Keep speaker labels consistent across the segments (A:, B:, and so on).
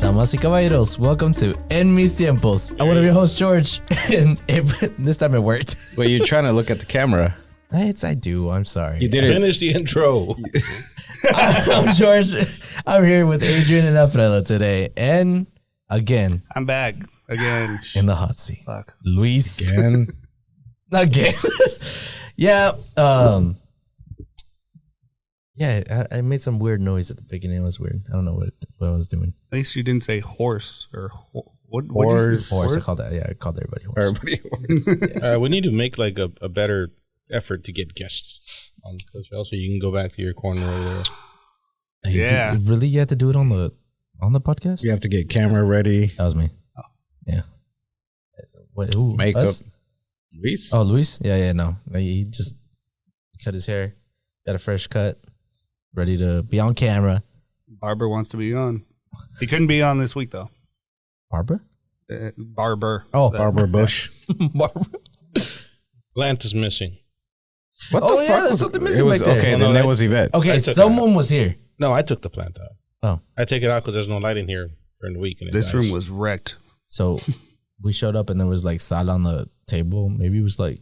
A: Damas y caballeros, welcome to En Mis Tiempos. I'm one of your hosts, George, and this time it worked.
B: Well, you're trying to look at the camera.
A: I do. I'm sorry.
B: You did it.
C: Finish the intro.
A: I'm George. I'm here with Adrian and Alfredo today, and again,
D: I'm back again
A: in the hot seat.
D: Fuck.
A: Luis
B: Again.
A: Yeah. Yeah, I made some weird noise at the beginning. It was weird. I don't know what I was doing.
D: At least you didn't say horse or what?
B: Horse.
A: Horse. I called everybody horse.
B: Everybody.
C: Yeah. We need to make like a better effort to get guests on the show, so you can go back to your corner over there.
D: Yeah.
A: Really, you had to do it on the podcast?
B: You have to get camera ready.
A: That was me.
D: Oh.
A: Yeah. Wait, who?
B: Makeup.
A: Us?
B: Luis?
A: Oh, Luis? Yeah, no. He just cut his hair, got a fresh cut, ready to be on camera.
D: Barber wants to be on. He couldn't be on this week though.
A: Barber?
D: Barber.
A: Oh,
B: Barbara Bush.
A: Barber.
C: Plant is missing.
B: What
A: Oh,
B: the
A: yeah,
B: fuck?
A: there's
B: was
A: something
B: it?
A: missing
B: It was,
A: back there.
B: okay,
C: Well,
B: then
C: no,
B: that
C: that-
B: was Yvette.
A: Okay,
C: I took it
A: someone
C: out.
A: was here.
C: No, I took the plant out.
A: Oh,
C: I take it out because there's no light in here during the week. And
D: This room was wrecked.
A: so we showed up and there was like sal on the table. Maybe it was like,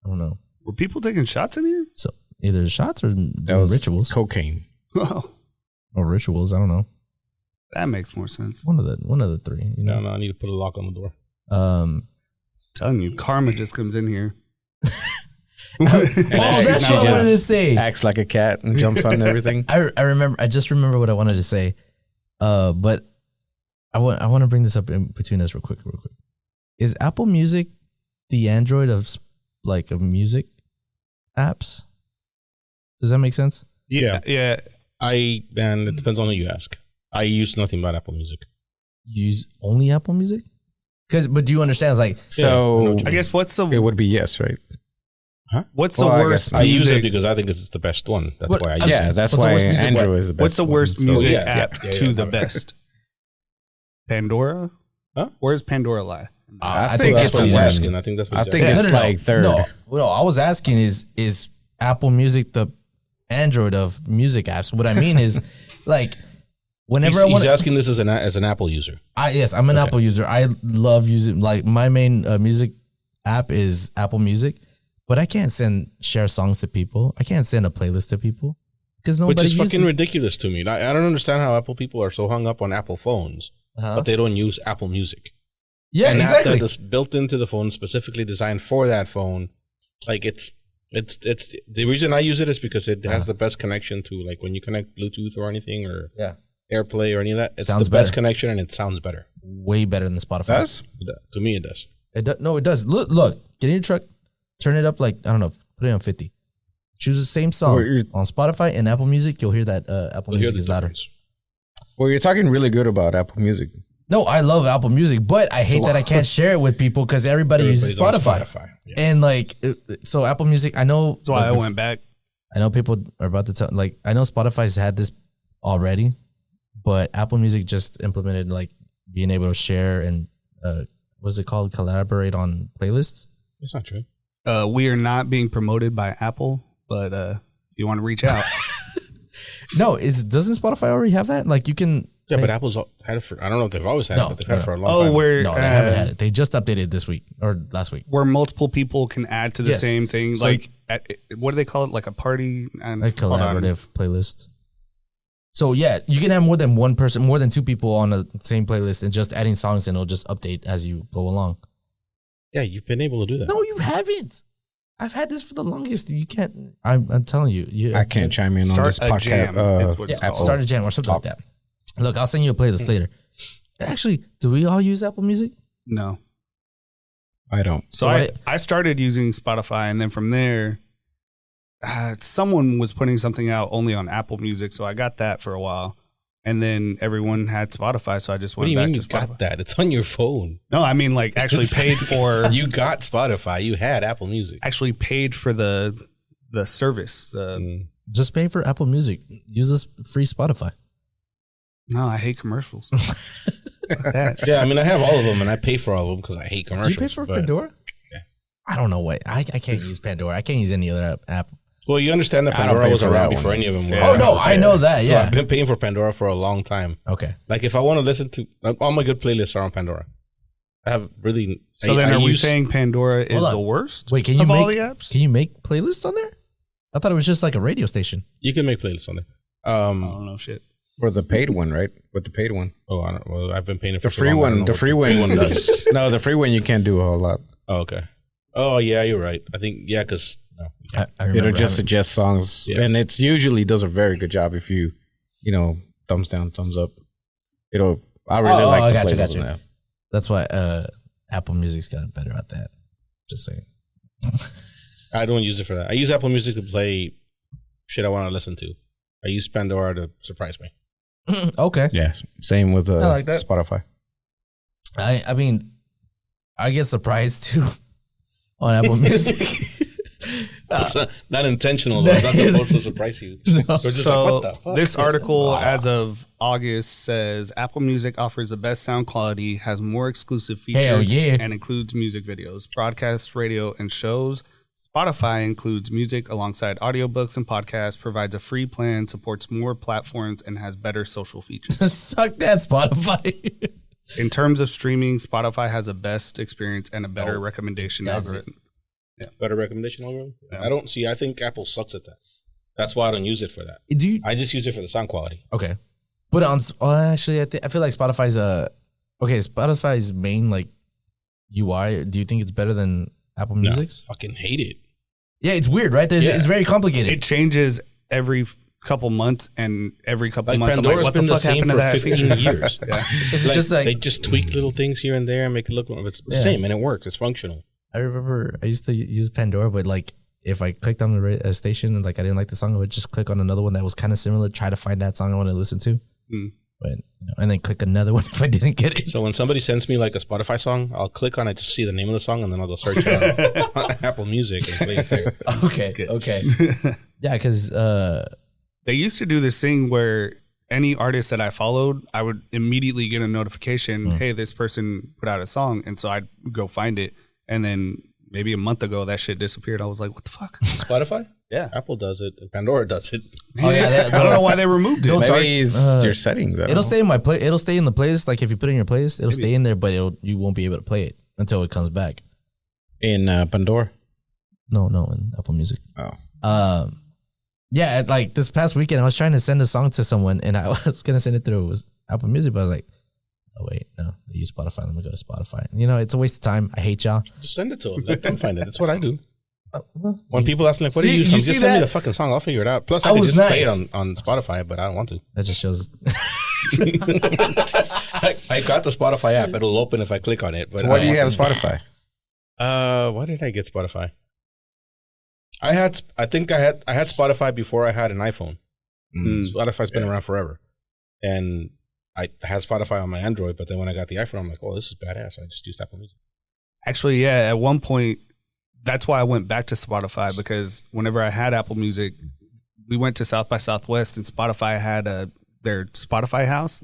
A: I don't know.
D: Were people taking shots in here?
A: So either shots or
B: That
A: doing
B: was
A: rituals.
B: cocaine.
D: Oh,
A: Or rituals. I don't know.
D: that makes more sense.
A: One of the three. You know.
C: No, I need to put a lock on the door.
D: I'm telling you, karma just comes in here.
A: Oh, that's
B: She
A: what I wanted to
B: just
A: say.
B: acts like a cat and jumps on everything.
A: I just remember what I wanted to say. But I want to bring this up in between us real quick. Is Apple Music the Android of music apps? Does that make sense?
D: Yeah.
C: And it depends on who you ask. I use nothing but Apple Music.
A: Use only Apple Music? But do you understand? It's like,
B: So
D: I guess what's
B: it
D: the
B: would be yes, right?
D: what's
B: Well,
D: the
B: I
D: worst
B: guess
C: I use it
D: music?
C: because I think it's the best one. That's
A: What-
C: why I
A: I'm
C: use
B: Yeah,
C: it.
B: that's
A: What's the
B: why
A: worst music
B: Andrew
A: one?
B: is the best.
D: What's the worst
B: one, so-
D: music
C: yeah,
D: app
C: yeah,
D: to
C: yeah.
D: the best? Pandora?
C: Huh?
D: Where's Pandora lie?
B: I
C: think
B: think
C: that's
B: it's
C: what
B: a
C: he's
B: one.
C: asking. I think that's what
B: I
C: he's
B: think
C: asking.
B: it's like third.
A: No, I was asking is Apple Music the Android of music apps? What I mean is, like, whenever I want,
C: He's asking this as an Apple user.
A: yes, I'm an Apple user. I love using, like, my main music app is Apple Music, but I can't share songs to people. I can't send a playlist to people because nobody
C: Which is
A: uses.
C: fucking ridiculous to me. I don't understand how Apple people are so hung up on Apple phones, but they don't use Apple Music.
A: Yeah,
C: An app
A: exactly.
C: that is built into the phone, specifically designed for that phone. Like it's the reason I use it is because it has the best connection to, like, when you connect Bluetooth or anything or
A: Yeah,
C: AirPlay or any of that. It's
A: Sounds
C: the best
A: better.
C: connection and it sounds better.
A: way better than Spotify.
B: Does?
C: To me, it does.
A: No, it does. Look, get in your truck, turn it up like, I don't know, put it on 50. Choose the same song
B: Well, you're-
A: on Spotify and Apple Music. You'll hear that Apple
C: You'll hear
A: Music
C: the
A: is louder.
C: difference.
B: Well, you're talking really good about Apple Music.
A: No, I love Apple Music, but I hate that I can't share it with people because everybody uses
C: Everybody's on
A: Spotify.
C: Yeah.
A: And like, so Apple Music, I know.
D: That's why I
A: like,
D: went back.
A: I know people are about to tell. Like, I know Spotify's had this already, but Apple Music just implemented like being able to share and what's it called? Collaborate on playlists.
C: That's not true.
D: We are not being promoted by Apple, but if you want to reach out,
A: No, doesn't Spotify already have that? Like, you can.
C: Yeah, but Apple's had it for, I don't know if they've always had
A: No,
C: it, but they've had it for a long
D: oh,
C: time.
D: where
A: No, they haven't had it. They just updated this week or last week.
D: where multiple people can add to the
A: Yes.
D: same thing,
A: So-
D: like what do they call it? Like a party and
A: A collaborative playlist. So yeah, you can have more than one person, more than two people on the same playlist, and just adding songs, and it'll just update as you go along.
C: Yeah, you've been able to do that.
A: No, you haven't. I've had this for the longest. You can't. I'm telling you.
B: I can't chime in on
D: Start
B: this
D: a jam.
B: podcast.
D: It's what it's
A: Yeah,
D: called.
A: start a jam or something like that. Look, I'll send you a playlist later. Actually, do we all use Apple Music?
D: No.
B: I don't.
D: So I started using Spotify, and then from there, someone was putting something out only on Apple Music, so I got that for a while. And then everyone had Spotify, so I just
C: What do
D: went
C: you
D: back
C: mean
D: to
C: you
D: Spotify.
C: got that? It's on your phone.
D: No, I mean like actually paid for
C: You got Spotify. You had Apple Music.
D: actually paid for the service.
A: Just pay for Apple Music. Use this free Spotify.
D: No, I hate commercials. Fuck that.
C: Yeah, I mean, I have all of them, and I pay for all of them because I hate
A: Do
C: commercials.
A: you pay for
C: but
A: Pandora?
C: Yeah.
A: I don't know what. I can't use Pandora. I can't use any other app.
C: Well, you understand that
B: I don't
C: Pandora
B: pay
C: was
B: for
C: around
B: that
C: before
B: one.
C: any of them were.
D: Yeah.
A: Oh no, I know that.
C: So
A: Yeah.
C: I've been paying for Pandora for a long time.
A: Okay.
C: Like if I want to listen to all my good playlists are on Pandora. I have really.
D: So
C: I,
D: then,
C: I
D: are we
C: use-
D: saying Pandora is
A: Hold on.
D: the worst?
A: Wait, can you
D: of
A: make
D: all the apps?
A: Can you make playlists on there? I thought it was just like a radio station.
C: you can make playlists on there?
D: I don't know shit.
B: For the paid one, right? With the paid one.
C: Oh, I don't. Well, I've been paying it for
B: The
C: so
B: free
C: long, I don't
B: one.
C: know
B: The
C: what
B: free one does. No, the free one you can't do a whole lot.
C: Oh, okay. Oh, yeah, you're right. I think because no,
A: I remember
B: It'll just
A: having-
B: suggest songs,
C: Yeah.
B: and it's usually does a very good job if you thumbs down, thumbs up. I really
A: Oh,
B: like
A: I
B: the
A: got you,
B: playlists
A: got you.
B: on that.
A: That's why Apple Music's gotten better at that. Just saying.
C: I don't use it for that. I use Apple Music to play shit I want to listen to. I use Pandora to surprise me.
A: Okay.
B: Yeah, same with
A: I like that.
B: Spotify.
A: I mean, I get surprised too on Apple Music.
C: It's not intentional, though. It's not supposed to surprise you. They're just
D: So
C: like, what the fuck?
D: this article, as of August, says Apple Music offers the best sound quality, has more exclusive features,
A: Hell yeah.
D: and includes music videos, broadcasts, radio, and shows. Spotify includes music alongside audiobooks and podcasts, provides a free plan, supports more platforms, and has better social features.
A: Suck that, Spotify.
D: In terms of streaming, Spotify has a best experience and a better recommendation
A: does
D: algorithm.
C: Better recommendation algorithm?
D: Yeah.
C: I don't see. I think Apple sucks at that. That's why I don't use it for that.
A: Do you?
C: I just use it for the sound quality.
A: Okay. But actually, I feel like Spotify's Spotify's main like UI. Do you think it's better than Apple Music's?
C: Fucking hate it.
A: Yeah, it's weird, right?
C: Yeah.
A: It's very complicated.
D: It changes every couple months, and every couple
C: Like
D: months,
C: Pandora's
D: I'm like, what
C: been
D: the
C: the
D: fuck
C: same
D: happened to
C: for
D: that
C: 15
D: feature?
C: years.
D: Yeah.
A: It's just like
C: they just tweak little things here and there and make it look. It's the
A: Yeah.
C: same and it works. It's functional.
A: I remember I used to use Pandora, but like if I clicked on a station and like I didn't like the song, I would just click on another one that was kind of similar, try to find that song I want to listen to.
D: Mm.
A: But and then click another one if I didn't get it.
C: So when somebody sends me like a Spotify song, I'll click on it to see the name of the song and then I'll go search it on Apple Music and play it there.
A: Okay. Yeah, because
D: They used to do this thing where any artist that I followed, I would immediately get a notification, hey, this person put out a song. And so I'd go find it. And then maybe a month ago, that shit disappeared. I was like, what the fuck?
C: Spotify?
D: Yeah.
C: Apple does it and Pandora does it.
A: oh yeah,
D: I don't know why they removed it.
A: Don't
B: Maybe it's
A: uh,
B: your settings. I don't
A: it'll
B: know.
A: stay in my play. It'll stay in the playlist. Like if you put it in your playlist, it'll stay in there, but you won't be able to play it until it comes back.
B: in Pandora.
A: No, in Apple Music.
B: Oh,
A: Yeah, like this past weekend, I was trying to send a song to someone, and I was gonna send it through Apple Music, but I was like, oh wait, no, they use Spotify. Let me go to Spotify. You know, it's a waste of time. I hate y'all.
C: Just send it to them. Let them find it. That's what I do. When people ask me, like, what do
A: See,
C: you use?
A: you
C: I'm
A: see
C: just send me
A: that?
C: the fucking song. I'll figure it out. Plus,
A: I
C: I could
A: was
C: just play
A: nice.
C: it on Spotify, but I don't want to.
A: That just shows.
C: I got the Spotify app. It'll open if I click on it. But
B: so why
C: I
B: do you
C: don't
B: have
C: want
B: Spotify?
C: to. Why did I get Spotify? I think I had Spotify before I had an iPhone. Spotify's been around forever, and I had Spotify on my Android. But then when I got the iPhone, I'm like, oh, this is badass. I just used Apple Music.
D: Actually, yeah, at one point, that's why I went back to Spotify, because whenever I had Apple Music, we went to South by Southwest and Spotify had their Spotify house.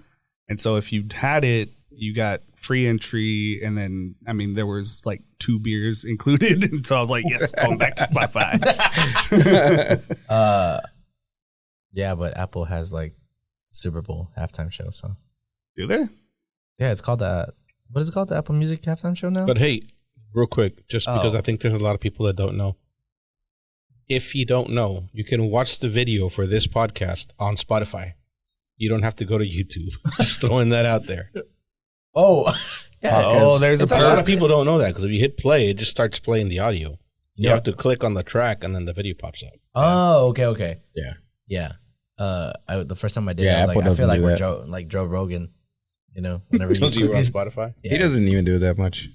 D: And so if you had it, you got free entry. And then, I mean, there was like 2 beers included. And so I was like, yes, going back to Spotify.
A: Yeah, but Apple has like Super Bowl halftime show. So
D: Do they?
A: yeah, it's called what is it called? The Apple Music halftime show now?
C: But hey, real quick, just because
D: Oh.
C: I think there's a lot of people that don't know. If you don't know, you can watch the video for this podcast on Spotify. You don't have to go to YouTube. Just throwing that out there.
A: Oh, yeah.
D: Oh, there's a
C: A lot of
D: perk.
C: people don't know that because if you hit play, it just starts playing the audio. You
A: Yeah.
C: have to click on the track and then the video pops up.
A: Oh, okay.
B: Yeah.
A: Yeah. The first time I did,
B: Yeah,
A: I was
B: Apple
A: like, I feel like
B: doesn't
A: we're Joe Rogan. You know, whenever
C: Don't you were on Spotify?
A: Yeah.
B: He doesn't even do that much.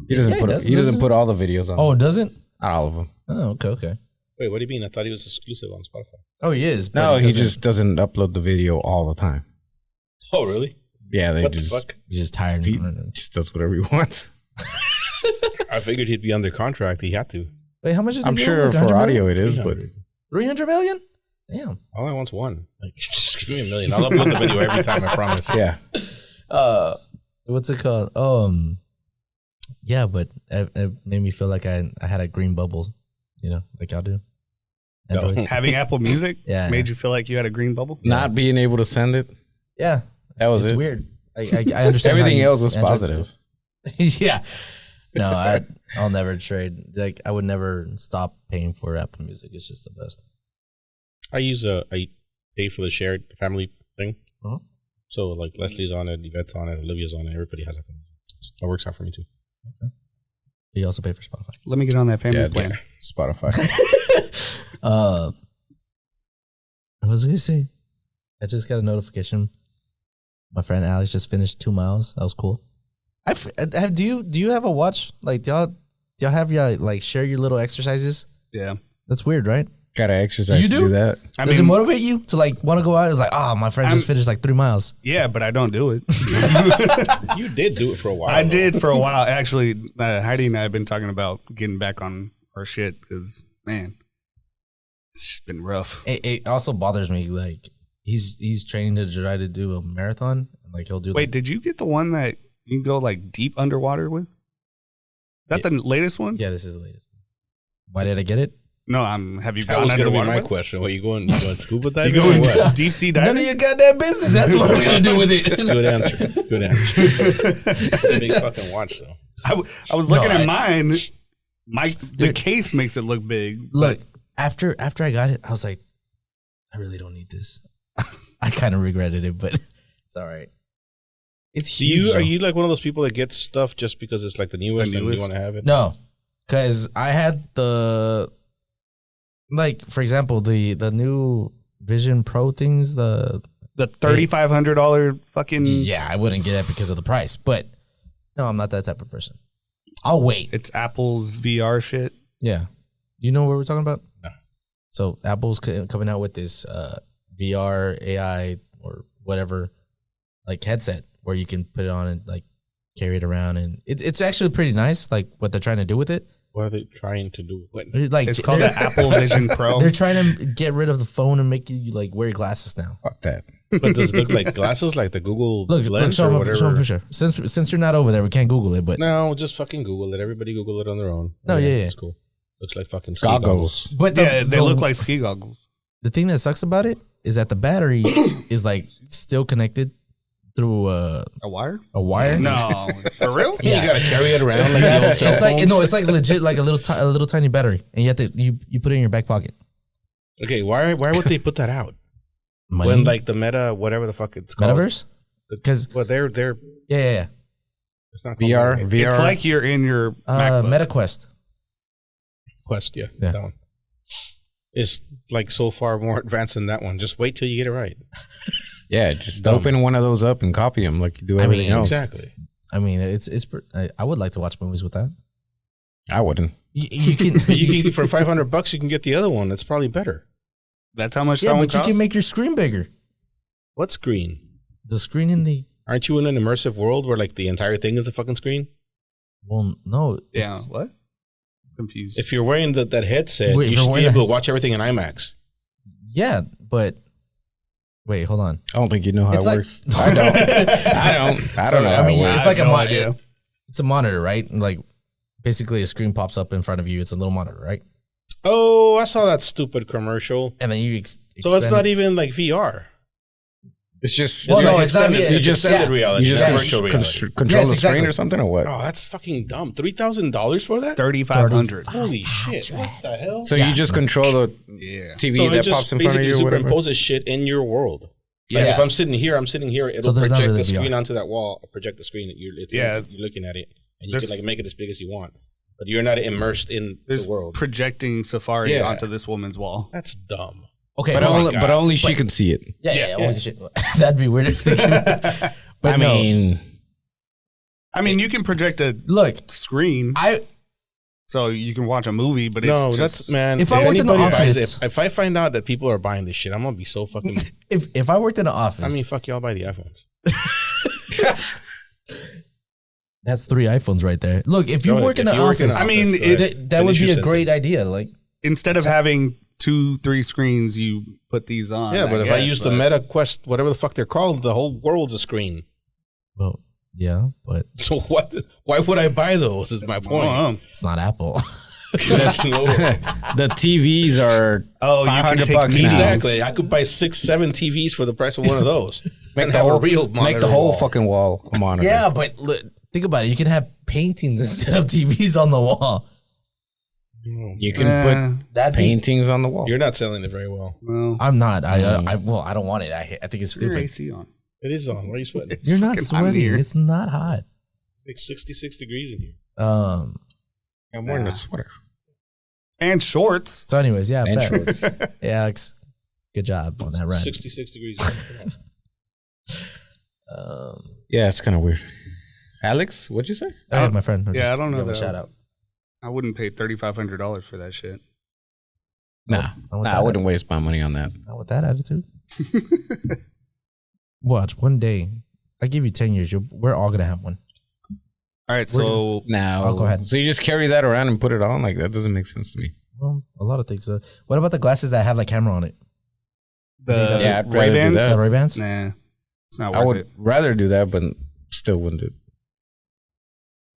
B: He doesn't
A: Yeah, he
B: put
A: does.
B: he doesn't
A: Doesn't-
B: put all the videos on.
A: Oh, it doesn't?
B: Not all of them.
A: Oh, okay.
C: Wait, what do you mean? I thought he was exclusive on Spotify.
A: Oh, he is. but
B: No,
A: it
B: he
A: doesn't-
B: just doesn't upload the video all the time.
C: Oh, really?
B: Yeah, they
C: What
B: just
C: the fuck?
A: He's just tired.
B: he just does whatever he wants.
C: I figured he'd be under contract. He had to.
A: Wait, how much did
B: I'm
A: he get?
B: sure
A: Like
B: for
A: 100
B: audio
A: million?
B: it is, but
C: 300.
A: $300 million? Damn.
C: All I want's one. Like, just give me $1 million. I'll upload the video every time. I promise.
B: yeah.
A: What's it called? Yeah, but it made me feel like I had a green bubble, you know, like y'all do. Androids.
D: Having Apple Music
A: Yeah.
D: made you feel like you had a green bubble.
B: Not being able to send it.
A: Yeah,
B: That was
A: it's
B: it.
A: weird. I understand.
B: Everything
A: how
B: else was
A: Androids-
B: positive.
A: Yeah. No, I'll never trade. Like I would never stop paying for Apple Music. It's just the best.
C: I pay for the shared family thing.
A: Uh-huh.
C: So like Leslie's on it, Yvette's on it, Olivia's on it. Everybody has it. That works out for me too.
A: You also pay for Spotify.
D: Let me get on that family
B: Yeah,
D: plan.
B: Spotify.
A: I was gonna say, I just got a notification. My friend Alex just finished 2 miles. That was cool. Do you have a watch? Like do y'all have y'all like share your little exercises?
D: Yeah.
A: That's weird, right?
B: Gotta exercise
A: You
B: to
A: do?
B: do that.
A: Does it motivate you to like want to go out? It's like, oh, my friend just finished like 3 miles.
D: Yeah, but I don't do it.
C: You did do it for a while.
D: I
C: though.
D: did for a while. Actually, Heidi and I have been talking about getting back on our shit because, man, it's just been rough.
A: It also bothers me. Like he's training to try to do a marathon. Like he'll do.
D: Wait, did you get the one that you can go like deep underwater with? Is that the latest one?
A: Yeah, this is the latest. Why did I get it?
D: No, have you
C: That
D: gone
C: was going to be
D: underwater
C: my
D: with?
C: question. What, you going scuba
D: You
C: diving?
D: going
C: or what?
D: deep sea
A: None of
D: diving?
A: your goddamn business. That's what I'm gonna do with it.
C: Good answer. Good answer. It's a big fucking watch though.
D: I was looking
A: No,
D: at mine. The case makes it look big.
A: Look, after I got it, I was like, I really don't need this. I kind of regretted it, but it's all right. It's huge.
C: Are you like one of those people that gets stuff just because it's like the newest and you want to have it?
A: No, because I had the, like, for example, the new Vision Pro things. The
D: $3,500 fucking.
A: yeah, I wouldn't get it because of the price, but no, I'm not that type of person. I'll wait.
D: It's Apple's VR shit.
A: Yeah, you know what we're talking about?
C: No.
A: So Apple's coming out with this VR AI or whatever, like headset where you can put it on and like carry it around, and it's actually pretty nice. Like what they're trying to do with it.
C: What are they trying to do? What?
A: Like
D: It's called the Apple Vision Pro.
A: They're trying to get rid of the phone and make you like wear glasses now.
B: Fuck that.
C: But does it look like glasses, like the Google Lens
A: show
C: or
A: him,
C: whatever?
A: show him a picture. Since you're not over there, we can't Google it. But
C: No, just fucking Google it. Everybody Google it on their own.
A: No, yeah.
C: It's cool. Looks like fucking ski
B: Goggles.
A: but
D: They look like ski goggles.
A: the thing that sucks about it is that the battery is like still connected through
D: A wire?
A: a wire.
D: No, for real?
C: You gotta carry it around like the old cell
A: It's like
C: phones.
A: it's like legit like a little tiny battery, and you have to you put it in your back pocket.
C: Okay, why would they put that out
A: Money?
C: when like the Meta, whatever the fuck it's called,
A: Metaverse? Because
C: Well, they're
A: yeah.
C: it's not called
B: VR.
C: Meta.
B: VR.
D: It's like you're in your MacBook.
A: MetaQuest.
C: Quest. Yeah,
A: Yeah.
C: that one. It's like so far more advanced than that one. Just wait till you get it right.
B: Yeah, just
C: Dumb.
B: open one of those up and copy them like you do
A: I
B: everything
A: mean,
B: else.
C: Exactly.
A: I mean, I would like to watch movies with that.
B: I wouldn't.
A: You can
C: You can for $500 you can get the other one. That's probably better.
D: That's how much
A: yeah,
D: that one
A: but you
D: costs?
A: can make your screen bigger.
C: What screen?
A: The screen in the
C: Aren't you in an immersive world where like the entire thing is a fucking screen?
A: well, no.
D: Yeah,
A: it's-
D: what? Confused.
C: If you're wearing that headset,
A: Wait,
C: you
A: if you're
C: should be
A: wearing
C: able
A: a-
C: to watch everything in IMAX.
A: Yeah, but wait, hold on.
B: I don't think you know how
A: It's
B: it
A: like-
B: works. I don't. I don't know how
A: I mean,
B: it works.
A: it's like
D: I have no idea.
A: it's a monitor, right? Like basically a screen pops up in front of you. It's a little monitor, right?
C: Oh, I saw that stupid commercial.
A: And then you
C: So it's not even like VR.
B: It's just
A: Well,
C: It's
A: no,
C: like
A: it's not
C: extended-
A: VR.
C: it's
B: just-
C: extended
A: yeah.
C: reality.
B: you just
C: not
A: Yeah.
C: virtual reality.
B: control
A: Yes,
B: the screen
A: exactly.
B: or something or what?
C: Oh, that's fucking dumb. $3,000 for that?
D: 3,500.
C: Holy shit! What the hell?
B: So
A: Yeah.
B: you just control the
D: Yeah.
B: TV
C: So it
B: that
C: just
B: pops in front of
C: basically
B: you or whatever?
C: superimposes shit in your world. Like
A: Yeah.
C: if I'm sitting here, it'll
A: So there's not
C: project
A: really
C: the screen
A: VR.
C: onto that wall, project the screen. You're looking at it, and you
D: There's-
C: can like make it as big as you want, but you're not immersed in
D: There's
C: the world.
D: projecting Safari
C: Yeah.
D: onto this woman's wall.
C: That's dumb.
A: okay.
B: But,
A: hold on.
B: only,
C: God.
B: but only she could see it.
A: Yeah. Well, shit. That'd be weird. If they could. But
B: I
A: no,
B: mean,
D: I mean, you can project a
A: look,
D: screen so you can watch a movie, but it's
C: No,
D: just,
C: that's man.
A: If I worked in the
C: anybody buys
A: office-
C: it, if I find out that people are buying this shit, I'm gonna be so fucking.
A: if I worked in an office,
C: I mean, fuck y'all buy the iPhones.
A: that's 3 iPhones right there. Look, if you
C: Go
A: work
C: ahead.
A: in
C: If
A: an
C: you work in
A: office,
C: an
D: I mean,
C: office, go ahead.
A: that would
C: Finish
A: be a
C: your
A: great
C: sentence.
A: idea. Like,
D: instead of having 2-3 screens, you put these on.
C: Yeah, but if I
D: guess,
C: use the
D: but-
C: Meta Quest, whatever the fuck they're called, the whole world's a screen.
A: well, yeah, but
C: So what? Why would I buy those? Is my point.
D: Oh,
A: it's not Apple.
B: The TVs are $500 now.
C: Exactly. I could buy 6-7 TVs for the price of one of those.
B: Make
C: the
B: whole fucking wall a monitor.
A: Yeah, but think about it. You can have paintings instead of TVs on the wall.
B: You can put paintings on the wall.
C: You're not selling it very well.
D: Well,
A: I'm not. I don't want it. I think it's
D: your
A: stupid.
D: AC on.
C: It is on. Why are you sweating?
A: You're not
D: fucking hot in
A: sweating.
D: here.
A: It's not hot.
C: Like 66 degrees in here.
B: I'm wearing a sweater.
D: And shorts.
A: So, anyways, yeah,
B: And
A: bet.
B: shorts.
A: Yeah, Alex, good job on that run.
C: 66 degrees.
B: Yeah, it's kind of weird. Alex, what'd you say?
A: I have my friend.
D: Yeah, I don't know
A: give him a
D: that.
A: shout out.
D: I wouldn't pay $3,500 for that shit.
B: Nah,
A: I want
B: I
A: that.
B: wouldn't waste my money on that.
A: Not with that attitude. Watch one day. I give you 10 years. We're all gonna have one.
D: All right, so
B: Now,
A: Oh, go ahead.
B: So you just carry that around and put it on? Like, that doesn't make sense to me.
A: Well, a lot of things. What about the glasses that have like camera on it?
D: the
B: Yeah, I'd rather do
D: Ray-Bans?
B: that.
A: The Ray Bans?
D: Nah, it's not
B: I
D: worth
B: would
D: it.
B: rather do that, but still wouldn't do it.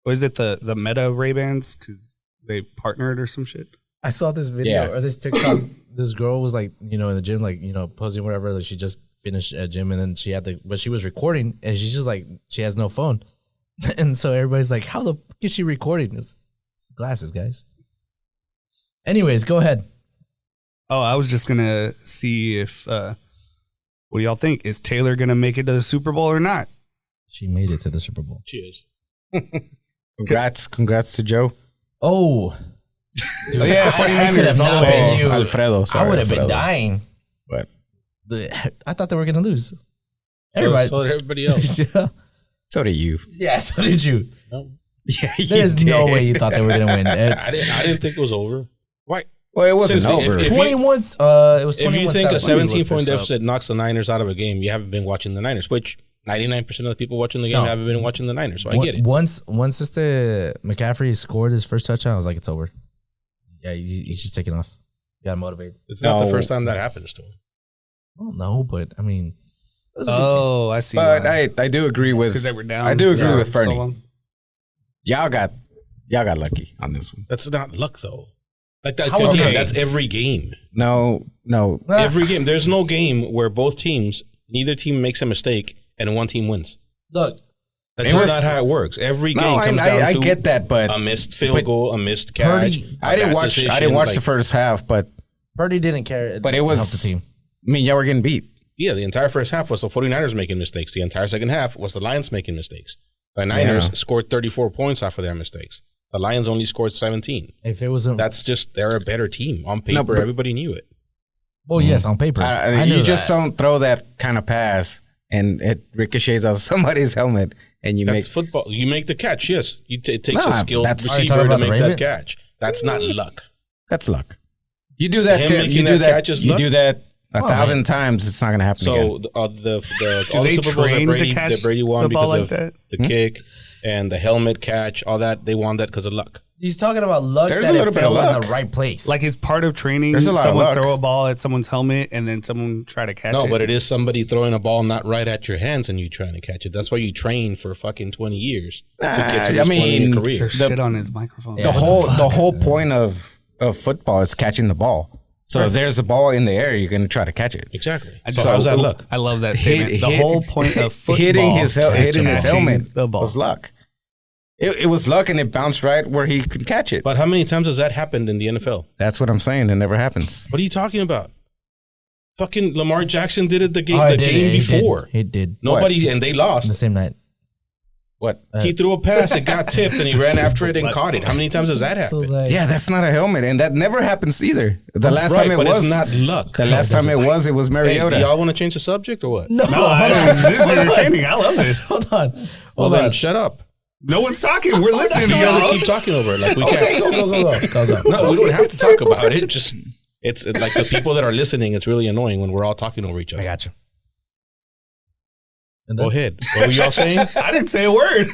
D: What is it, the Meta Ray-Bans? Because they partnered or some shit?
A: I saw this video
B: Yeah.
A: or this TikTok. This girl was like, in the gym, like, posing whatever. Like she just finished a gym and then she had but she was recording and she's just like, she has no phone. And so everybody's like, how the fuck is she recording? It's glasses, guys. Anyways, go ahead.
D: Oh, I was just going to see if, what do y'all think? Is Taylor going to make it to the Super Bowl or not?
A: She made it to the Super Bowl.
C: Cheers.
B: Congrats to Joe.
A: Oh. Dude,
D: yeah,
A: I could have not been you.
B: Alfredo. Sorry,
A: I would have been
B: Alfredo.
A: dying.
B: What?
A: I thought they were going to lose. Everybody.
C: So did everybody else.
A: Yeah.
B: So did you.
A: Yeah, so did you.
C: No.
B: Yeah, you
A: There's no
B: did.
A: way you thought they were going to win.
C: I didn't think it was over. Why?
B: Well, it wasn't
C: Seriously,
B: over.
C: if
A: 21. It was 21.
C: If you think a
D: Let me look
C: 17-point
D: this up.
C: deficit knocks the Niners out of a game, you haven't been watching the Niners, which 99% of the people watching the game
A: No.
C: haven't been watching the Niners, so I get it.
A: Once McCaffrey scored his first touchdown, I was like, it's over. Yeah, he's just taking off. You got to motivate.
C: It's not the
B: No.
C: first time that happens to him.
A: Well, no, but I mean, it was a good
D: Oh, I see.
B: But
D: why.
B: I do agree with.
D: Because they were down.
B: I do agree with
D: so
B: Fernie.
D: long.
B: Y'all got lucky on this one.
C: That's not luck, though. Like that,
A: How was it?
C: that's every game.
B: No.
A: game.
C: Every game. There's no game where neither team makes a mistake and one team wins.
A: Look,
C: That's
B: It
C: just
B: was-
C: not how it works. Every game
B: No,
C: comes down
B: I
C: to
B: get that, but
C: a missed field goal, a missed catch.
A: Purdy-
B: I didn't watch. I didn't watch the first half, but
A: Purdy didn't care.
B: it was
A: help the team.
B: I mean, y'all were getting beat.
C: Yeah, the entire first half was the 49ers making mistakes. The entire second half was the Lions making mistakes. The Niners
B: Yeah.
C: scored 34 points off of their mistakes. The Lions only scored 17.
A: If it wasn't,
C: They're a better team. On paper,
B: but-
C: everybody knew it.
A: well, yes, on paper, I knew
B: You just
A: that.
B: don't throw that kind of pass and it ricochets off somebody's helmet and you
C: That's
B: make.
C: football. You make the catch, yes. It takes
B: No,
C: a skilled
B: that's-
A: Are you
C: receiver
A: talking
C: to
A: about the
C: make
A: Raven?
C: that catch. That's not luck.
B: That's luck. You do that.
C: Him
B: You
C: making
B: do
C: that
B: that.
C: catch is
B: You
C: luck?
B: do that
A: Oh,
B: 1,000 times. It's not going to happen
C: So
B: again.
C: all
D: Do
C: the
D: they
C: Super Bowls
D: train to
C: that
D: catch
C: Brady won
D: the ball
C: because
D: like
C: of
D: that?
C: the kick and the helmet catch, all that, they won that because of luck.
A: He's talking about luck
B: There's
A: that
B: a
A: it
B: little bit
A: fell
B: of
A: in
B: luck.
A: the right place.
D: Like it's part of training.
B: There's a lot of
D: someone
B: luck.
D: throw a ball at someone's helmet and then someone try to catch it.
C: No, but it is somebody throwing a ball not right at your hands and you trying to catch it. That's why you train for fucking 20 years to get to
B: I
C: this point in
B: mean,
C: your career.
D: There's shit on his microphone.
B: the whole point of football is catching the ball. So if there's a ball in the air, you're going to try to catch it.
C: Exactly.
D: I
C: So
D: just-
C: how's that luck?
D: I love that statement. The
B: Hit-
D: whole point of football
B: hitting his
D: is
B: hitting his
D: catching
B: helmet
D: the ball.
B: was luck. It was luck, and it bounced right where he could catch it.
C: But how many times has that happened in the NFL?
B: That's what I'm saying. It never happens.
C: What are you talking about? Fucking Lamar Jackson did it the game,
A: Oh,
C: the
A: it did.
C: game
A: It did.
C: before.
A: It did.
C: Nobody, and they
A: The
C: lost.
A: same night.
B: What?
C: He threw a pass, it got tipped, and he ran after it and caught it. How many times has that
A: So
C: happened?
A: like,
B: Yeah, that's not a helmet, and that never happens either. The last
C: Right,
B: time it
C: but
B: was
C: it's not luck.
B: The last time it was
C: Hey,
B: Mariota.
C: do y'all want to change the subject or what?
A: no,
D: No, this is entertaining. I love this.
A: hold on.
C: Well,
A: Hold
C: then
A: on.
C: shut up.
D: No one's talking. We're listening to
C: You guys
D: y'all.
C: keep talking over it like we
A: Okay,
C: can't.
A: go.
C: No, we don't have to talk about it. Just it's like the people that are listening. It's really annoying when we're all talking over each
A: I
C: other.
A: got you. And then,
C: Go ahead. What were y'all saying?
D: I didn't say a word.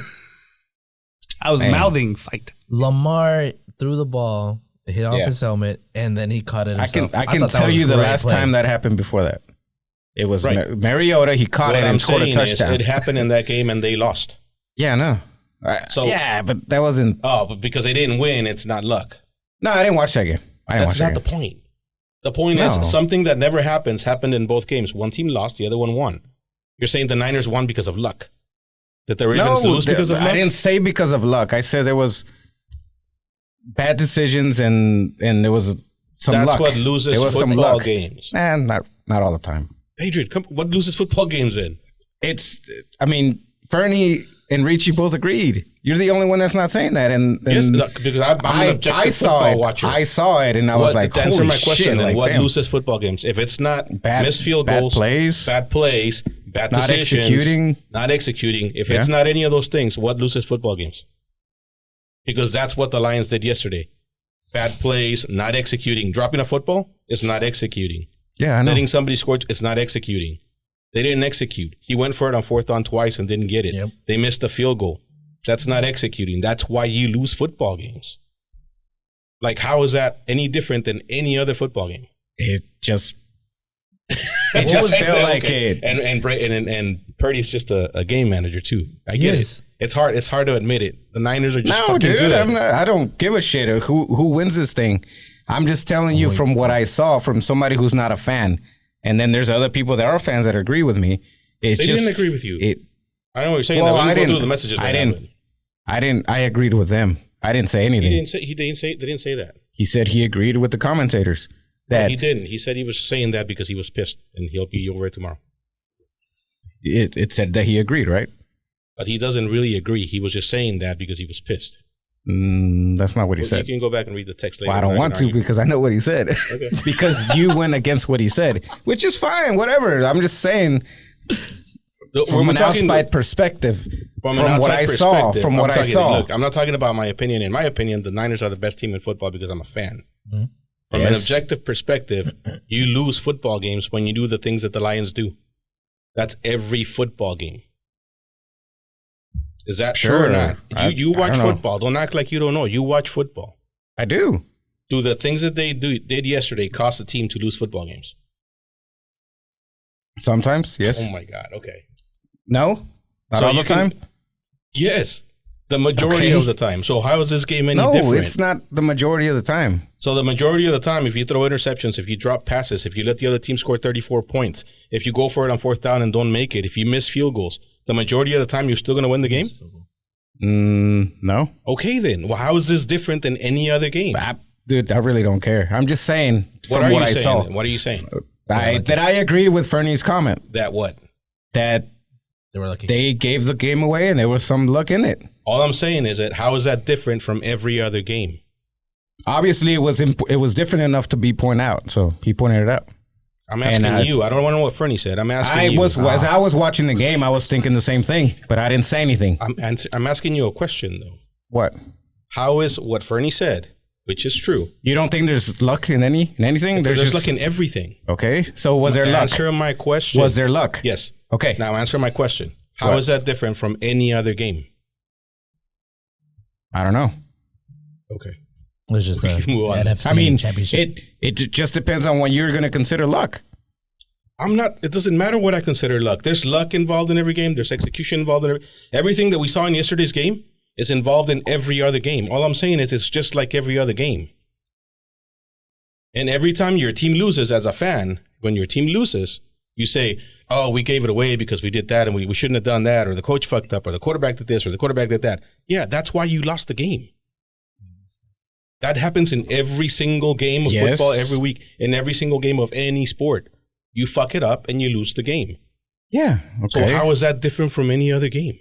D: I was
B: Hey.
D: mouthing fight.
A: Lamar threw the ball, it hit off
B: Yeah.
A: his helmet, and then he caught it
B: I
A: himself.
B: can
A: thought that
B: tell
A: was
B: you
A: a
B: the
A: great
B: last
A: play.
B: time that happened before that. It was
C: Right.
B: Mariota. He caught
C: What
B: it
C: I'm
B: and scored a
C: saying is
B: touchdown.
C: it happened in that game and they lost.
B: Yeah, no.
C: So-
B: yeah, but that wasn't.
C: Oh, but because they didn't win, it's not luck.
B: No, I didn't watch that game.
C: That's not the point. The point is something that never happened in both games. One team lost, the other one won. You're saying the Niners won because of luck. That the Ravens lose because of luck?
B: I didn't say because of luck. I said there was bad decisions and there was some luck.
C: That's what loses football games.
B: Man, not all the time.
C: Adrian, what loses football games in?
B: Fernie and Richie both agreed. You're the only one that's not saying that. And
C: yes, because I'm an objective football watcher.
B: I saw it, and I was like,
C: to answer my question,
B: shit,
C: what loses football games? If it's not missed field goals, bad plays, bad decisions, not executing. If it's not any of those things, what loses football games? Because that's what the Lions did yesterday. Bad plays, not executing. Dropping a football is not executing.
B: Yeah, I know.
C: Letting somebody score is not executing. They didn't execute. He went for it on 4th down twice and didn't get it. Yep. They missed a field goal. That's not executing. That's why you lose football games. Like, how is that any different than any other football game?
B: It just felt like it.
C: And Purdy's just a game manager too. I get it. It's hard to admit it. The Niners are just fucking good.
B: I don't give a shit who wins this thing. I'm just telling you from what I saw from somebody who's not a fan. And then there's other people that are fans that agree with me.
C: They didn't agree with you. I know what you're saying. I didn't go through the messages.
B: I agreed with them. I didn't say anything.
C: They didn't say that.
B: He said he agreed with the commentators. That
C: he didn't. He said he was saying that because he was pissed and he'll be over it tomorrow.
B: It said that he agreed, right?
C: But he doesn't really agree. He was just saying that because he was pissed.
B: That's not what he said.
C: You can go back and read the text later.
B: Well, I don't want to because I know what he said. Okay. Because you went against what he said, which is fine, whatever. I'm just saying from an outside perspective, from what I saw.
C: Look, I'm not talking about my opinion. In my opinion, the Niners are the best team in football because I'm a fan. Mm-hmm. From an objective perspective, you lose football games when you do the things that the Lions do. That's every football game. Is that true or not? You watch football. Don't act like you don't know. You watch football.
B: I do.
C: Do the things that they did yesterday cost the team to lose football games?
B: Sometimes, yes.
C: Oh, my God. Okay.
B: No? Not all the time?
C: Yes. The majority of the time. So how is this game any different?
B: No, it's not the majority of the time.
C: So the majority of the time, if you throw interceptions, if you drop passes, if you let the other team score 34 points, if you go for it on 4th down and don't make it, if you miss field goals, the majority of the time, you're still going to win the game?
B: No.
C: Okay, then. Well, how is this different than any other game?
B: Dude, I really don't care. I'm just saying from what I saw.
C: What are you saying?
B: That I agree with Fernie's comment.
C: That what?
B: That they were lucky. They gave the game away and there was some luck in it.
C: All I'm saying is that how is that different from every other game?
B: Obviously, it was different enough to be pointed out. So he pointed it out.
C: I'm asking you. I don't want to know what Fernie said. I'm asking you.
B: As I was watching the game, I was thinking the same thing, but I didn't say anything.
C: I'm asking you a question, though.
B: What?
C: How is what Fernie said, which is true?
B: You don't think there's luck in anything?
C: There's luck in everything.
B: Okay. So was there luck?
C: Answer my question.
B: Was there luck?
C: Yes.
B: Okay.
C: Now answer my question. How is that different from any other game?
B: I don't know.
C: Okay.
A: It's just NFC championship.
B: It just depends on what you're going to consider luck.
C: It doesn't matter what I consider luck. There's luck involved in every game. There's execution involved in everything that we saw in yesterday's game is involved in every other game. All I'm saying is it's just like every other game. And every time your team loses as a fan, when your team loses, you say, oh, we gave it away because we did that and we shouldn't have done that, or the coach fucked up, or the quarterback did this, or the quarterback did that. Yeah, that's why you lost the game. That happens in every single game of football every week, in every single game of any sport. You fuck it up and you lose the game.
B: Yeah. Okay.
C: So how is that different from any other game?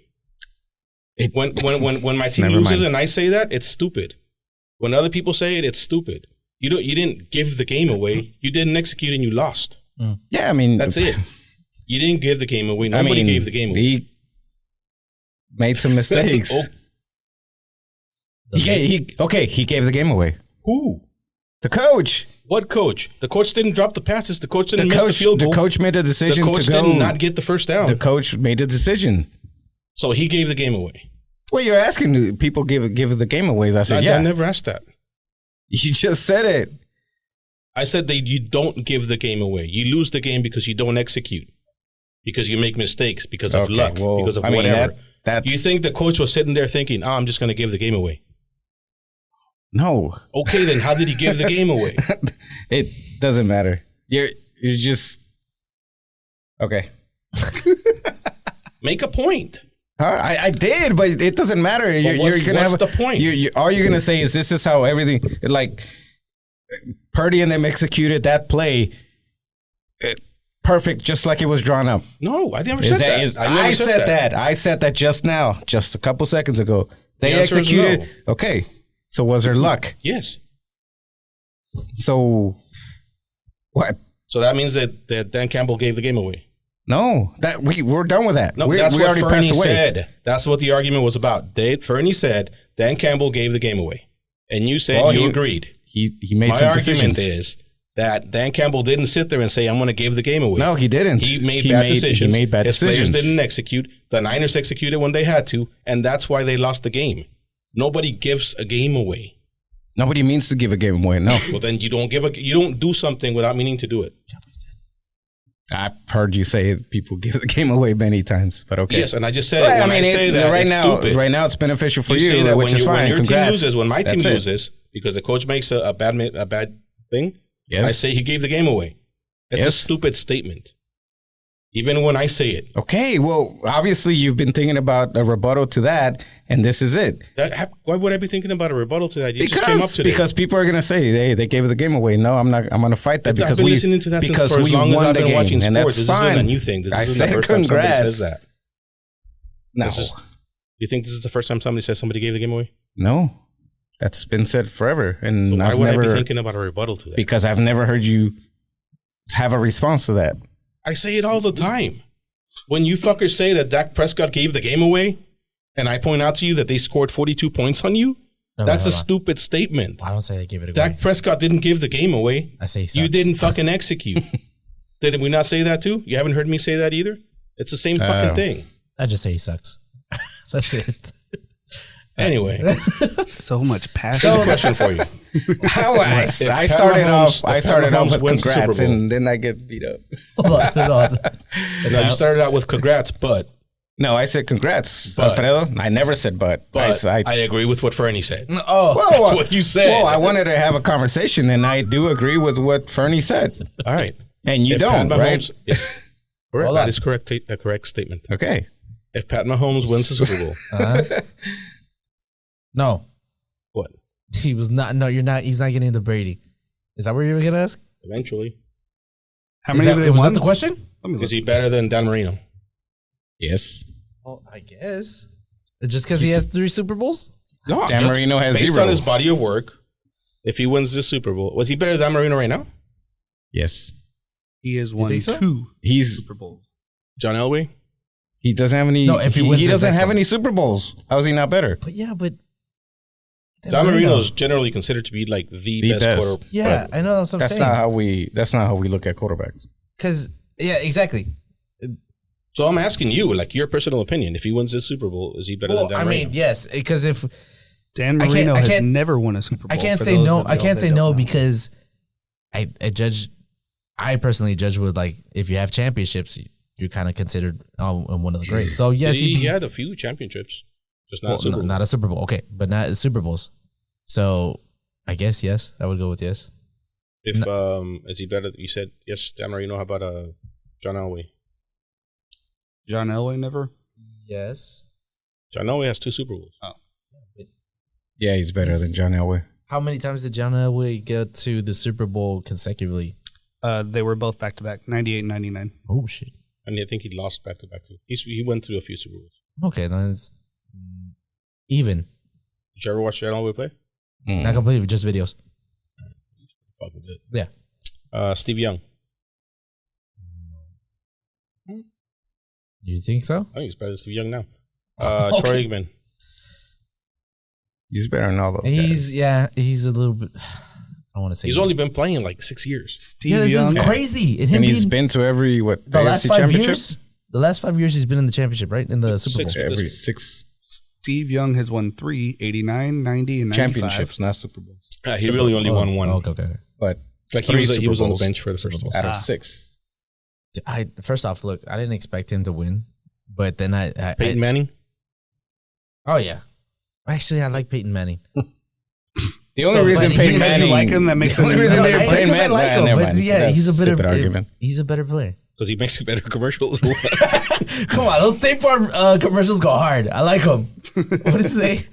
C: When my team loses and I say that, it's stupid. When other people say it, it's stupid. You didn't give the game away. You didn't execute and you lost.
B: Yeah, I mean
C: that's it. You didn't give the game away. Nobody gave the game away.
B: He made some mistakes. He gave the game away.
C: Who?
B: The coach.
C: What coach? The coach didn't drop the passes. The coach didn't miss the field goal.
B: The coach made a decision to go.
C: The coach did not get the first down.
B: The coach made a decision.
C: So he gave the game away.
B: Well, you're asking people give the game away. I said,
C: I never asked that.
B: You just said it.
C: I said that you don't give the game away. You lose the game because you don't execute. Because you make mistakes, because of luck, because of whatever. You think the coach was sitting there thinking, I'm just going to give the game away?
B: No.
C: Okay, then how did he give the game away?
B: It doesn't matter. You're just okay.
C: Make a point.
B: I did, but it doesn't matter.
C: What's the point?
B: All you're gonna say is this is how everything like Purdy and them executed that play perfect, just like it was drawn up.
C: No, I never said that.
B: I said that. I said that just now, just a couple seconds ago. They executed. No. Okay, so was there luck?
C: Yes.
B: So what?
C: So that means that Dan Campbell gave the game away.
B: No, that we're done with that.
C: No,
B: we
C: that's what
B: already
C: Fernie
B: passed away.
C: said. That's what the argument was about. Fernie said Dan Campbell gave the game away, and you said you agreed.
B: He made some decisions.
C: My argument is that Dan Campbell didn't sit there and say, "I'm going to give the game away."
B: No, he didn't.
C: He made bad decisions.
B: He made bad decisions.
C: His players didn't execute. The Niners executed when they had to, and that's why they lost the game. Nobody gives a game away.
B: Nobody means to give a game away. No.
C: Well, then you don't do something without meaning to do it.
B: I've heard you say people give the game away many times, but okay.
C: Yes, and I just said I say that
B: right now it's beneficial for you,
C: say that
B: which is fine.
C: When your
B: Congrats.
C: team loses, when my team loses, because the coach makes a bad thing, I say he gave the game away. It's a stupid statement, even when I say it.
B: Okay, well, obviously you've been thinking about a rebuttal to that, and this is it.
C: Why would I be thinking about a rebuttal to that? You just came up today.
B: Because people are going to say, they gave the game away. No, I'm not. I'm going to fight that
C: I've been listening to that for as long as I've been watching sports. This isn't a new thing. This isn't the first time somebody says that.
B: No.
C: You think this is the first time somebody says somebody gave the game away?
B: No. That's been said forever. And
C: why would I be thinking about a rebuttal to that?
B: Because I've never heard you have a response to that.
C: I say it all the time. When you fuckers say that Dak Prescott gave the game away, and I point out to you that they scored 42 points on you, that's a stupid statement.
A: I don't say they gave it away.
C: Dak Prescott didn't give the game away.
A: I say
C: you didn't fucking execute. Did we not say that too? You haven't heard me say that either? It's the same fucking thing.
A: I just say he sucks. That's it.
C: Anyway.
D: So much passion.
C: Here's a question for you.
B: I started off with congrats, and then I get beat up.
A: Hold on.
C: No, you started out with congrats, but.
B: No, I said congrats, Alfredo. I never said but.
C: I agree with what Fernie said.
B: Oh, well,
C: that's what you said.
B: Well, I wanted to have a conversation, and I do agree with what Fernie said.
C: All right.
B: And you don't, right?
C: Yes. Correct. That is correct. A correct statement.
B: Okay.
C: If Pat Mahomes wins the Super Bowl.
A: No.
C: What?
A: He was not. No, you're not. He's not getting the Brady. Is that what you were going to ask?
C: Eventually.
D: How many
A: was that the question?
C: Is he better than Dan Marino?
B: Yes.
A: Well, I guess. Just because he has 3 Super Bowls?
C: No.
B: Dan Marino has
C: based
B: 0.
C: on his body of work, if he wins the Super Bowl, was he better than Dan Marino right now?
B: Yes.
D: He has won 2 Super Bowls.
C: John Elway?
B: He doesn't have any.
A: No, if he
B: doesn't have any Super Bowls. How is he not better?
A: But yeah, but
C: Dan Marino is generally considered to be like the best quarterback.
A: Yeah, I know. That's what I'm saying.
B: That's not how we look at quarterbacks.
A: Because exactly.
C: So I'm asking you, like your personal opinion, if he wins this Super Bowl, is he better than Dan Marino?
A: I mean, yes, because if
D: Dan Marino has never won a Super Bowl.
A: I can't say no. I can't say no because I personally judge with like if you have championships, you're kind of considered one of the greats. So yes,
C: he had a few championships, just not a Super Bowl.
A: Not a Super Bowl. Okay, but not Super Bowls. So I guess yes, I would go with yes.
C: If is he better? You said yes, Dan Marino. How about John Elway?
D: John Elway never?
A: Yes.
C: John Elway has 2 Super Bowls.
D: Oh.
B: Yeah, he's better than John Elway.
A: How many times did John Elway get to the Super Bowl consecutively?
D: They were both back-to-back, 98 and 99.
A: Oh, shit.
C: And I think he lost back-to-back too. He went through a few Super Bowls.
A: Okay, then it's even.
C: Did you ever watch John Elway play?
A: Not completely, just videos.
C: Fucking good.
A: Yeah.
C: Steve Young.
A: You think so?
C: I think he's better than Steve Young now. Troy Aikman.
B: He's better than all those
A: guys. He's a little bit. I don't want to say
C: he's only been playing like 6 years.
A: Steve this Young is crazy.
B: And he's been to every
A: the last 5 years. The last 5 years he's been in the championship, right? In the Super Bowl.
B: Every 6.
D: Steve Young has won 3, 89, 90, and 95.
B: Championships, not Super Bowls.
C: He really only won 1.
A: Okay.
B: But
C: like he was on the bench for the first one.
B: Out of 6.
A: First off, look, I didn't expect him to win, but then
C: Peyton Manning.
A: Oh yeah, actually, I like Peyton Manning.
B: The only reason
A: but
B: Peyton
A: he's-
B: Manning,
D: like him, that makes
B: the only
D: him-
B: reason
D: No,
B: they're
A: It's
B: playing
A: 'cause I like him,
B: never
A: but
B: mind.
A: yeah,
B: That's
A: he's a
B: stupid
A: better
B: argument.
A: He's a better player.
C: Because he makes better commercials.
A: Come on, those State Farm commercials go hard. I like them. What does it say?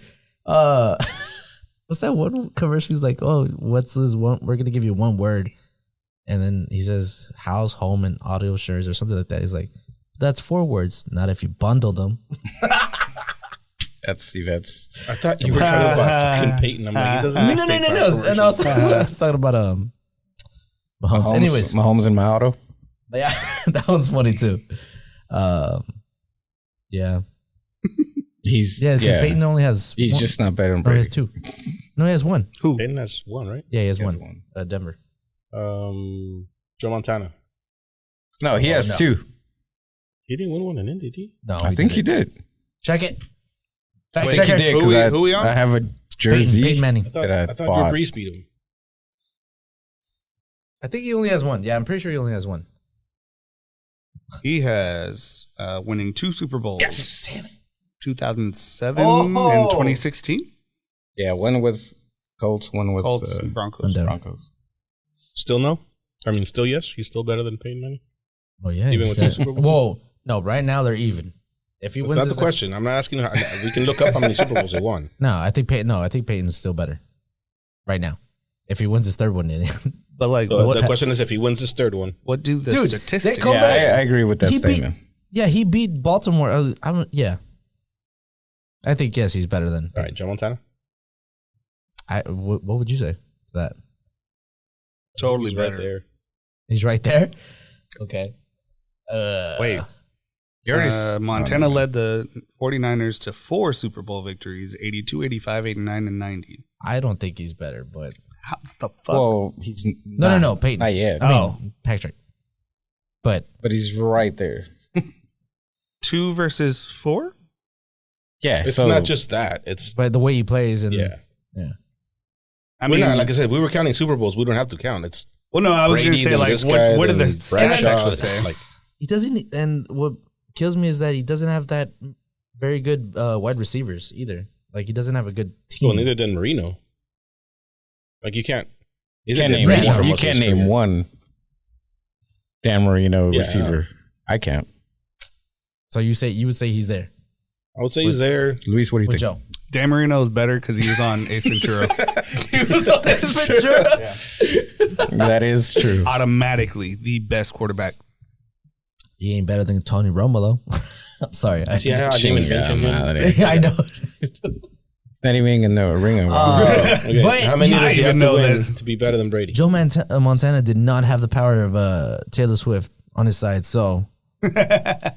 A: What's that one commercial? He's like, oh, what's this one? We're gonna give you one word, and then he says house, home, and audio shares or something like that. He's like, that's 4 words. Not if you bundle them.
B: That's Yvette's.
C: I thought you were talking about fucking Peyton. I'm like, he doesn't make
A: No.
C: State Farm
A: And I was
C: commercials.
A: talking about Mahomes. Anyways,
B: Mahomes and Mauro.
A: yeah, that one's funny too. Yeah,
B: He's
A: because Peyton only has.
B: He's
A: one.
B: just not better than
A: No, he has
B: Brady.
A: 2. No, he has 1.
D: Who?
C: Peyton has one, right?
A: Yeah, he has
B: He has
A: one. Denver.
C: Joe Montana.
B: No, he has
A: no.
B: 2.
C: He didn't win one in Indy, did he?
A: No,
B: I think he
A: didn't.
B: did.
A: Check it. Fact
B: I think he
A: checker.
B: did
D: Who
B: because
D: we on?
B: I have a jersey.
A: Peyton Manning.
C: I thought,
B: that
C: I
B: I
C: thought
B: bought.
C: Drew Brees beat him.
A: I think he only has 1. Yeah, I'm pretty sure he only has 1.
D: He has winning 2 Super Bowls.
A: Yes. Damn it.
D: 2007
A: Oh.
D: and 2016.
B: Yeah, one with Colts, one with
D: Colts and Broncos.
A: Denver.
B: Broncos.
C: Still no? I mean, still yes? He's still better than Peyton Manning?
A: Oh yeah,
C: Even
A: he's
C: with
A: got-
C: 2 Super Bowls?
A: Whoa, no! Right now they're even. If he
C: That's
A: wins,
C: not the
A: this-
C: question. I'm not asking. We can look up how many Super Bowls they won.
A: No, I think Peyton. No, I think Peyton's still better. Right now, if he wins his 3rd one, then
D: But like,
C: So
D: what,
C: the question is if he wins his 3rd one.
D: what do the
A: Dude,
D: statistics?
A: they call
B: Yeah,
A: that-
B: I agree with that
A: He beat-
B: statement.
A: yeah, he beat Baltimore. Yeah, I think yes, he's better than.
C: All right, Joe Montana?
A: What would you say to that?
D: Totally
C: He's
D: better.
C: right there.
A: He's right there. Okay.
D: Wait.
B: You already
D: Montana led the 49ers to 4 Super Bowl victories, 82, 85, 89, and 90.
A: I don't think he's better, but
D: How the fuck?
B: Well, he's
A: no, Peyton.
B: Not yet.
A: I mean, Patrick. But
B: But he's right there.
D: 2 versus 4?
B: Yeah,
C: It's
B: so
C: not just that. It's,
A: the way he plays and
C: yeah.
D: I
C: We're
D: mean,
C: not, like I said, we were counting Super Bowls. We don't have to count. It's
D: well, no, I was going to
C: Brady,
D: say,
C: then
D: like,
C: this guy,
D: what do the
C: then
D: stats
C: Bradshaw,
D: actually say?
C: Like,
A: he doesn't. And what kills me is that he doesn't have that very good wide receivers either. Like he doesn't have a good team.
C: well, neither did Marino. Like, you can't.
B: you
C: neither
B: can't
C: did
B: name,
C: Brady
A: one.
C: for
B: you
C: most of
B: can't
C: his
B: name
C: career.
B: one Dan Marino
C: Yeah.
B: receiver. I can't.
A: So you would say he's there
C: I would say he's there.
B: Luis, what do you
A: with
B: think?
A: Joe.
D: Dan Marino is better because he was on Ace Ventura.
A: He was on this Ventura.
B: That is true.
D: Automatically the best quarterback.
A: He ain't better than Tony Romo though. I'm sorry.
C: See how I didn't even mention him?
A: I know.
B: It's not even in the ring.
C: Okay.
A: But
C: How many
A: you-
C: does he
D: I
C: have
D: even
C: to
D: know
C: win
D: that.
C: to be better than Brady?
A: Joe Montana did not have the power of Taylor Swift on his side. So
C: I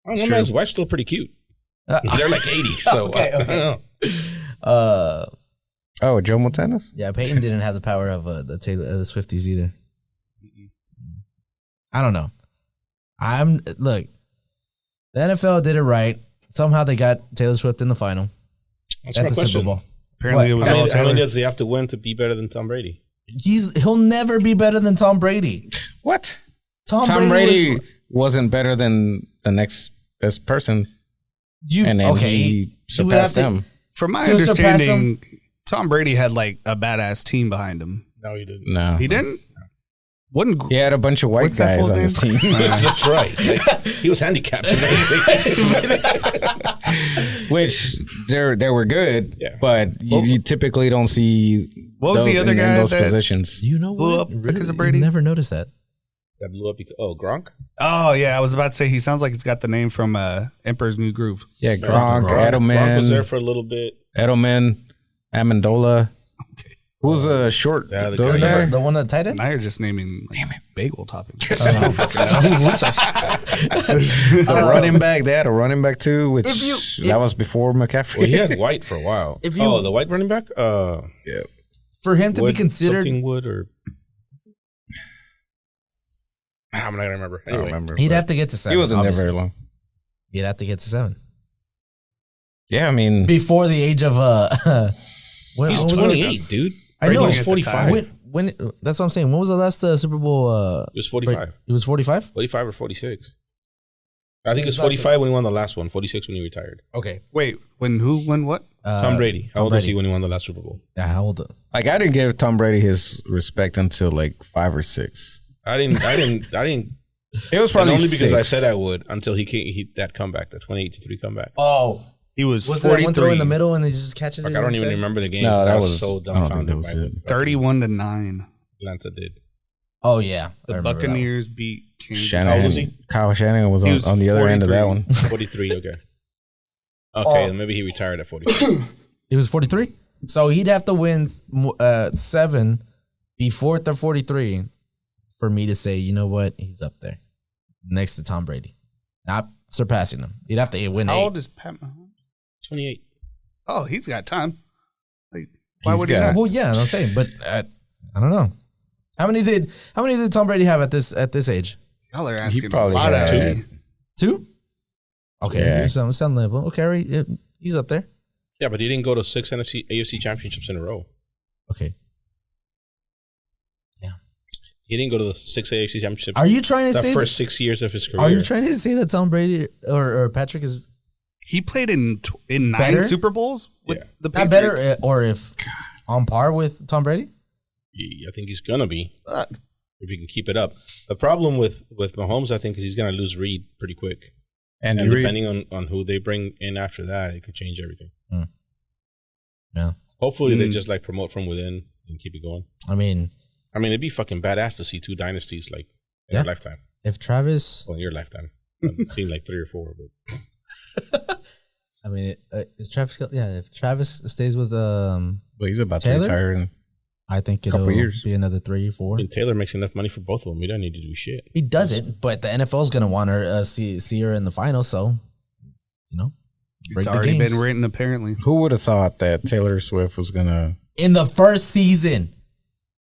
C: don't know, man, his wife's still pretty cute. They're like 80, so I don't know.
B: Oh, Joe Montana's?
A: yeah, Peyton didn't have the power of the Swifties either. I don't know. Look. The NFL did it right. Somehow they got Taylor Swift in the final
C: That's
A: at
C: my
A: the Super
C: question.
A: Bowl.
D: Apparently, it was
C: How
D: all
C: many, how
D: Taylor.
C: many does he have to win to be better than Tom Brady?
A: He'll never be better than Tom Brady.
B: What?
A: Tom
B: Tom Brady
A: was-
B: wasn't better than the next best person,
A: you
B: and then
A: okay?
B: he
A: you would have
B: surpassed
A: to-
B: them.
D: From my
A: To surpass
D: understanding, Tom Brady had like a badass team behind him.
C: No, he didn't.
B: No,
D: He didn't? Wasn't
B: He had a bunch of white
D: What's that
B: guys
D: fool's
B: on his team.
C: That's right. Like, he was handicapped. And everything.
B: Which they were good,
C: Yeah.
B: but you typically don't see.
D: What was
B: those
D: the other
B: in
D: guy
B: those
D: that-
B: positions?
A: You know
D: Blew
A: what?
D: up because of Brady?
A: You never noticed that.
C: That blew up. Gronk?
D: Oh, yeah. I was about to say he sounds like he's got the name from Emperor's New Groove.
B: Yeah, Gronk,
C: Gronk was there
B: Edelman,
C: for a little bit.
B: Amendola.
D: Okay.
B: Who's a short?
C: Yeah, the
B: the other
C: guy-
B: guy?
A: The one that tight end?
D: Now you're just naming like, bagel toppings.
B: The running back. They had a running back too, which that was before McCaffrey.
C: Well, he had White for a while.
A: If you-
C: Oh, the White running back?
B: yeah.
A: For him to
C: Wood,
A: be considered,
C: something Wood or I'm not gonna remember.
B: I don't
C: Anyway,
B: remember.
A: he'd
B: but
A: have to get to 7.
B: He wasn't
A: obviously.
B: there very long.
A: He'd have to get to 7
B: Yeah, I mean,
A: before the age of when,
C: he's
A: what was it?
C: 28, dude.
A: I know.
C: He's 45.
A: When that's what I'm saying. When was the last Super Bowl?
C: He was 45.
A: It was 45.
C: 45 or 46. I think it was 45 when he won the last one, 46 when he retired.
A: Okay.
D: Wait, when who? When what?
C: Tom Brady. How old was he when he won the last Super Bowl?
A: Yeah, how old?
B: Like, I didn't give Tom Brady his respect until like 5 or 6.
C: I didn't.
B: It was probably
C: only because
B: 6.
C: I said I would until he that comeback, the 28-3 comeback.
A: Oh,
D: He was
A: that
D: 43.
A: one throw in the middle and he just catches it?
C: I don't even remember the game.
B: No,
C: I
B: that
C: was so dumbfounded by it.
D: 31-9.
C: Atlanta did.
A: Oh yeah,
D: The Buccaneers beat Kansas.
C: How old was he?
B: Kyle Shanahan was on the other end of that one.
C: 43. Okay. Okay, maybe he retired at 43.
A: He was 43, so he'd have to win 7 before the 43 for me to say, you know what, he's up there next to Tom Brady, not surpassing him. He'd have to win 8.
D: How old is Pat Mahomes?
C: 28.
D: Oh, he's got time. Like, why would he not?
A: Well, yeah, I'm saying, but I don't know. How many did Tom Brady have at this age?
D: Y'all are asking
B: He probably
D: a lot out of
B: had
D: me.
A: 2. Okay,
B: Yeah.
A: some level. Okay, he's up there.
C: Yeah, but he didn't go to 6 AFC championships in a row.
A: Okay.
C: He didn't go to the 6 AFC championships.
A: Are you trying to
C: the
A: say
C: first 6 years of his career?
A: Are you trying to say that Tom Brady or Patrick is
D: He played in 9
A: Better?
D: Super Bowls with the
A: not
D: Patriots.
A: better, or if on par with Tom Brady?
C: I think he's gonna be if he can keep it up. The problem with Mahomes, I think, is he's gonna lose Reed pretty quick, and depending on who they bring in after that, it could change everything.
A: Yeah.
C: Hopefully, they just like promote from within and keep it going.
A: I mean,
C: it'd be fucking badass to see 2 dynasties like in your lifetime.
A: if Travis,
C: Well, in your lifetime, I've seen like 3 or 4. But
A: I mean, is Travis? Yeah, if Travis stays with
B: But he's about
A: Taylor?
B: to retire. And
A: I think it'll
B: Couple years.
A: be another 3, 4.
C: I mean, Taylor makes enough money for both of them. He doesn't need to do shit.
A: He doesn't, but the NFL's gonna want her see her in the final, so break
D: It's
A: the
D: already
A: games.
D: been written, apparently.
B: who would have thought that Taylor Swift was gonna
A: in the first season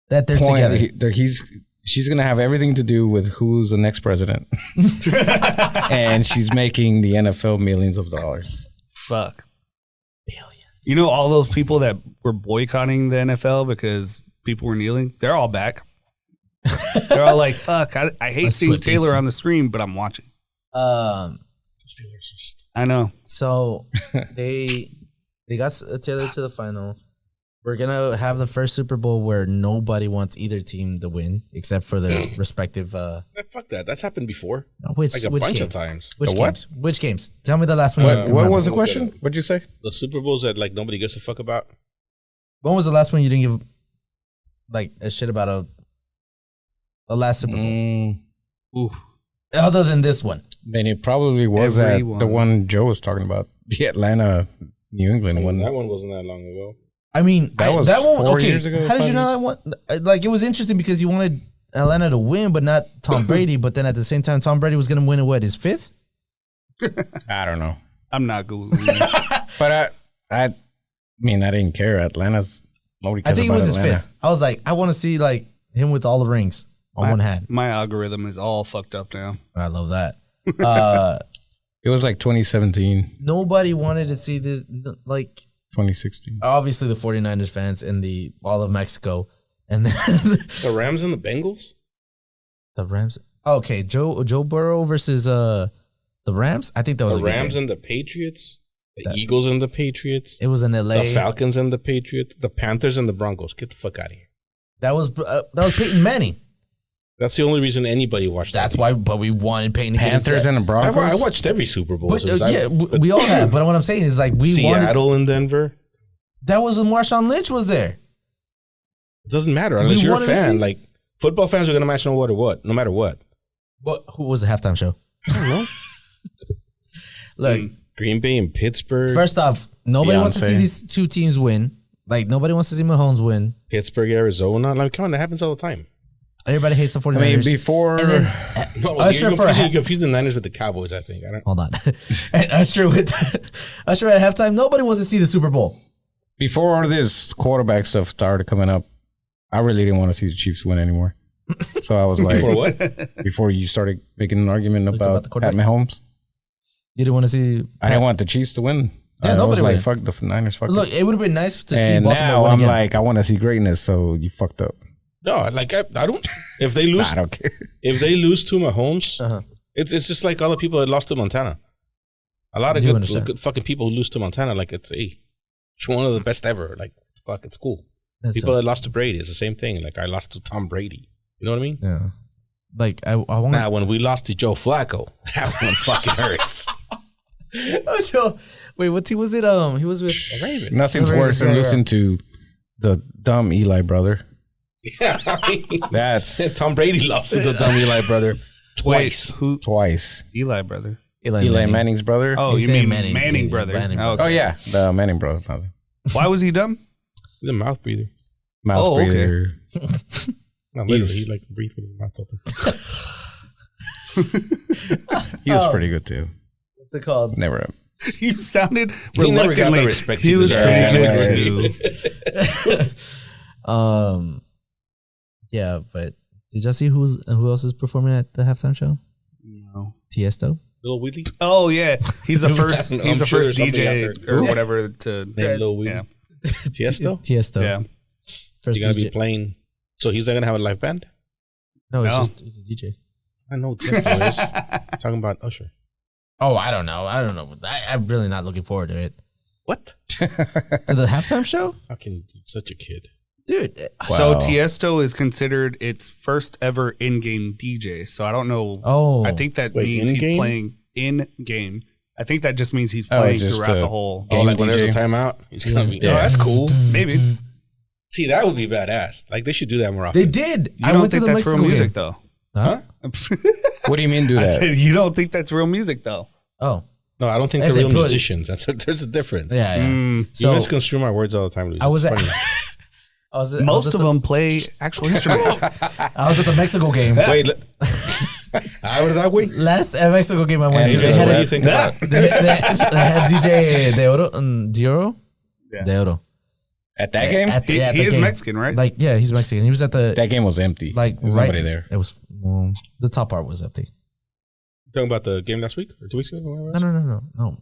A: that they're together.
B: She's gonna have everything to do with who's the next president, and she's making the NFL millions of dollars.
D: Fuck.
A: Billions.
D: You know all those people that were boycotting the NFL because people were kneeling? They're all back. They're all like, fuck, I hate seeing Taylor on the screen, but I'm watching. I know.
A: So they got Taylor to the final. We're gonna have the first Super Bowl where nobody wants either team to win except for their respective.
C: Fuck that. That's happened before.
A: Which
C: Like a
A: which
C: bunch
A: game?
C: of times.
A: Which
B: The
A: games? Which games? Tell me the last one.
B: What was the question? What'd you say?
C: The Super Bowls that like nobody gives a fuck about.
A: When was the last one you didn't give like a shit about a last Super Bowl?
D: Ooh.
A: Other than this one.
B: Then it probably was the one Joe was talking about, the Atlanta, New England one.
C: That one wasn't that long ago.
A: I mean,
B: That was
A: one.
B: 4
A: Okay,
B: years ago,
A: how did
B: 5
A: you know that one? Like, it was interesting because you wanted Atlanta to win, but not Tom Brady. But then at the same time, Tom Brady was going to win his 5th.
B: I don't know,
D: I'm not Googling this.
B: but I mean, I didn't care. Atlanta's nobody cares
A: I think it
B: about
A: was his
B: Atlanta.
A: 5th. I was like, I want to see like him with all the rings on one hand.
D: My algorithm is all fucked up now.
A: I love that.
B: It was like 2017,
A: Nobody wanted to see this. Like,
B: 2016.
A: obviously the 49ers fans in all of Mexico, and then
C: The Rams and the Bengals?
A: the Rams. Okay, Joe Burrow versus the Rams. I think that was
C: The
A: a good
C: Rams
A: game.
C: and the Patriots? The Eagles and the Patriots?
A: It was in LA.
C: The Falcons and the Patriots? The Panthers and the Broncos? Get the fuck out of here.
A: That was Peyton Manning.
C: That's the only reason anybody watched
A: That's
C: that.
A: why, but we wanted Peyton to get his
B: Panthers
A: set.
B: and the Broncos.
C: I watched every Super Bowl.
A: But,
C: since
A: we all have. But what I'm saying is like we wanted.
C: Seattle and Denver.
A: That was when Marshawn Lynch was there.
C: It doesn't matter unless you're a
A: wanted to
C: fan.
A: see-
C: Like football fans are gonna match no matter what.
A: But who was the halftime show?
C: I don't know.
A: Look,
C: Green Bay and Pittsburgh.
A: first off, nobody wants to
B: Beyonce.
A: see these two teams win. Like nobody wants to see Mahomes win.
C: Pittsburgh, Arizona. Like, come on, that happens all the time.
A: Everybody hates the 49ers.
B: I mean, before
A: and then
C: No,
A: Usher
C: you're
A: for a
C: confusing the Niners with the Cowboys, I think. I don't.
A: hold on, and Usher Usher at halftime. Nobody wants to see the Super Bowl.
B: before this quarterback stuff started coming up, I really didn't want to see the Chiefs win anymore. So I was like,
C: For what?
B: before you started making an argument
A: about
B: about
A: the
B: Pat
A: quarterbacks?
B: Mahomes,
A: You didn't want to see.
B: I didn't want the Chiefs to win.
A: Yeah,
B: I
A: nobody
B: was like,
A: would.
B: fuck the Niners, fuck
A: Look,
B: it.
A: it would have been nice to see
B: And
A: Baltimore
B: now
A: win
B: I'm
A: again.
B: like, I want to see greatness, so you fucked up.
C: No, like I don't. If they lose,
B: I don't care.
C: if they lose to Mahomes,
A: Uh-huh.
C: it's just like all the people that lost to Montana. A lot of
A: I do understand.
C: good fucking people who lose to Montana. Like it's It's one of the best ever. Like, fuck, it's cool. People that lost to Brady, it's the same thing. Like, I lost to Tom Brady. You know what I mean?
A: Yeah. Like, I want.
C: Now, when we lost to Joe Flacco, that one fucking hurts.
A: So, wait, what team was it? He was with the Ravens.
B: Nothing's worse than losing to the dumb Eli brother.
C: Yeah, I mean,
B: that's
C: Tom Brady lost to the dumb Eli brother twice.
D: Who?
B: Twice.
D: Eli brother.
B: Eli Manning's brother.
D: Oh, you mean Manning brother?
B: Oh yeah, the Manning brother.
D: Why was he dumb?
C: He's a mouth breather.
B: Mouth breather.
C: No, literally, he like breathed with his mouth open.
B: He was pretty good too.
A: What's it called?
B: Never.
D: You sounded
C: He never got the
D: reluctantly.
C: respect
D: He
C: he
D: was
C: deserved.
D: pretty good too.
A: Yeah, but did y'all see who else is performing at the halftime show?
D: No.
A: Tiesto.
C: Lil Weedley?
D: Oh yeah, he's the first.
C: I'm
D: He's the
C: sure
D: first
C: somebody
D: DJ
C: out there-
D: or whatever to
C: Named Lil Weedley.
D: Yeah.
C: Tiesto?
A: Tiesto.
D: Yeah.
A: First
C: He's gonna
A: DJ.
C: be playing. So he's not gonna have a live band?
A: No, it's
D: No.
A: just he's a DJ.
C: I know Tiesto is. Talking about Usher.
A: Oh, I don't know. I'm really not looking forward to it.
C: What?
A: To the halftime show,
C: Fucking such a kid.
A: dude.
D: So
B: Wow.
D: Tiesto is considered its first ever in-game DJ. So I don't know.
A: Oh,
D: I think that
C: Wait,
D: means
C: in-game?
D: he's playing in-game. I think that just means he's
B: Oh,
D: playing
B: just,
D: throughout the whole.
C: Oh,
B: Game
C: like when there's a
B: DJ?
C: timeout, he's gonna be.
B: Yeah.
C: Oh, that's cool.
D: Maybe.
C: See, that would be badass. Like they should do that more often.
A: they did.
D: I don't
A: went to
D: think
A: the
D: that's real
A: Mexico
D: music
A: game.
D: though.
A: Huh?
B: What do you mean do
D: I
B: that?
D: said you don't think that's real music though.
A: Oh,
C: No, I don't think
A: As
C: they're
A: they
C: real
A: put-
C: musicians. There's a difference.
A: yeah. Yeah.
C: You
A: So
C: misconstrue my words all the time, Luis.
A: I was
C: It's
A: at,
C: funny.
D: Most of them play actual instruments.
A: I was at the Mexico game.
C: Wait, I would that way.
A: Last Mexico game I went to,
B: Andrew,
A: they
C: So
A: had,
C: what do you
A: a,
C: think about?
A: they had DJ De Oro.
D: Yeah.
A: De Oro.
B: At that game,
A: At the,
D: He,
A: at
D: he
A: the
D: is
A: game.
D: Mexican, right?
A: Like, yeah, he's Mexican. He was at the
B: that game was empty.
A: like
B: There's
A: right
B: nobody there.
A: It was the top part was empty.
C: Talking about the game last week or 2 weeks ago? Whatever it was?
A: No.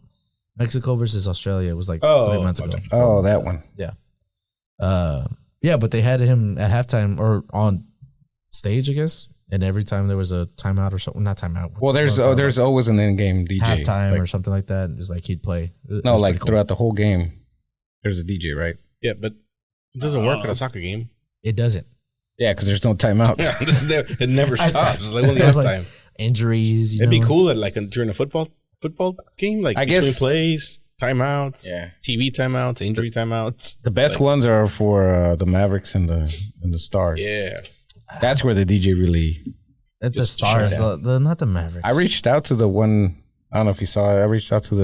A: Mexico versus Australia was like
C: Oh,
A: 3 months ago.
C: okay.
B: Oh, that one.
A: Yeah. Yeah, but they had him at halftime or on stage, I guess. And every time there was a timeout or something, not timeout.
B: Well, there's always an in-game DJ.
A: halftime
B: Like,
A: or something like that. It was like he'd play. It
B: no,
A: was
B: like
A: pretty cool.
B: throughout the whole game, there's a DJ, right?
C: Yeah, but it doesn't work at a soccer game.
A: It doesn't.
B: Yeah, because there's no timeout.
C: Yeah, it never stops. It's like only
A: It was
C: this
A: like
C: time.
A: Injuries.
C: It'd be cool that like during a football game, like
B: I
C: between
B: guess-
C: plays, timeouts,
B: Yeah.
C: TV timeouts, injury timeouts.
B: The best ones are for the Mavericks and the Stars.
C: Yeah,
B: That's where the DJ really.
A: At the
C: Just
A: Stars,
C: shut
A: the not the Mavericks.
B: I reached out to the one. I don't know if you saw it. I reached out to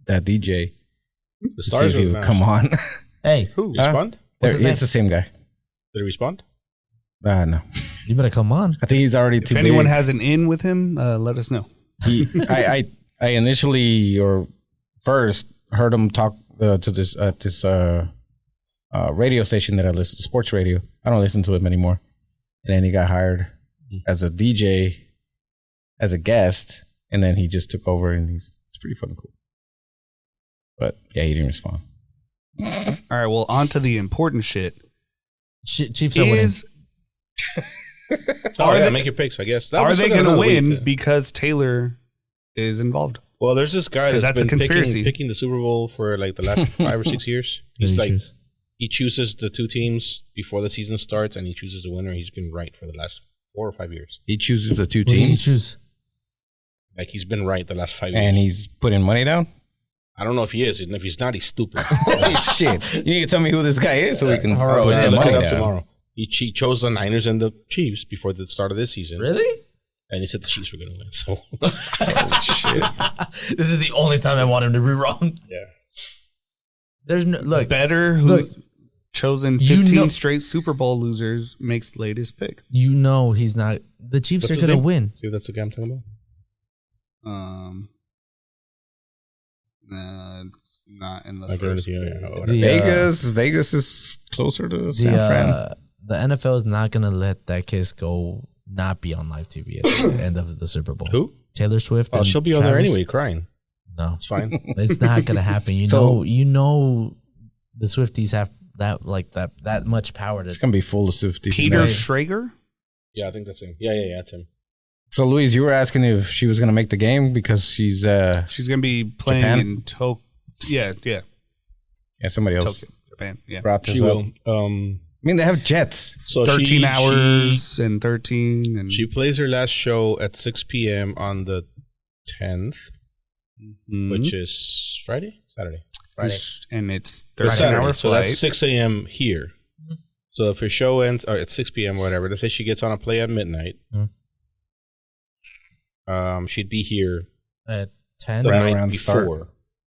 B: that DJ
C: the
B: to see
C: stars
B: if he
C: are
B: would come on.
A: Hey,
C: Who respond?
A: What's his name?
B: It's the same guy.
C: Did he respond?
B: No,
A: you better come on.
B: I think he's already too
D: if anyone
B: big.
D: has an in with him, let us know.
B: I initially or first heard him talk to this radio station that I listen to, sports radio. I don't listen to him anymore. And then he got hired as a DJ, as a guest, and then he just took over, and he's pretty fucking cool. But yeah, he didn't respond.
D: All right, well, on to the important shit.
A: Chiefs are winning.
D: Is
C: Oh, yeah,
D: they-
C: make your picks. I guess.
D: are
C: We're
D: they
C: still got
D: going to
C: another
D: win
C: week, yeah.
D: because Taylor is involved?
C: Well, there's this guy
D: 'Cause
C: that's
D: that's a
C: been
D: conspiracy.
C: picking the Super Bowl for like the last 5 or 6 years. He's like he chooses the two teams before the season starts, and he chooses the winner. He's been right for the last 4 or 5 years.
B: He chooses the two
A: Who did he
B: teams,
A: choose?
C: Like he's been right the last 5
B: and
C: years.
B: he's putting money down.
C: I don't know if he is, and if he's not, he's stupid.
B: Holy shit! You need to tell me who this guy is so we can
A: Alright,
B: put
A: yeah,
B: the
C: Look
B: money
C: it up
B: down.
C: tomorrow. He chose the Niners and the Chiefs before the start of this season.
A: Really?
C: And he said the Chiefs were going to win. So
B: Holy shit!
A: This is the only time I want him to be wrong.
C: yeah,
A: There's no look.
D: Better who
A: Look,
D: chosen
A: you
D: 15
A: know-
D: straight Super Bowl losers makes latest pick.
A: You know he's not. The Chiefs
C: What's
A: are
C: his
A: gonna
C: name?
A: win.
C: See if that's the guy I'm talking about.
D: It's not in the
C: I agree with
D: first.
C: you. Yeah, whatever.
A: The,
B: Vegas is closer to San Fran.
A: the NFL is not gonna let that kiss go. Not be on live TV at the end of the Super Bowl.
C: Who?
A: Taylor Swift.
C: Oh,
A: and
C: she'll be on there
A: Travis.
C: anyway, crying.
A: No,
C: It's fine.
A: it's not gonna happen. You know, the Swifties have that much power.
B: It's gonna be full of Swifties.
D: Peter
A: Right.
D: Schrager?
C: Yeah, I think that's him. Yeah, that's him.
B: So, Louise, you were asking if she was gonna make the game because she's
D: She's going to be playing
B: Japan?
D: in Tokyo. Yeah.
B: Yeah, somebody else
D: Tokyo, Japan. Yeah.
B: brought this
C: She
B: up.
C: will.
B: I mean, they have jets.
C: So
D: 13 hours and 13. And
C: She plays her last show at 6 p.m. on the 10th, which is Friday? Saturday. Friday.
D: And it's
C: It's
D: 13
C: Saturday,
D: hour
C: so
D: flight.
C: that's 6 a.m. here. So if her show ends or at 6 p.m. or whatever, let's say she gets on a play at midnight, she'd be here
A: At 10?
C: the
B: Right
C: night
B: around
C: before
B: start.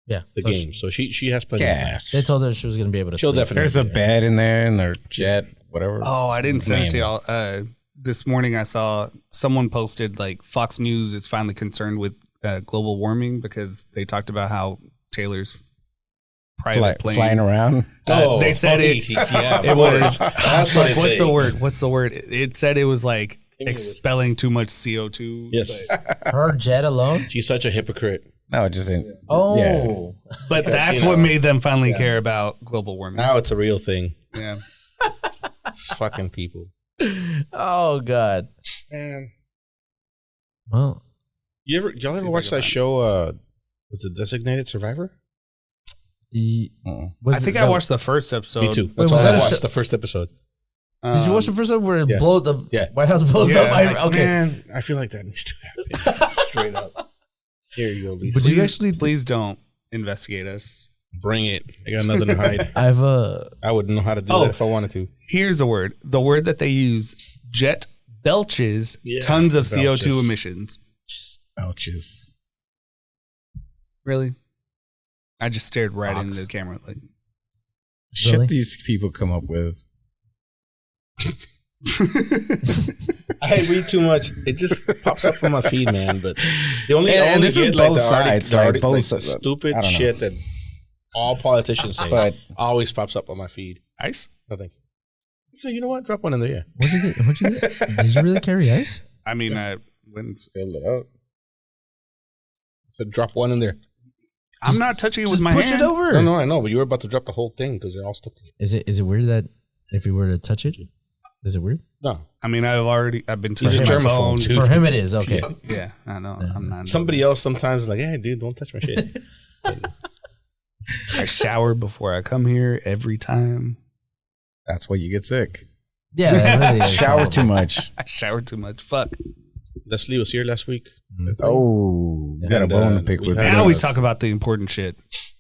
A: Yeah.
C: the
A: So
C: game. So she has plenty of time.
B: Yeah.
A: They told her she was going to be able to
C: She'll
A: sleep.
C: definitely
B: There's a
C: be there.
B: bed in there and their jet, whatever.
D: Oh, I didn't send it to
B: Man.
D: y'all. This morning I saw someone posted like Fox News is finally concerned with global warming because they talked about how Taylor's private plane.
B: Flying around.
D: They said it.
C: Yeah,
D: It was.
C: That's what it
D: What's
C: takes.
D: the word? What's the word? It said it was like
C: Give me this.
D: expelling too much CO2.
C: Yes.
A: Her jet alone?
C: She's such a hypocrite.
B: No, it just ain't.
A: Oh.
B: Yeah.
D: But
C: Because,
D: that's
C: you know,
D: what made them finally
C: yeah.
D: care about global warming.
C: Now it's a real thing.
D: Yeah.
C: It's fucking people.
A: Oh, God.
C: Man.
A: Well,
C: Y'all ever watch that show, was it Designated Survivor?
A: was
D: I think
A: it-
D: I watched the first episode.
C: Me too.
A: Wait,
C: That's
A: was
C: all
A: that
C: I
A: a
C: watched,
A: show-
C: the first episode.
A: Did you watch the first one where
C: yeah.
A: the White House blows
D: Yeah.
A: up? Okay.
C: Man, I feel like that needs to happen. Straight up. Here you go, Lisa.
A: But you actually
D: Please don't investigate us.
C: Bring it. I got nothing to hide.
A: I've
C: I wouldn't know how to do
D: Oh.
C: that if I wanted to.
D: Here's the word. The word that they use, jet belches
C: Yeah,
D: tons of CO2
C: belches.
D: emissions.
B: Ouches.
D: Really? I just stared right
C: Box.
D: into the camera. Like,
B: Shit
A: Really?
B: these people come up with.
C: I read too much. It just pops up on my feed, man. But the only
B: And
C: I only
B: this is
C: get like
B: both
C: the
B: sides, like both
C: the
B: sides.
C: stupid
B: I don't know.
C: shit that all politicians say.
B: But
C: Always pops up on my feed.
D: ice?
C: No, thank you. So you know what? Drop one in there. Yeah.
A: What'd you get? What'd you get? Did you really carry ice?
D: I mean, I wouldn't.
B: filled it up.
C: So drop one in there.
D: I'm not touching it with
A: Just
D: my
A: push
D: hand.
A: it over.
C: No, I know, but you were about to drop the whole thing because they're all stuck together.
A: Is it weird that if we were to touch it, is it weird?
C: No.
D: I mean, I've been
C: He's a
D: touching my
C: germaphobe,
D: phone.
C: too.
A: For him, it is okay.
D: Yeah, I know. I'm not.
C: Somebody else sometimes is like, hey, dude, don't touch my shit.
D: I shower before I come here every time.
B: That's why you get sick.
A: Yeah, that really is
B: Shower
A: probably.
B: too much.
D: I shower too much. Fuck.
C: Leslie was here last week.
B: Oh, you got a
C: And,
B: bone to pick
C: we
B: with.
C: had
D: Now we
C: Yes.
D: talk about the important shit.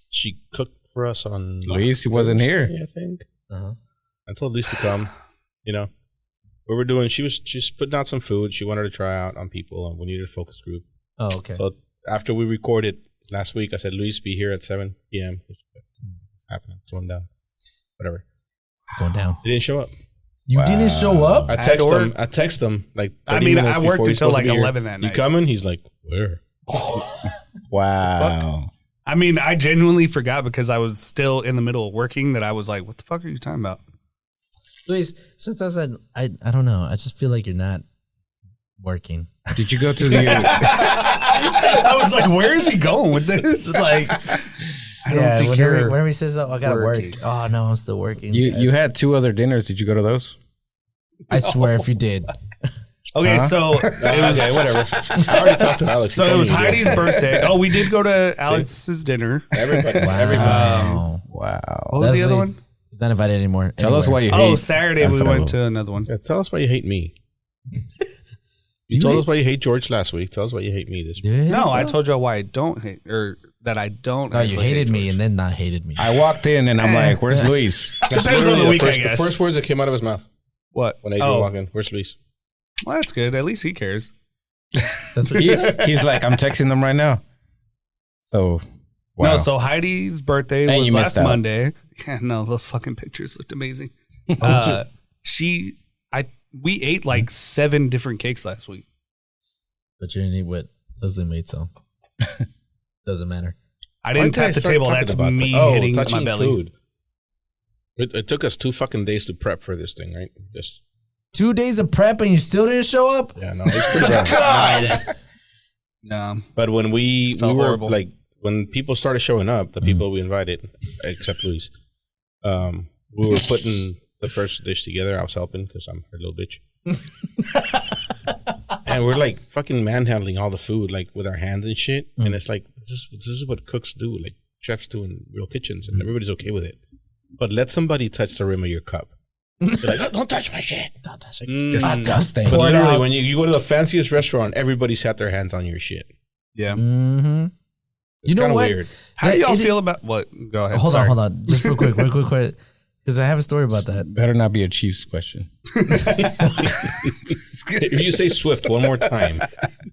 C: She cooked for us on
B: Luis, he wasn't here.
C: Thursday, I think.
A: Uh-huh.
C: I told Luis to come. You know, we were doing. She's putting out some food. She wanted to try out on people, and we needed a focus group.
A: Oh, okay.
C: So after we recorded last week, I said, Luis, be here at 7 p.m. It's happening. It's going down. Whatever.
A: It's going down.
C: He didn't show up.
A: You didn't show up?
C: I text him like 30
D: I mean,
C: minutes
D: I worked
C: before he's
D: until
C: supposed to
D: like
C: be here.
D: 11 that
C: You
D: night.
C: coming? He's like, where?
B: Wow.
D: I mean, I genuinely forgot because I was still in the middle of working that I was like, what the fuck are you talking about?
A: Please, sometimes I don't know. I just feel like you're not working.
B: Did you go to the?
D: I was like, where is he going with this?
A: It's like,
D: I don't think you're
A: whenever he says, "Oh, I gotta
D: working.
A: work." Oh no, I'm still working.
B: you had 2 other dinners. Did you go to those?
A: I swear, if you did,
D: Okay,
B: Huh?
D: so it was
C: Okay, whatever. I already talked to Alex. He
D: so it
C: told
D: was
C: me to do
D: Heidi's birthday. Oh, we did go to Alex's dinner.
C: Everybody.
A: wow.
B: Wow.
D: What was the other
A: Leslie,
D: one?
A: He's not invited anymore.
B: Tell us why you
D: Oh,
B: hate.
D: Saturday we
B: Alfredo.
D: went to another one.
C: Yeah, tell us why you hate me.
A: Do
C: You told
A: hate-
C: us why you hate George last week. Tell us why you hate me this week.
A: Do you hate
D: No,
A: him,
D: I
A: Phil?
D: told you why I don't hate, or that I don't.
A: Oh, you
D: actually
A: hated
D: hate
A: me
D: George.
A: and then not hated me.
B: I walked in and I'm like, "Where's Luis?"
C: That's
D: Depends on the
C: literally
D: week, I
C: first,
D: guess.
C: The first words that came out of his mouth
D: What?
C: when Adrian
D: Oh,
C: walked in. Where's Luis?
D: well, that's good. At least he cares.
A: That's what
B: He's like, "I'm texting them right now." So, wow.
D: No, so Heidi's birthday
B: And
D: was
B: you missed
D: last
B: out.
D: Monday. Yeah, no, those fucking pictures looked amazing. We ate like 7 different cakes last week.
A: But you didn't eat what Leslie made, so doesn't matter.
D: I didn't
C: Why did I
D: tap the
C: start
D: table.
C: talking
D: That's
C: about
D: me
C: that?
D: hitting my
C: touching
D: belly.
C: food. It took us 2 fucking days to prep for this thing, right? Just
A: 2 days of prep and you still didn't show up?
C: yeah, no, it's pretty bad.
A: God.
D: No,
C: But when we
D: Felt
C: were
D: horrible.
C: like when people started showing up, the people we invited, except Luis, we were putting the first dish together. I was helping because I'm her little bitch. And we're like fucking manhandling all the food like with our hands and shit. And it's like this is what cooks do. Like chefs do in real kitchens, and everybody's okay with it. But let somebody touch the rim of your cup. You're like, oh, don't touch my shit. Don't touch it.
B: Disgusting.
C: But literally, when you go to the fanciest restaurant, everybody sat their hands on your shit.
D: Yeah.
A: Mm-hmm.
C: It's kind of weird.
D: How do y'all feel about what? Go ahead.
A: Hold on. Just real quick. Because I have a story about that.
B: Better not be a Chiefs question.
C: If you say Swift one more time.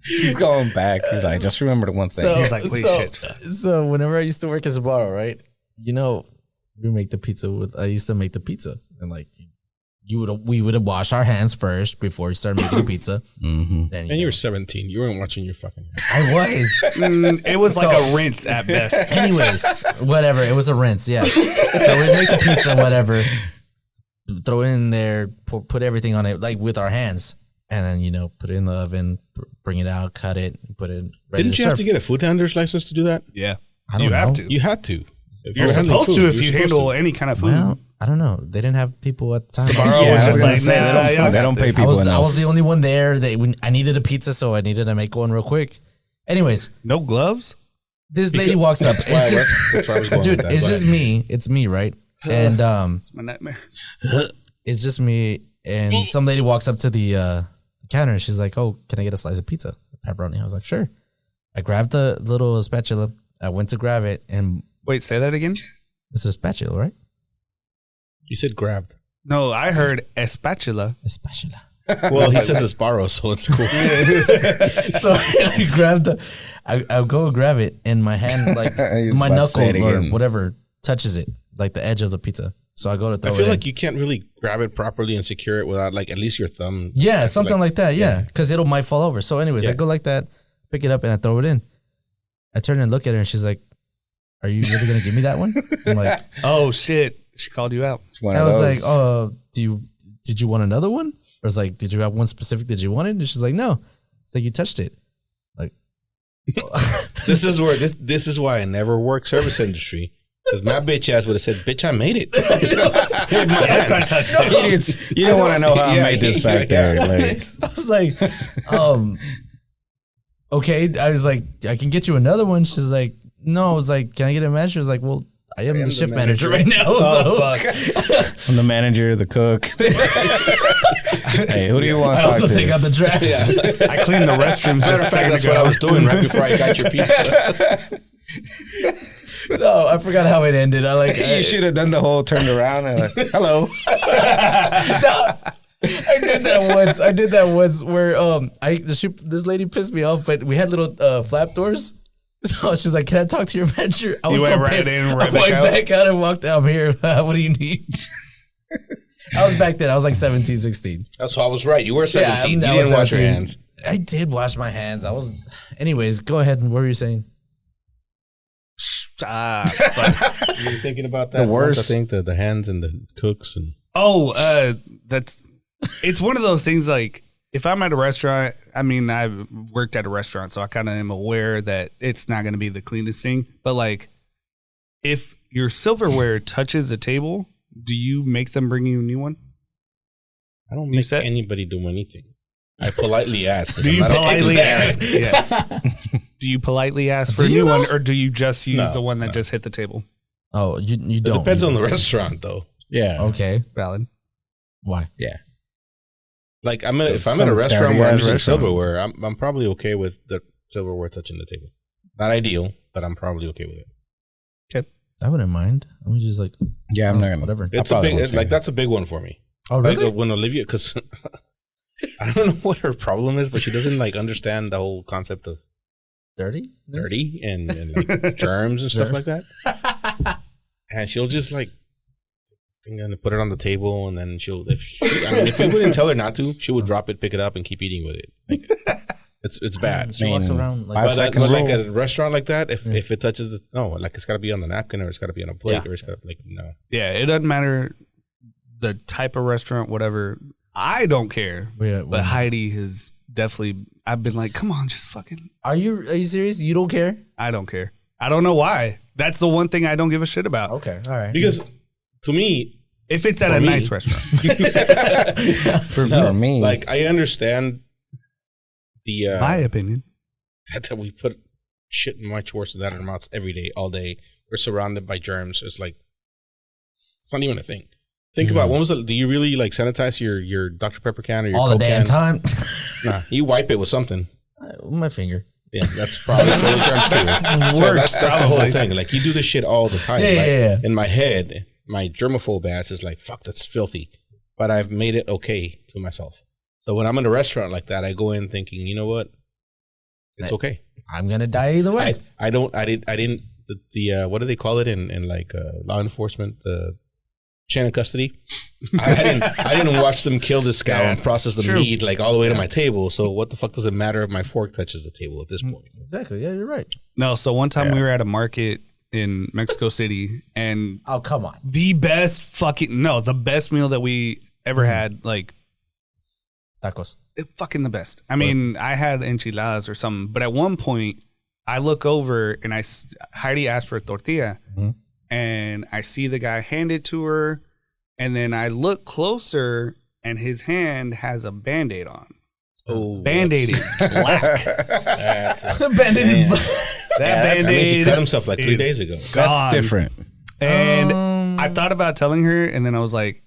B: He's going back. He's like, just remember the one thing.
D: He's like, wait, shit.
A: So whenever I used to work as a bar, right? We make the pizza I used to make the pizza. And like, we would wash our hands first before we started making the pizza.
B: Mm-hmm.
C: And you were 17. You weren't watching your fucking hands.
A: I was.
D: It was like a rinse at best.
A: Anyways, whatever. It was a rinse, yeah. So we make the pizza, whatever. Throw it in there, put everything on it, like with our hands. And then, put it in the oven, bring it out, cut it, put it ready.
C: Didn't you have to get a food handler's license to do that?
D: Yeah.
A: I don't know.
D: have to.
C: You had to.
D: You're supposed to if you handle any kind of food.
A: Well, I don't know. They didn't have people at the time.
D: Sbarro was just like, nah,
B: they don't pay people enough.
A: I was the only one there. I needed a pizza, so I needed to make one real quick. Anyways,
D: no gloves?
A: this lady walks up.
C: That's where I was going
A: Dude,
C: with that.
A: it's just me. It's me, right? And
D: It's my nightmare.
A: it's just me. And some lady walks up to the counter. And she's like, "Oh, can I get a slice of pizza, pepperoni?" I was like, "Sure." I grabbed the little spatula. I went to grab it, and
D: Wait, say that again?
A: this is a spatula, right?
C: You said grabbed.
D: No, I heard a spatula.
A: A spatula.
C: Well, he says it's borrow, so it's cool.
A: So I grabbed I'll go grab it, and my hand, like my knuckle or whatever, touches it, like the edge of the pizza. So I go to throw it.
C: I feel like you can't really grab it properly and secure it without, like, at least your thumb.
A: Yeah, something like that. Yeah, because it'll might fall over. So, anyways, I go like that, pick it up, and I throw it in. I turn and look at her, and she's like, "Are you really gonna give me that one?" I'm like,
D: Oh, shit. She called you out.
A: I was like, "Oh, did you want another one?" Or was like, "Did you have one specific that you wanted?" And she's like, "No." It's like, "You touched it." Like,
C: This is where this is why I never work service industry. Because my bitch ass would have said, "Bitch, I made it."
D: Yes, I touched it.
B: You don't want to know how I made this back there. Like,
A: I was like, okay. I was like, "I can get you another one." She's like, "No." I was like, "Can I get a manager?" She was like, "Well, I am the shift manager right now."
D: Oh,
A: so.
D: fuck.
B: I'm the manager, the cook. Hey, who do you want
A: I
B: to talk
A: also
B: to?
A: take out the trash.
D: I cleaned the restrooms
C: Matter of
D: just a
C: fact,
D: second
C: that's
D: ago.
C: what I was doing right before I got your pizza.
A: No, I forgot how it ended.
B: You should have done the whole turned around and like, hello.
A: No, I did that once where this lady pissed me off, but we had little flap doors. So she's like, "Can I talk to your manager?" I was
D: You
A: so
D: went right
A: pissed.
D: in, right
A: I
D: back
A: went
D: out?
A: back out and walked out. "I'm here. What do you need?" I was back then. I was like 17, 16.
C: That's why I was right. You were 17.
A: I
C: You
A: was
C: didn't wash your
A: 17.
C: hands.
A: I did wash my hands. Anyways, go ahead. What were you saying?
D: Fuck.
C: You were thinking about that.
B: The worst.
C: Once, I think the hands and the cooks and
D: It's one of those things like, if I'm at a restaurant, I mean, I've worked at a restaurant, so I kind of am aware that it's not going to be the cleanest thing. But like, if your silverware touches a table, do you make them bring you a new one?
C: I don't make anybody do anything. I politely ask.
D: Do you politely ask? Yes. Do you politely ask for a new one, or do you just use the one that just hit the table?
A: Oh, you don't.
C: It depends on the restaurant, though.
B: Yeah.
A: Okay.
D: Valid.
A: Why?
B: Yeah.
C: Like if I'm at a restaurant where I'm using silverware, I'm probably okay with the silverware touching the table. Not ideal, but I'm probably okay with it.
D: Okay.
A: I wouldn't mind. I'm just like,
B: Yeah, I'm not gonna.
A: whatever.
C: It's a big, that's a big one for me.
A: Oh, really?
C: Like when Olivia, because I don't know what her problem is, but she doesn't like understand the whole concept of
A: dirty
C: and like germs and stuff like that. And she'll just like and put it on the table, and then if we wouldn't tell her not to, she would drop it, pick it up, and keep eating with it. Like, it's bad.
A: She walks around like
B: 5 seconds.
C: But like at a restaurant like that, if it touches, it's got to be on the napkin, or it's got to be on a plate, or it's got to no.
D: Yeah, it doesn't matter the type of restaurant, whatever. I don't care. But Heidi has definitely. I've been like, come on, just fucking.
A: Are you serious? You don't care?
D: I don't care. I don't know why. That's the one thing I don't give a shit about.
A: Okay, all right.
C: Because to me,
D: if it's at a nice restaurant,
B: for me,
C: like I understand the
D: my opinion,
C: that we put shit much worse than that in our mouths every day, all day, we're surrounded by germs. It's like, it's not even a thing. Think about, when was it? Do you really like sanitize your Dr. Pepper can or your
A: all
C: Coke
A: the damn
C: can?
A: time.
C: Nah, you wipe it with something.
A: My finger.
C: Yeah, that's probably full of germs too. So that's the whole thing. Like, you do this shit all the time.
A: Yeah.
C: In my head, my germaphobe ass is like, fuck, that's filthy. But I've made it okay to myself. So when I'm in a restaurant like that, I go in thinking, you know what? It's okay.
A: I'm gonna die either way.
C: I didn't. The what do they call it in like law enforcement? The chain of custody. I didn't watch them kill this cow and process the meat like all the way to my table. So what the fuck does it matter if my fork touches the table at this point?
A: Exactly. Yeah, you're right.
D: No, so one time we were at a market in Mexico City, and
A: Oh, come on.
D: the best meal that we ever had, like
A: Tacos.
D: fucking the best. I mean, I had enchiladas or something, but at one point I look over and Heidi asked for a tortilla, and I see the guy hand it to her, and then I look closer and his hand has a Band-Aid on.
C: Oh,
D: Band-Aid is black.
A: Band-Aid is
D: That
C: that means he
D: Band-Aid
C: cut himself like 3
D: is
C: days ago.
D: gone.
B: That's different.
D: And I thought about telling her, and then I was like,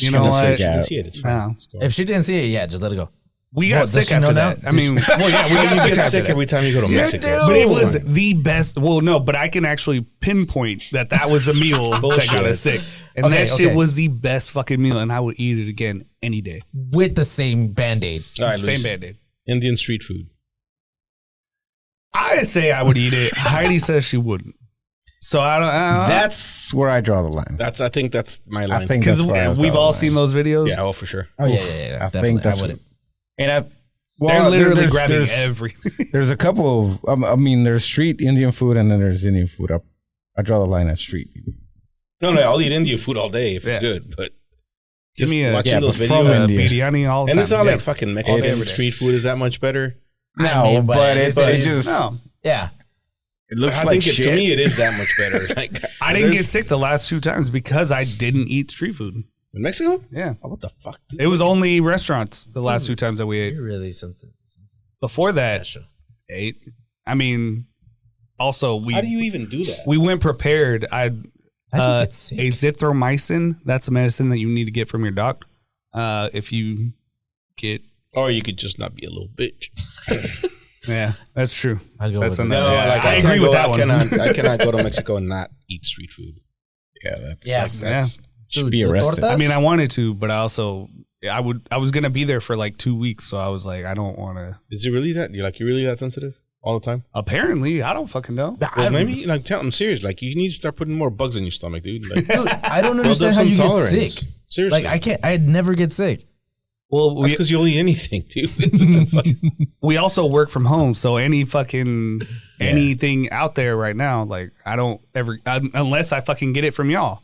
D: you know
B: gonna
D: what?
B: freak
C: You
B: out.
C: can see it. It's fine.
D: No.
C: It's cool.
A: If she didn't see it, yeah, just let it go.
D: We got
A: What, does
D: sick
A: she
D: after
A: know now?
D: that. I mean, well, yeah, we
C: You
D: got sick
C: get
D: after
C: sick
D: that.
C: every time you go to Mexico.
A: do.
D: But it
C: So
D: was
C: fine.
D: the best. Well, no, but I can actually pinpoint that was a meal that got
C: Bullshit.
D: us sick. And
A: Okay,
D: that shit
A: okay.
D: was the best fucking meal, and I would eat it again any day.
A: With the same Band-Aid.
C: All right,
D: Same
C: Luis.
D: Band-Aid.
C: Indian street food.
D: I say I would eat it. Heidi says she wouldn't. So I don't.
B: That's where I draw the line.
C: I think that's my line.
B: I think
D: because
B: that's where I draw
D: we've
B: the
D: all
B: line.
D: seen those videos.
C: Yeah, oh for sure.
A: Oh, yeah.
B: I think that's
A: I wouldn't.
B: And
D: They're
B: well,
D: literally
B: there's-
D: grabbing
B: there's-
D: everything.
B: There's a couple of, I mean, there's street Indian food and then there's Indian food. I draw the line at street.
C: No, I'll eat Indian food all day if it's
D: Yeah.
C: good, but
D: Give
C: just
D: me a
C: watching those
B: but from
C: videos.
B: India.
D: biryani all the
C: And
D: time.
C: it's not
D: Yeah.
C: like fucking Mexican
B: It's-
C: street food is that much better.
B: No,
A: I mean,
B: but it
A: it's-
B: just
D: No,
A: Yeah.
B: it looks
C: I
B: like
C: think
B: shit.
C: to me it is that much better. Like
D: I didn't get
C: there's-
D: sick the last 2 times because I didn't eat street food.
C: in Mexico.
D: Yeah,
C: Oh, what the fuck? Dude?
D: it was only restaurants the last 2 times that we ate.
A: You're really something.
D: Before that,
A: Special.
D: ate. I mean, also
C: How do you even do that?
D: we went prepared.
A: How'd you get sick?
D: Azithromycin. That's a medicine that you need to get from your doc. If you get,
C: Or you could just not be a little bitch.
D: yeah, that's true.
A: I'd go
D: That's
A: with
D: another-
C: No,
D: Yeah,
C: like
D: I
C: I
D: agree
C: agree
D: with
C: with
D: that one.
C: I cannot go to Mexico and not eat street food.
B: Yeah, that's
A: Yeah.
C: That's
B: should
A: Dude,
B: be
A: the
B: arrested.
A: tortas?
D: I mean, I wanted to, but I was gonna be there for like 2 weeks, so I was like, I don't want to.
C: Is it really that? You're really that sensitive all the time?
D: Apparently, I don't fucking know.
C: Well, maybe like I'm serious. Like you need to start putting more bugs in your stomach, dude. Like,
A: Dude, I don't
C: build
A: understand
C: up
A: how
C: some
A: you get
C: tolerance.
A: sick.
C: Seriously,
A: Like I'd never get sick.
D: Well,
C: That's because you'll eat anything, dude. What the fuck?
D: we also work from home, so anything out there right now, like I don't ever unless I fucking get it from y'all,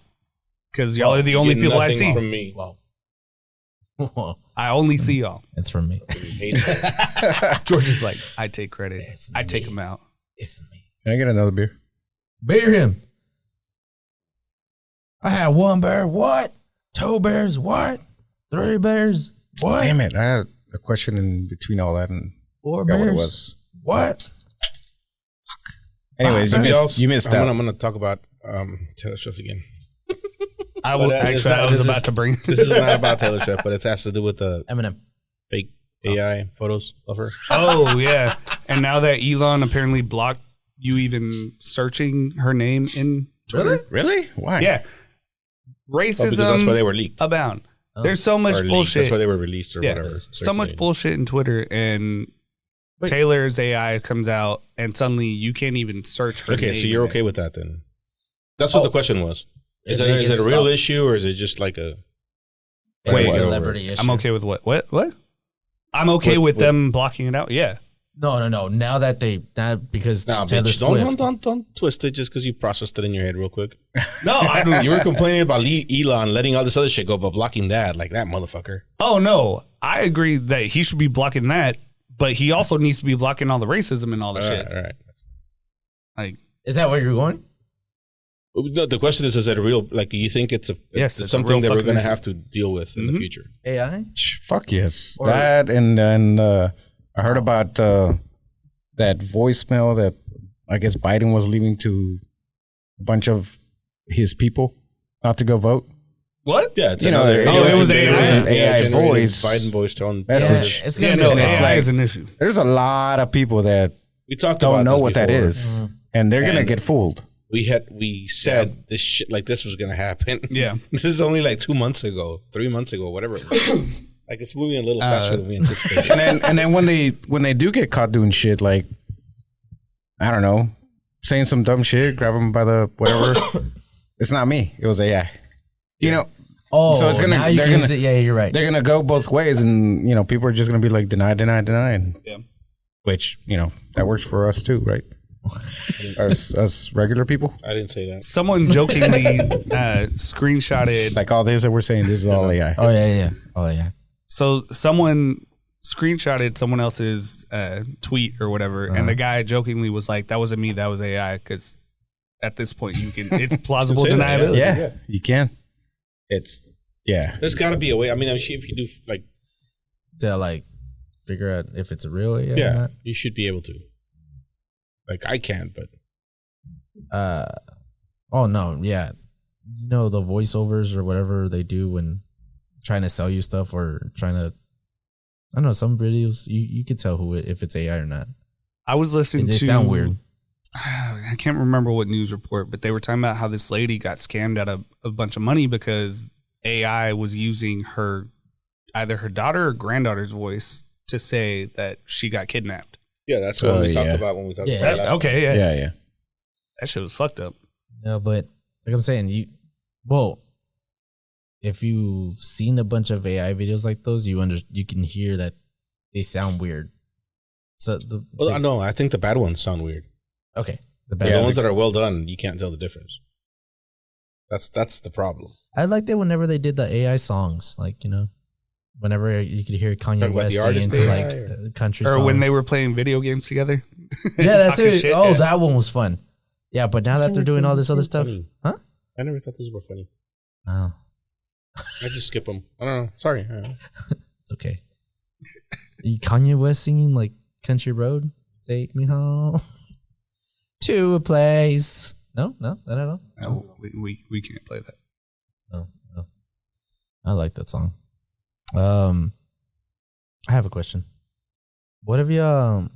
D: because y'all are the only
C: Get
D: people I
C: nothing
D: see.
C: from me.
A: Well,
D: I only see y'all.
A: it's from me.
D: George is like, I take credit.
A: It's
D: I take
A: me.
D: him out.
A: It's me.
B: Can I get another beer?
A: Bear him. I had 1 bear. What? 2 bears. What? 3 bears. What?
B: Damn it! I had a question in between all that and
A: 4
B: forgot
A: bears.
B: what it was.
A: What?
B: Anyways, you missed out.
C: I'm gonna talk about Taylor Swift again.
D: I will
C: But,
D: actually. I was
C: this
D: about
C: is-
D: to bring.
C: This is not about Taylor Swift, but it has to do with the
A: Eminem.
C: fake AI photos of her.
D: Oh yeah, and now that Elon apparently blocked you even searching her name in Twitter.
B: Really? Why?
D: Yeah,
C: Well, because
D: racism
C: that's why they were leaked.
D: abound. There's so much
C: Or leaked.
D: bullshit.
C: That's why they were released or
D: Yeah.
C: whatever.
D: So much
C: circulated.
D: bullshit in Twitter, and
A: Wait.
D: Taylor's AI comes out, and suddenly you can't even search her
C: Okay,
D: name
C: so you're
D: in it.
C: okay with that then? That's what the question was. Is
A: If
C: it
A: they
C: is
A: get
C: it a real
A: stopped.
C: issue or is it just like a
A: It's
D: Wait.
A: a celebrity issue.
D: I'm okay with what? What? I'm okay with them blocking it out. Yeah.
A: No. Now that because
C: Nah,
A: Taylor
C: bitch,
A: Swift.
C: don't twist it just because you processed it in your head real quick.
D: No, I don't.
C: You were complaining about Elon letting all this other shit go, but blocking that, like that motherfucker.
D: Oh no, I agree that he should be blocking that, but he also needs to be blocking all the racism and all the shit.
C: All right.
D: Like,
A: Is that where you're going?
C: No, the question is it a real, like, do you think it's
D: Yes,
C: it's
D: it's a
C: something
D: real
C: that we're
D: fucking
C: going to
D: issue.
C: have to deal with in the future?
A: AI?
B: Fuck yes.
A: Or-
B: That and then I heard about that voicemail that I guess Biden was leaving to a bunch of his people not to go vote.
D: What?
C: Yeah, it's
B: You know,
C: another-
B: it
D: was AI.
B: an AI
C: generated
B: voice
C: Biden voice tone
B: message.
A: It's
D: Yeah,
A: gonna
D: no,
A: be
B: it's
D: AI
B: like-
D: is an issue.
B: There's a lot of people that
C: We talked about
B: don't know
C: this
B: what that
C: before.
B: is, and they're gonna
C: And-
B: get fooled.
C: We said this shit like this was gonna happen.
D: Yeah.
C: This is only like 2 months ago, 3 months ago, whatever it was. Like it's moving a little faster than we anticipated.
B: And then when they do get caught doing shit, like I don't know, saying some dumb shit, grab them by the whatever. It's not me. It was AI. You know,
A: Oh,
B: So it's gonna-
A: now you
B: they're
A: can
B: gonna-
A: use it. Yeah, you're right.
B: they're gonna go both ways, and you know, people are just gonna be like deny, and
D: Yeah.
B: which you know that works for us too, right? us regular people,
C: I didn't say that.
D: Someone jokingly screenshotted.
B: like all this that we're saying, this is all AI.
A: Oh yeah. Oh yeah.
D: So someone screenshotted someone else's tweet or whatever, and the guy jokingly was like, "That wasn't me. That was AI." Because at this point, it's plausible
C: Say that,
D: deniability.
B: Yeah, you can. It's
C: There's got to be a way. I mean, if you do like,
A: To like figure out if it's a real AI or
C: yeah,
A: not.
C: you should be able to. Like I can't, but
A: Oh no, yeah. You know the voiceovers or whatever they do when trying to sell you stuff or trying to, I don't know, some videos you could tell if it's AI or not.
D: I was listening
A: They
D: to.
A: sound weird.
D: I can't remember what news report, but they were talking about how this lady got scammed out of a bunch of money because AI was using either her daughter or granddaughter's voice to say that she got kidnapped.
C: yeah, that's what we talked
B: yeah.
C: about when we talked
A: Yeah.
C: about it last
D: Okay,
C: time.
D: yeah.
B: yeah.
D: That shit was fucked up.
A: No, but like I'm saying, if you've seen a bunch of AI videos like those, you can hear that they sound weird. So
C: Well, no, I think the bad ones sound weird.
A: okay, the
C: But
A: bad
C: the
A: ones.
C: ones that are well done, you can't tell the difference. That's the problem.
A: I liked it whenever they did the AI songs, like whenever you could hear Kanye
C: Talking about
A: West
C: the
A: singing
C: artist
A: to
C: AI
A: like
C: or-
A: country
D: Or
A: songs.
D: when they were playing video games together.
A: yeah, that's
D: Talking
A: it.
D: shit,
A: Oh,
D: yeah.
A: that one was fun. Yeah, but now that they're doing all this other stuff, huh?
C: I never thought those were funny.
A: Oh,
C: I just skip them. I don't know. Sorry.
A: it's okay. Kanye West singing like Country Road, take me home to a place. No, not at all.
D: No, we can't play that.
A: Oh, I like that song. I have a question. What have you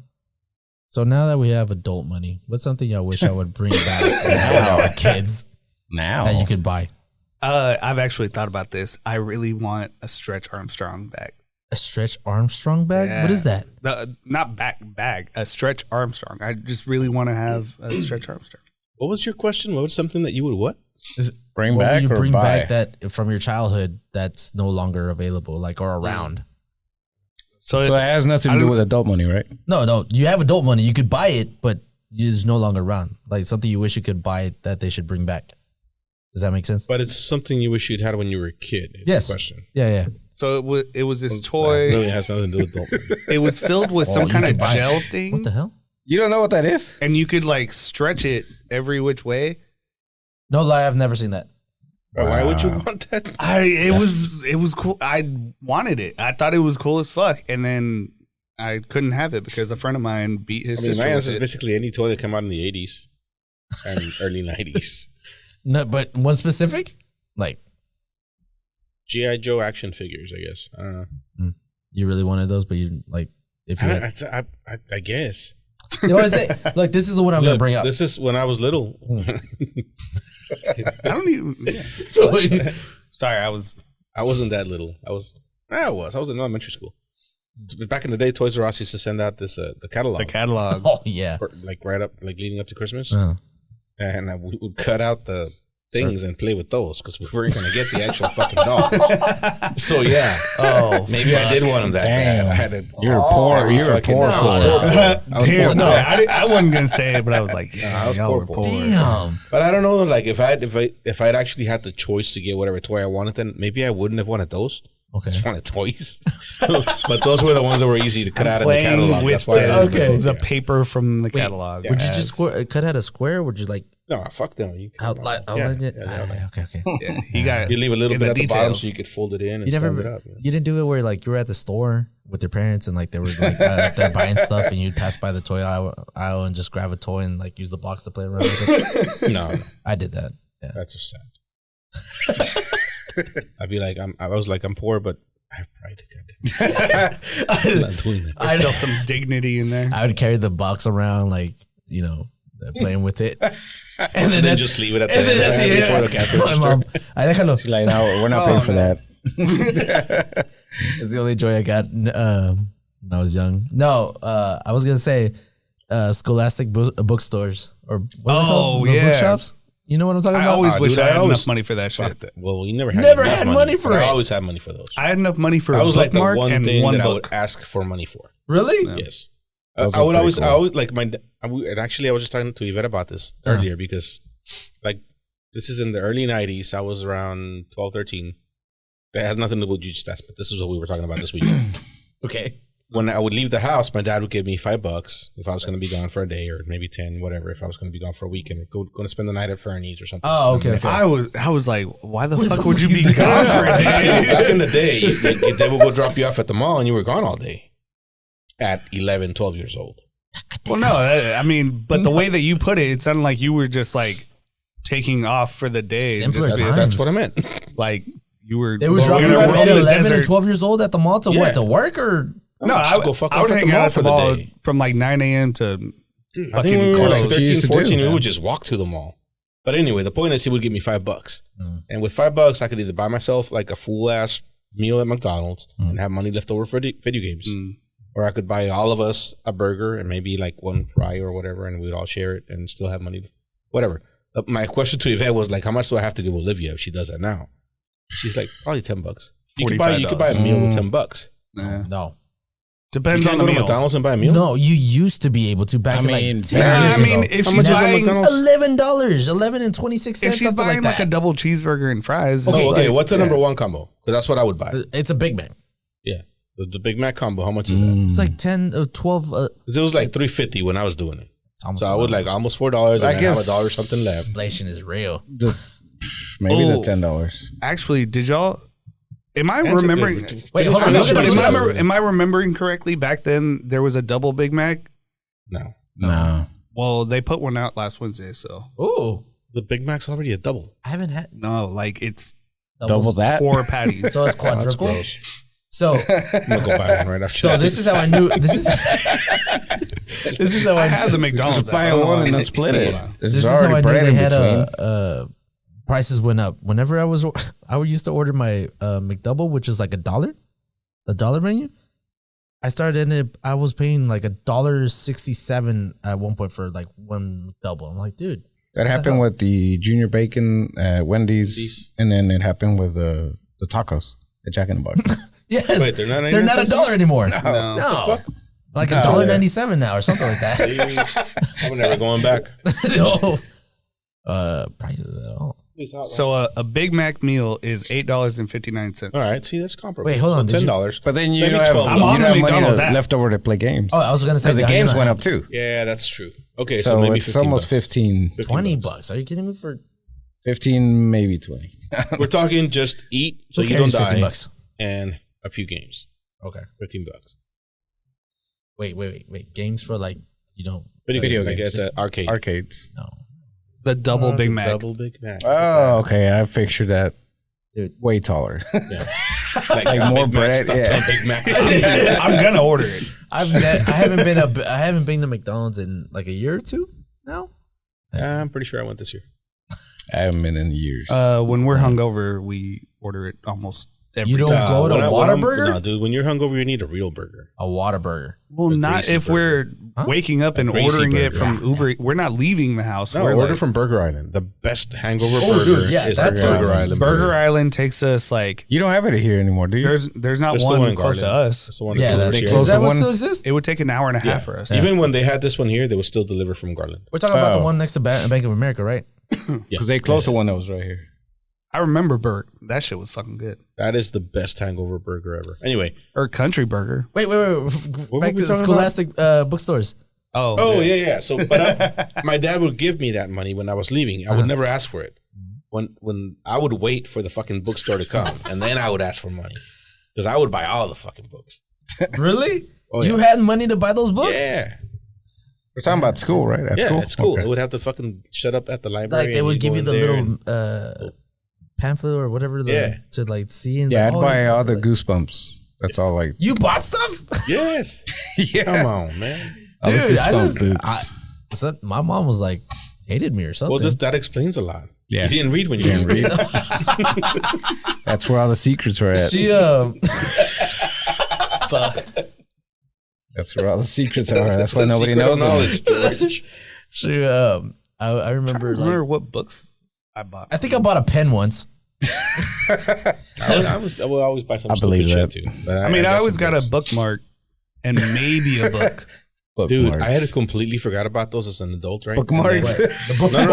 A: so now that we have adult money, what's something y'all wish I would bring back when y'all were kids
B: Now
A: that you could buy?
D: I've actually thought about this. I really want a Stretch Armstrong bag.
A: A Stretch Armstrong bag?
D: Yeah.
A: What is that?
D: Not bag, a Stretch Armstrong. I just really want to have a Stretch Armstrong.
C: What was your question? What was something that you would what?
B: bring
A: What
B: back
A: will you
B: or
A: bring
B: buy?
A: back that from your childhood that's no longer available, like or around?
D: So,
B: So it has nothing to do with adult money, right?
A: No, you have adult money. You could buy it, but it's no longer around. Like something you wish you could buy that they should bring back. Does that make sense?
C: But it's something you wish you'd had when you were a kid. is the
A: Yes.
C: Question.
A: Yeah.
D: it was this
C: It
D: toy.
C: really has nothing to do with adult money.
D: It was filled with
A: Oh,
D: some
A: you
D: kind
A: could
D: of
A: buy it.
D: gel thing,
A: What the hell?
B: You don't know what that is?
D: and you could like stretch it every which way.
A: No lie, I've never seen that.
C: Why would you
B: Wow.
C: want that?
D: It was cool. I wanted it. I thought it was cool as fuck, and then I couldn't have it because a friend of mine beat his
C: I mean,
D: sister
C: my
D: with
C: answer is
D: it.
C: basically any toy that came out in the 80s and early 90s.
A: No, but one specific? Like
C: G.I. Joe action figures, I guess. I don't know.
A: you really wanted those, but you like if you had
C: I guess.
A: You know what I say? Look, this is the one I'm gonna
C: Look,
A: bring up.
C: This is when I was little.
D: I don't even. Yeah. Sorry, I was.
C: I wasn't that little. I was in elementary school. Back in the day, Toys R Us used to send out this the catalog.
D: The catalog.
A: Oh yeah.
C: Like right up, like leading up to Christmas.
A: Oh.
C: And we would cut out the things and play with those because we weren't going to get the actual fucking dolls. So yeah,
D: Oh,
C: maybe I did want them that
B: Damn.
C: bad. I had to.
B: You're poor. You're a poor.
C: I was poor. I was
D: damn.
C: poor.
D: No, I wasn't gonna say it, but I was like, yeah,
C: I was
D: y'all
C: poor,
D: were
C: poor.
D: poor.
A: Damn.
C: But I don't know. Like if I'd actually had the choice to get whatever toy I wanted, then maybe I wouldn't have wanted those.
A: Okay.
C: I just wanted toys. But those were the ones that were easy to cut out of the
D: Playing
C: catalog.
D: with
C: That's why. I remember
A: okay.
C: those,
D: the
C: yeah.
D: paper from the catalog.
A: Would you
D: as-
A: just cut out a square? Or would you like
C: No, fuck them. You can,
A: outline it? Okay.
D: Yeah, he got.
C: You leave a little
D: in
C: bit
D: the
C: at the bottom
D: details.
C: so you could fold it in and
A: You never.
C: stand it up.
A: You didn't do it where like you were at the store with your parents and like they were like they're buying stuff and you'd pass by the toy aisle and just grab a toy and like use the box to play around with it?
C: No,
A: I did that. Yeah.
C: that's just sad. I'd be like, I was like, I'm poor, but I have pride. Goddamn. I'm not doing that.
D: There's still some dignity in there.
A: I would carry the box around like, you know, playing with it.
C: And then just leave it at the end before the cash
A: my
C: register.
A: mom,
B: She's like, no, we're not paying for that.
A: It's the only joy I got when I was young. No, I was gonna say Scholastic bookstores or what are they called?
D: yeah.
A: Bookshops. You know what I'm talking
D: I
A: about?
D: always wish
C: dude,
D: I
C: I
D: had
C: always-
D: enough money for that shit.
C: Fuck that. Well, we never had
A: Never
C: enough
A: had money for
C: but
A: it.
C: I always had money for those.
D: I had enough money for
C: That
D: a
C: was like the
D: bookmark
C: one
D: and
C: thing
D: one
C: that I
D: book.
C: would ask for money for.
A: Really?
C: Yes.
B: Those
C: I
B: are
C: would
B: pretty
C: always,
B: cool.
C: I always like and actually I was just talking to Yvette about this earlier because like this is in the early 90s. I was around 12, 13. That had nothing to do with Juju Stats, but this is what we were talking about this week.
A: Okay.
C: When I would leave the house, my dad would give me $5 if I was going to be gone for a day or maybe 10, whatever, if I was going to be gone for a weekend or going to spend the night at Fernie's or something.
A: Oh, okay.
D: I was like, why the fuck would you be gone for a day?
C: Back in the day, they would go drop you off at the mall and you were gone all day at 11, 12 years old.
D: Well, no, I mean, but the way that you put it, it sounded like you were just like taking off for the day.
A: Simpler
D: Just
A: times.
C: That's what I meant.
D: like you were.
A: They would
C: Well,
A: drop
C: we
A: you
C: were
A: off
C: from
A: at
C: the
A: 11
D: desert.
A: and 12 years old at the mall to
C: Yeah.
A: what? To work or?
D: No,
C: Just go fuck
D: I
C: off
D: would
C: at the
D: hang out
C: mall
D: at
C: for
D: the
C: the
D: mall
C: day.
D: from like 9 a.m. to
C: I think when
D: fucking
C: we were
D: close.
C: like
B: What you
C: 13,
B: used to
C: 14,
B: do,
C: we
B: man.
C: would just walk to the mall. But anyway, the point is he would give me $5. And with $5, I could either buy myself like a full ass meal at McDonald's and have money left over for video games. Or I could buy all of us a burger and maybe like one fry or whatever, and we'd all share it and still have money. Whatever. My question to Yvette was like, how much do I have to give Olivia if she does that now? She's like, probably $10. You could buy a meal with $10.
A: No.
D: Depends
C: You
D: on
C: can't
D: the
C: go to
D: meal.
C: McDonald's and buy a meal?
A: No, you used to be able to back in
B: mean,
A: like 10
B: yeah,
A: years
D: I mean,
A: ago.
D: if
C: How
D: she's
C: much is a
D: buying,
C: McDonald's?
A: $11, 11 and 26
D: if
A: cents,
D: she's
A: something
D: buying
A: like
D: like
A: that.
D: a double cheeseburger and fries,
C: Oh,
D: it's
C: okay.
D: like-
C: What's the number one combo? Because that's what I would buy.
A: It's a Big Mac.
C: Yeah. The Big Mac combo, how much is that?
A: It's like 10 or 12.
C: 'Cause it was like $3.50 when I was doing it.
A: It's almost
C: So I would like almost $4 and
B: I
C: then have
B: guess-
C: $1 something left.
A: inflation is real.
B: Maybe
D: Oh.
B: the $10.
D: Actually, did y'all? Am I
C: Answer
D: remembering?
C: this.
A: Wait, hold on,
C: Finish
A: look at
C: it.
A: this.
D: Am I remembering correctly? Back then, there was a double Big Mac.
C: No.
B: No.
D: Well, they put one out last Wednesday, so
A: Ooh,
C: The Big Mac's already a double.
A: I haven't had
D: no, like it's
B: Double that?
D: 4 patties.
A: So it's
C: Oh, that's
A: quadruple.
C: gross.
A: So,
C: I'm going to go buy one right after
A: so this is how I knew. This is how
D: I
A: I
D: had the McDonald's.
B: Just buy
D: I don't know
B: one
D: why.
B: and then split it.
A: This
B: There's
A: is how I
B: already
A: knew
B: bread
A: they
B: in
A: had
B: between.
A: prices went up. Whenever I used to order my McDouble, which is like $1, the dollar menu. I was paying like $1.67 at one point for like one McDouble. I'm like, dude,
B: That happened with the junior bacon at Wendy's, and then it happened with the tacos at Jack in the Box.
A: yes,
C: Wait, they're not
A: they're not $1 anymore.
D: No.
A: No, like $1.97 now or something like that.
C: See, I'm never going back.
A: No, prices at all.
D: So a Big Mac meal is $8.59.
C: All right. See, that's comparable.
A: Wait, hold on,
C: So
A: did you-
C: $10.
B: But then you
C: Maybe
B: don't have,
C: 12.
B: you
D: I'm on
B: don't
D: the
B: have money
D: McDonald's app.
B: left over to play games.
A: Oh, I was gonna say
B: Because the
A: I
B: games
A: know
B: went
A: how-
B: up too.
C: Yeah, that's true. Okay,
B: So
C: maybe
B: it's almost 15.
A: 20 bucks. Are you kidding me? For
B: 15, maybe 20.
C: We're talking just eat so
A: who
C: you don't
A: cares? 15
C: die
A: bucks.
C: and a few games.
A: Okay.
C: $15.
A: Wait. Games for like you don't.
B: Video
C: like
B: games.
C: at the arcade.
B: Arcades.
A: No.
D: The double Big
C: The
D: Mac.
C: Double Big Mac.
B: Oh, okay. I pictured that
A: Dude.
B: way taller.
C: like
B: more
C: Big Mac
B: bread,
C: stuffed
B: yeah.
C: on Big Mac.
D: I'm gonna order it.
A: I haven't been to McDonald's in like a year or two now.
C: I'm pretty sure I went this year.
B: I haven't been in years.
D: When we're hungover, we order it almost every
A: You don't
D: time.
A: go to Whataburger?
C: No, dude. When you're hungover, you need a real burger.
A: A Whataburger.
D: Well,
C: A
D: not
C: greasy
D: if
C: burger.
D: we're waking up and
C: greasy
D: ordering it
C: burger.
D: from Uber. We're not leaving the house.
C: No,
D: we're
C: order
D: like-
C: from Burger Island. The best hangover
A: Oh,
C: burger
A: dude, yeah,
C: is
A: that's
C: the Burger
A: what-
C: Island.
D: Burger Island takes us like
B: you don't have it here anymore, do you?
D: there's not
C: There's the
D: one
C: in
D: close to
C: Garland.
D: us.
C: That's the one
A: Yeah,
C: that
A: that's
C: delivers
B: close
A: is
C: here.
A: that what
B: one?
A: still exists?
D: It would take an hour and a half
C: Yeah.
D: for us.
C: Even when they had this one here, they would still deliver from Garland.
A: We're talking about the
B: Oh.
A: one next to Bank of America, right?
B: Because they closed the one that was right here.
D: I remember Burt. That shit was fucking good.
C: That is the best hangover burger ever. Anyway,
D: Or Country Burger.
A: Wait.
C: were
A: Back
C: we
A: to the
C: talking about?
A: Scholastic bookstores.
D: Oh,
C: yeah. So, but my dad would give me that money when I was leaving. I would never ask for it. When I would wait for the fucking bookstore to come, and then I would ask for money because I would buy all the fucking books.
A: Really?
C: Oh,
A: You
C: yeah.
A: had money to buy those books?
C: Yeah.
B: We're talking about school, right? At school?
C: At school.
B: Okay.
C: They would have to fucking shut up at the library.
A: Like they
C: and
A: would give
C: go
A: you
C: in
A: the
C: there
A: little pamphlet or whatever to like see. And
B: Yeah,
A: like,
B: I'd
A: oh,
B: buy all the
A: like,
B: Goosebumps. That's all like.
A: You bought stuff?
C: Yes.
B: Yeah.
C: Come on, man.
B: All the
A: Dude, I
B: Goosebump
A: just
B: books.
A: my mom was like hated me or something.
C: Well, that explains a lot.
B: Yeah.
C: You didn't read when you didn't read.
B: That's where all the secrets are at.
A: she
D: Fuck.
B: That's where all the secrets are. That's why nobody
C: Secret of
B: knows them.
C: knowledge, George.
A: she I remember like
D: Remember what books I bought?
A: I think I bought a pen once.
C: I will always buy some
B: I
C: stupid
B: believe
C: shit
B: that.
C: too. But
D: I mean, I
C: got
D: always
C: some
D: got a
C: books.
D: bookmark and maybe a book.
C: Dude,
B: Bookmarks.
C: I had completely forgot about those as an adult, right?
B: Bookmarks?
C: And then-
A: The book
C: No.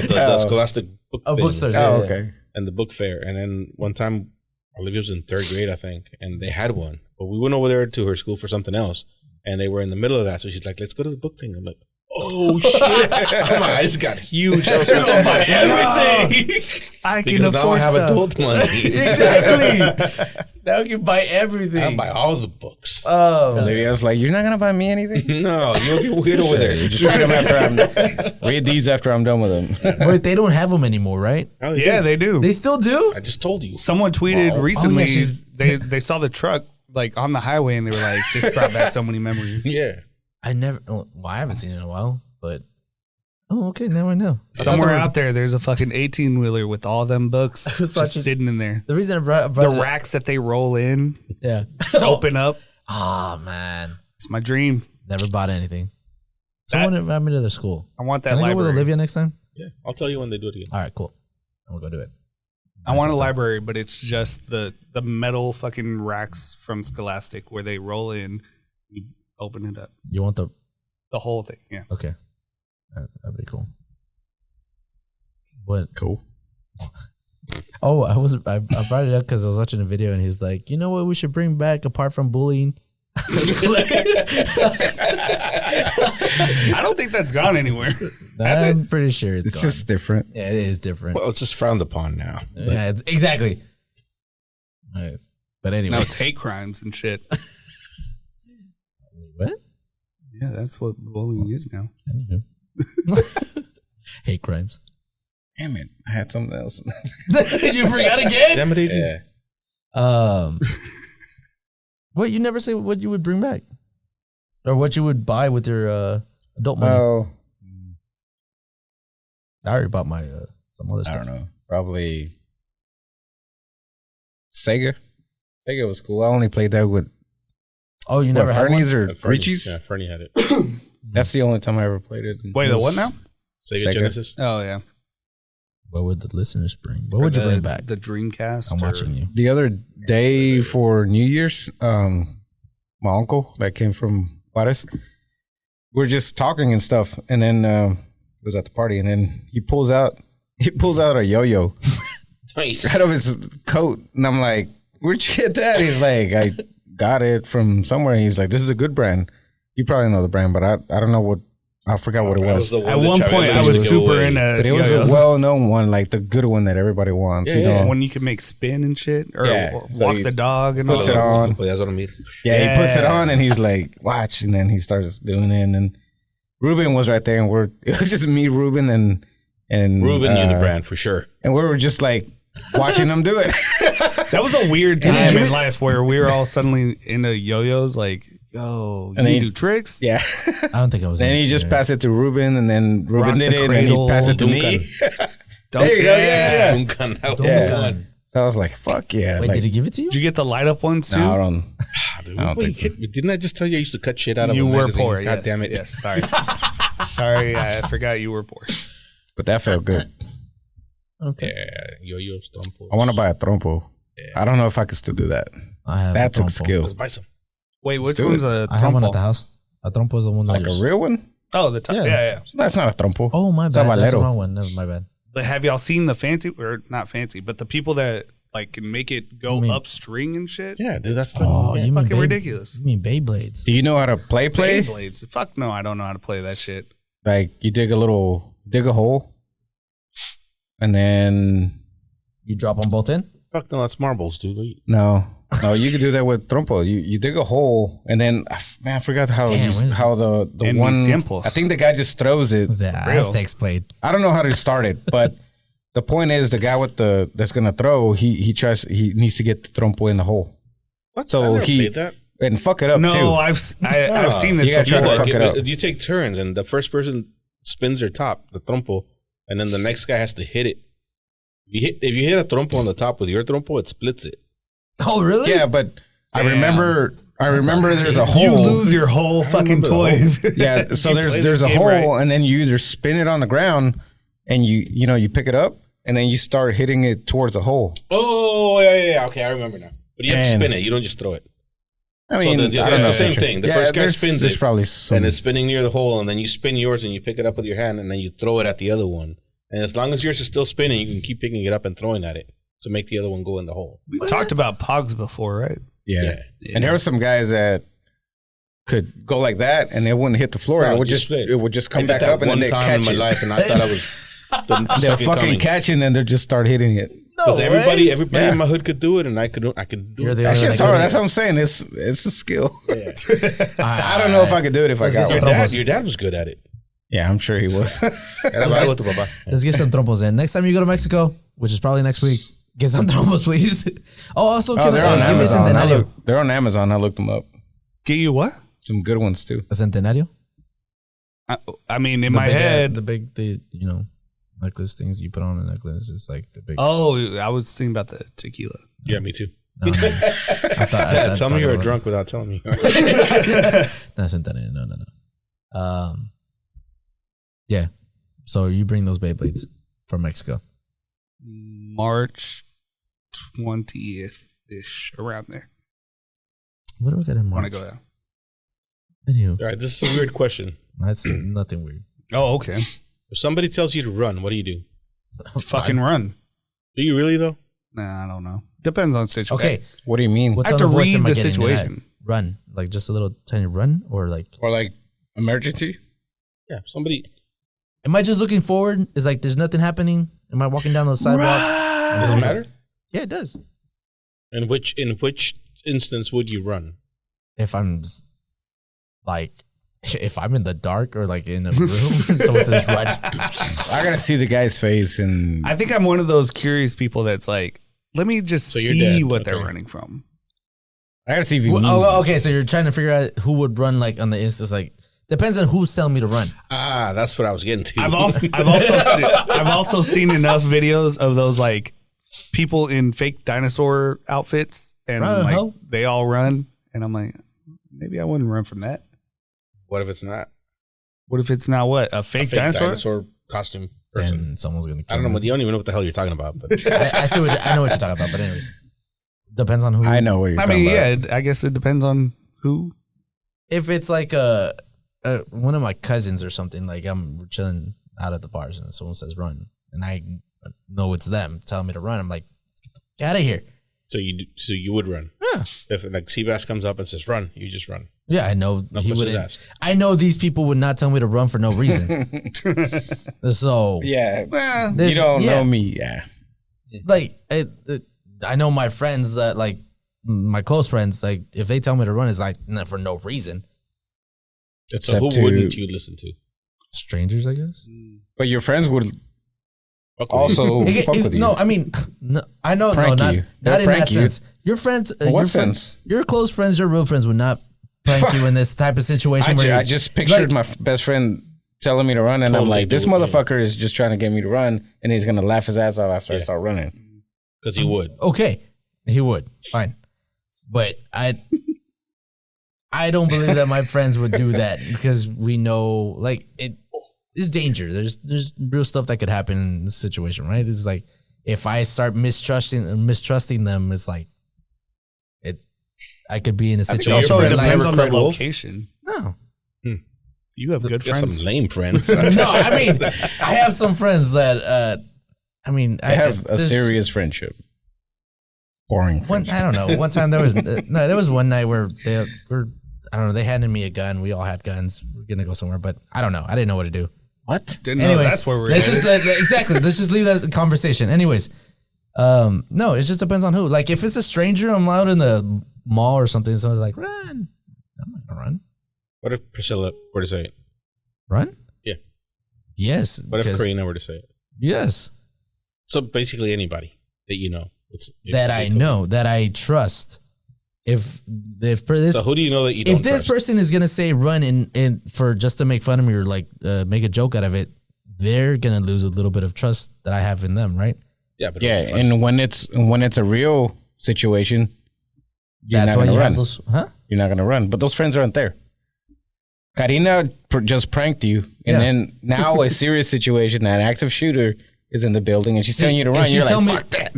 C: The Scholastic book thing.
A: bookstores.
B: Oh,
A: yeah.
B: okay.
C: And the book fair. And then one time, Olivia was in 3rd grade, I think, and they had one. But we went over there to her school for something else, and they were in the middle of that. So she's like, let's go to the book thing. I'm like, oh, shit. My eyes got huge. I was like, buy everything.
D: I can
C: Because now I
D: afford
C: have
D: stuff.
C: adult money.
A: Exactly. Now you can buy everything.
C: I'll buy all the books.
A: Oh,
B: Olivia was like, "You're not gonna buy me anything."
C: No, you'll get weird over there.
B: You just read them after I'm. Read these after I'm done with them.
A: but they don't have them anymore, right?
C: Oh,
D: Yeah, they do.
A: They still do.
C: I just told you.
D: Someone tweeted recently
A: Oh, yeah, she's-
D: they saw the truck like on the highway and they were like, this brought back so many memories.
C: Yeah.
A: I never. Well, I haven't seen it in a while, but okay, now I know.
D: Somewhere
A: I thought
D: out there, there's a fucking 18-wheeler with all them books
A: So
D: just
A: I should-
D: sitting in there.
A: the reason I brought
D: The
A: it up-
D: racks that they roll in,
A: yeah,
D: just open up.
A: Oh man,
D: It's my dream.
A: never bought anything. Someone invite me to their school.
D: I want that
A: Can I go with
D: library.
A: Olivia next time?
C: Yeah. I'll tell you when they do it again.
A: All right, cool. I'm gonna go do it.
D: I want a
A: Sometime.
D: library, but it's just the metal fucking racks from Scholastic where they roll in, you open it up.
A: You want the
D: The whole thing, yeah.
A: okay? That'd be cool. What?
B: Cool.
A: Oh, I brought it up because I was watching a video and he's like, you know what we should bring back apart from bullying?
D: I don't think that's gone anywhere.
A: I'm pretty sure it's
B: It's
A: gone.
B: just different.
A: Yeah, it is different.
C: Well, it's just frowned upon now.
A: Yeah, it's, exactly. Right. But anyway,
D: Now it's hate crimes and shit.
A: What?
D: Yeah, that's what bullying is now.
A: Anywho. Hate crimes.
B: Damn it! I had something else.
A: You forgot again?
C: Damn it, Adrian.
B: Yeah.
A: What you never say what you would bring back, or what you would buy with your adult money.
B: Oh,
A: I already bought my some other
B: I
A: stuff.
B: don't know. Probably Sega. Sega was cool. I only played that with
A: Oh, you never had one?
B: Fernie's or
C: Fernie.
B: Richie's.
C: Yeah, Fernie had it.
B: That's the only time I ever played it.
D: Wait, the what now?
C: Sega Genesis.
D: Oh, yeah.
A: What would the listeners bring? What would you bring back?
D: The Dreamcast.
A: I'm
D: or-
A: watching you.
B: The other day for New Year's, my uncle that came from Juarez, we're just talking and stuff, and then he was at the party, and then he pulls out a yo-yo
C: Nice.
B: out of his coat, and I'm like, "Where'd you get that?" He's like, "I got it from somewhere." He's like, "This is a good brand. You probably know the brand, but I don't know what. I forgot what it was.
D: At one point, I was super into
B: But it was
D: yo-yos.
B: a well-known one, like the good one that everybody wants.
C: Yeah,
B: you know?
C: yeah.
D: When you can make spin and shit, or
B: Yeah, so
D: walk
B: he
D: the dog and all
B: puts it
D: that.
B: on.
C: That's what I mean.
B: Yeah, he puts it
D: Yeah.
B: on and he's like, "Watch," and then he starts doing it. And then Ruben was right there, and it was just me, Ruben, and
C: Ruben knew the brand for sure.
B: and we were just like watching him do it.
D: That was a weird time in life where we were all suddenly into yo-yos. Like, yo,
B: And
D: you
B: then-
D: do tricks?
B: Yeah.
A: I don't think I was.
B: Then he
A: into
B: just
A: it.
B: passed it to Ruben, and then Ruben
D: Rock
B: did
D: the
B: it, and then he
D: cradle,
B: passed it to me.
C: Duncan.
B: There you go. Yeah.
C: Duncan. That was
B: Yeah.
C: the one.
B: So I was like, "Fuck yeah!"
A: Wait,
B: like,
A: did he give it to you?
D: Did you get the light up ones too?
B: no, I don't.
C: Dude,
B: I don't
C: wait,
B: think so.
C: didn't I just tell you I used to cut shit out of
D: You
C: a
D: were
C: magazine?
D: poor.
C: God
D: yes,
C: damn it.
D: Yes, sorry. Sorry, I forgot you were poor.
B: But that felt good.
A: Okay.
C: Yeah, yo-yos, trompos.
B: I want to buy a trompo. I don't know if I could still do that.
A: I have.
B: That
A: a
B: took
A: trompo.
B: skill.
C: Let's buy some.
D: Wait, which
B: do
D: one's
B: it.
D: a
A: I have one
D: trompo?
A: at the house. A trompo is the one that
B: Like a real one?
D: Oh, the top.
A: Yeah.
D: Yeah, yeah.
B: That's not a trompo.
A: Oh my
B: It's a
A: bad. That's the
B: valero.
A: wrong one. Never my bad.
D: But have y'all seen the fancy, or not fancy, but the people that like can make it go
A: You mean-
D: up string and shit?
C: Yeah, dude, that's the.
A: Oh, you mean
D: fucking
A: Bey-
D: ridiculous.
A: You mean Beyblades?
B: Do you know how to play?
D: Beyblades. Fuck no, I don't know how to play that shit.
B: Like you dig a hole, and then
A: You drop them both in?
C: Fuck no, that's marbles, dude.
B: no, No, you could do that with trompo. You dig a hole, and then man, I forgot how the
D: En
B: one.
D: mis tiempos.
B: I think the guy just throws it.
A: The Aztecs played.
B: I don't know how to start it, but the point is the guy with that's gonna throw. He needs to get the trompo in the hole.
C: What?
B: So
C: I never
B: he
C: played that.
B: and fuck it up
D: No,
B: too.
D: I've seen this
B: You gotta try
D: before.
B: to fuck it up.
C: You take turns, and the first person spins their top, the trompo, and then the next guy has to hit it. If you hit a trompo on the top with your trompo, it splits it.
A: Oh, really?
B: Yeah, but
D: Damn.
B: I remember there's a
D: You
B: hole.
D: lose your whole fucking
C: remember
D: toy.
C: the
B: Yeah, so
C: You
B: there's
C: play
B: a
C: this
B: hole,
C: game right.
B: and then you either spin it on the ground, and you pick it up, and then you start hitting it towards the hole.
C: Oh, yeah. Okay, I remember now. But you have to
B: And-
C: spin it. You don't just throw it.
B: I mean,
C: it's
B: I don't
C: the
B: know.
C: same thing. The first guy
B: there's-
C: spins
B: there's
C: it,
B: probably some.
C: and it's spinning near the hole, and then you spin yours, and you pick it up with your hand, and then you throw it at the other one. And as long as yours is still spinning, you can keep picking it up and throwing at it to make the other one go in the hole.
D: We talked about Pogs before, right?
B: yeah. And there were some guys that could go like that, and they wouldn't hit the floor.
C: No,
B: it would
C: just-
B: just
C: I
B: come
C: did
B: back
C: that
B: up, and then
C: one
B: they
C: time
B: catch
C: in my
B: it.
C: life, and I thought I was the
B: They'll
C: second
B: fucking
C: coming.
B: catch it, and then they just start hitting it.
C: Because everybody
B: Yeah.
C: in my hood could do it, and I could do
A: You're
C: it.
A: the
B: That
A: only
B: shit's
A: one that
B: hard.
A: could-
B: That's what I'm saying. It's a skill.
C: Yeah.
B: I don't know if I could do it if I
A: Let's
B: got
A: get
B: one.
A: some
C: Your dad was good at it.
B: Yeah, I'm sure he was.
C: Era bravo tu papá.
A: Let's get some trompos in. Next time you go to Mexico, which is probably next week, get some trompos, please. Oh, also,
B: Oh, they're on
A: give me a
B: Amazon.
A: Centenario.
B: They're on Amazon. I looked them up.
D: Get you what?
B: Some good ones too.
A: A Centenario?
D: I mean, in
A: The
D: my
A: big,
D: head.
A: necklace things you put on a necklace. It's like the big.
D: Oh, I was thinking about the tequila.
C: Yeah, me too.
A: No, no. I
C: Tell me you were
A: about-
C: drunk without telling me.
A: No, Centenario. No. Yeah. So you bring those Beyblades from Mexico.
D: March 20th ish, around there.
A: What do we got in
D: Want
A: March?
D: to go down?
A: Anywho,
C: All right, this is a weird question.
A: that's nothing weird.
D: Oh, okay.
C: If somebody tells you to run, what do you do?
D: Fucking run.
C: Do you really though?
D: Nah, I don't know. Depends on situation.
A: Okay.
B: What do you mean?
A: What
D: I have
A: tone
D: to
A: of voice
D: read
A: am I
D: the
A: getting in that?
D: situation.
A: Run. Like just a little tiny run or like.
B: Or like emergency?
C: Yeah, somebody.
A: Am I just looking forward? Is like there's nothing happening? Am I walking down the sidewalk?
C: Does it matter?
A: Yeah, it does.
C: In which instance would you run?
A: If I'm like, if I'm in the dark or like in a room, and someone says run.
B: I gotta see the guy's face and
D: I think I'm one of those curious people that's like, let me just
C: So you're
D: see
C: dead.
D: what they're
C: Okay.
D: running from.
B: I gotta see if he
A: Well,
B: means
A: oh,
B: it.
A: okay. So you're trying to figure out who would run like on the instance. Like depends on who's telling me to run.
C: Ah, that's what I was getting to.
D: I've also seen enough videos of those like people in fake dinosaur outfits and
A: Run,
D: like
A: ho.
D: they all run, and I'm like, maybe I wouldn't run from that.
C: What if it's not
D: What if it's not what a
C: a
D: fake,
C: fake
D: dinosaur?
C: costume person?
A: And someone's gonna.
C: I
A: Kill
C: don't know.
A: me.
C: You don't even know what the hell you're talking about. But
A: I see what I know what you're talking about. But anyways, depends on who.
B: I know what you're
D: I
B: talking
D: mean,
B: about.
D: yeah, I guess it depends on who.
A: If it's like one of my cousins or something, like I'm chilling out at the bars and someone says run, and I know it's them telling me to run. I'm like, get out of here.
C: so you would run.
A: Yeah.
C: If like Seabass comes up and says run, you just run.
A: Yeah, I know
C: No
A: he
C: questions
A: wouldn't.
C: asked.
A: I know these people would not tell me to run for no reason. So
B: Yeah.
D: Well,
A: there's-
B: You don't
A: yeah,
B: know me, yeah.
A: Like I know my friends that like my close friends. Like if they tell me to run, it's like for no reason.
C: So
B: Except
C: who
B: to-
C: wouldn't you listen to?
A: Strangers, I guess.
B: But your friends would
C: Fuck with
B: also
A: It-
B: fuck with you.
A: No, I mean, no, I know,
B: Prank
A: no,
B: you.
A: not
B: They'll
A: in that
B: prank you.
A: sense. Your friends,
B: In what
A: your
B: sense?
A: your close friends, your real friends would not prank you in this type of situation.
B: I just pictured
A: like-
B: my best friend telling me to run, and I'm
C: Totally
B: like, this
C: do it, yeah.
B: motherfucker is just trying to get me to run, and he's gonna laugh his ass off after I
C: Yeah.
B: start running.
C: because he would.
A: Okay, he would fine, but I don't believe that my friends would do that because we know like it is danger. There's real stuff that could happen in this situation, right? It's like if I start mistrusting them, it's like I could be in a
C: think
A: situation.
D: also,
C: your
D: it
C: friends
A: where
D: depends
C: never
D: on the
C: cried wolf?
D: location.
A: no.
D: You have good
C: You have
D: friends.
C: some lame friends.
A: No, I mean, I have some friends that, I mean,
B: I have a
A: there's
B: serious friendship. Boring
A: one.
B: friendship.
A: I don't know. One time there was there was one night where they were, I don't know. They handed me a gun. We all had guns. We're gonna go somewhere, but I don't know. I didn't know what to do.
B: What?
D: Didn't know
A: Anyways,
D: that's where we're
A: let's
D: headed.
A: just exactly. Let's just leave that conversation. Anyways, No, it just depends on who. Like if it's a stranger, I'm out in the mall or something. So I was like, run. I'm not gonna run.
C: What if Priscilla were to say it?
A: Run?
C: Yeah.
A: Yes.
C: What if Karina were to say it?
A: Yes.
C: So basically anybody that you know.
A: That I know, that I trust. If this,
C: so who do you know that you don't
A: if this
C: trust?
A: person is gonna say run in for just to make fun of me or like make a joke out of it, they're gonna lose a little bit of trust that I have in them, right?
C: Yeah, but
B: Yeah, and when it's a real situation, you're
A: That's
B: not
A: why
B: gonna
A: you
B: run.
A: have those, huh?
B: You're not gonna run, but those friends aren't there. Karina just pranked you, and
A: Yeah.
B: then now a serious situation, an active shooter is in the building, and she's telling you to run.
A: she
B: You're
A: tell
B: like,
A: me-
B: fuck that.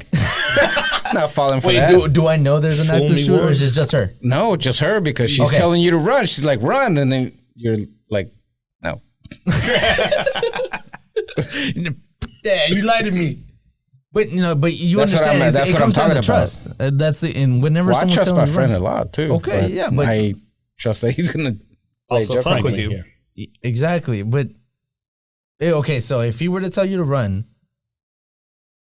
B: Not falling for
A: Wait,
B: that.
A: do I know there's an
C: Fool
A: active
C: me
A: shooter or
C: once.
A: is it just her?
B: No, just her, because she's
A: Okay.
B: telling you to run. She's like, run, and then you're like, no.
A: Yeah, you lied to me. But you
B: That's what
A: understand
B: I'm- that's
A: it
B: what I'm
A: comes down to
B: talking about.
A: trust. That's the and whenever
B: Well, I
A: someone's
B: trust
A: telling
B: my
A: me
B: friend
A: run,
B: a lot too.
A: Okay, yeah, but-
B: I trust that he's gonna play
D: Also
B: jump
D: fuck
B: like
D: with
B: me.
D: you.
C: Yeah.
A: exactly. But okay, so if he were to tell you to run,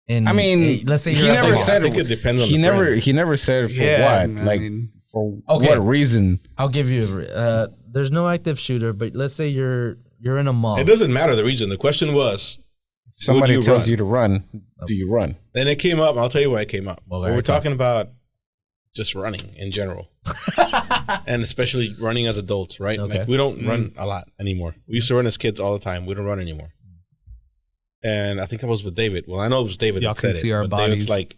A: and
B: I mean,
A: let's say
B: he
A: you're out
B: never
A: there,
B: said
C: I think it depends on
B: he
C: the
B: never
C: friend.
B: he never said for
D: Yeah,
B: what,
D: I
B: like
D: mean,
B: for
A: Okay.
B: what reason.
A: I'll give you. There's no active shooter, but let's say you're in a mall.
C: It doesn't matter the reason. The question was,
B: If somebody
C: you
B: tells
C: run?
B: you to run, do you run?
C: and it came up. I'll tell you why it came up.
A: Well,
C: we
A: very
C: were talking about just running in general, and especially running as adults, right?
A: Okay.
C: Like we don't run a lot anymore. We used to run as kids all the time. We don't run anymore. And I think I was with David. Well, I know it was David
D: Y'all
C: that
D: can
C: said
D: see
C: it,
D: our
C: but David's
D: bodies.
C: like,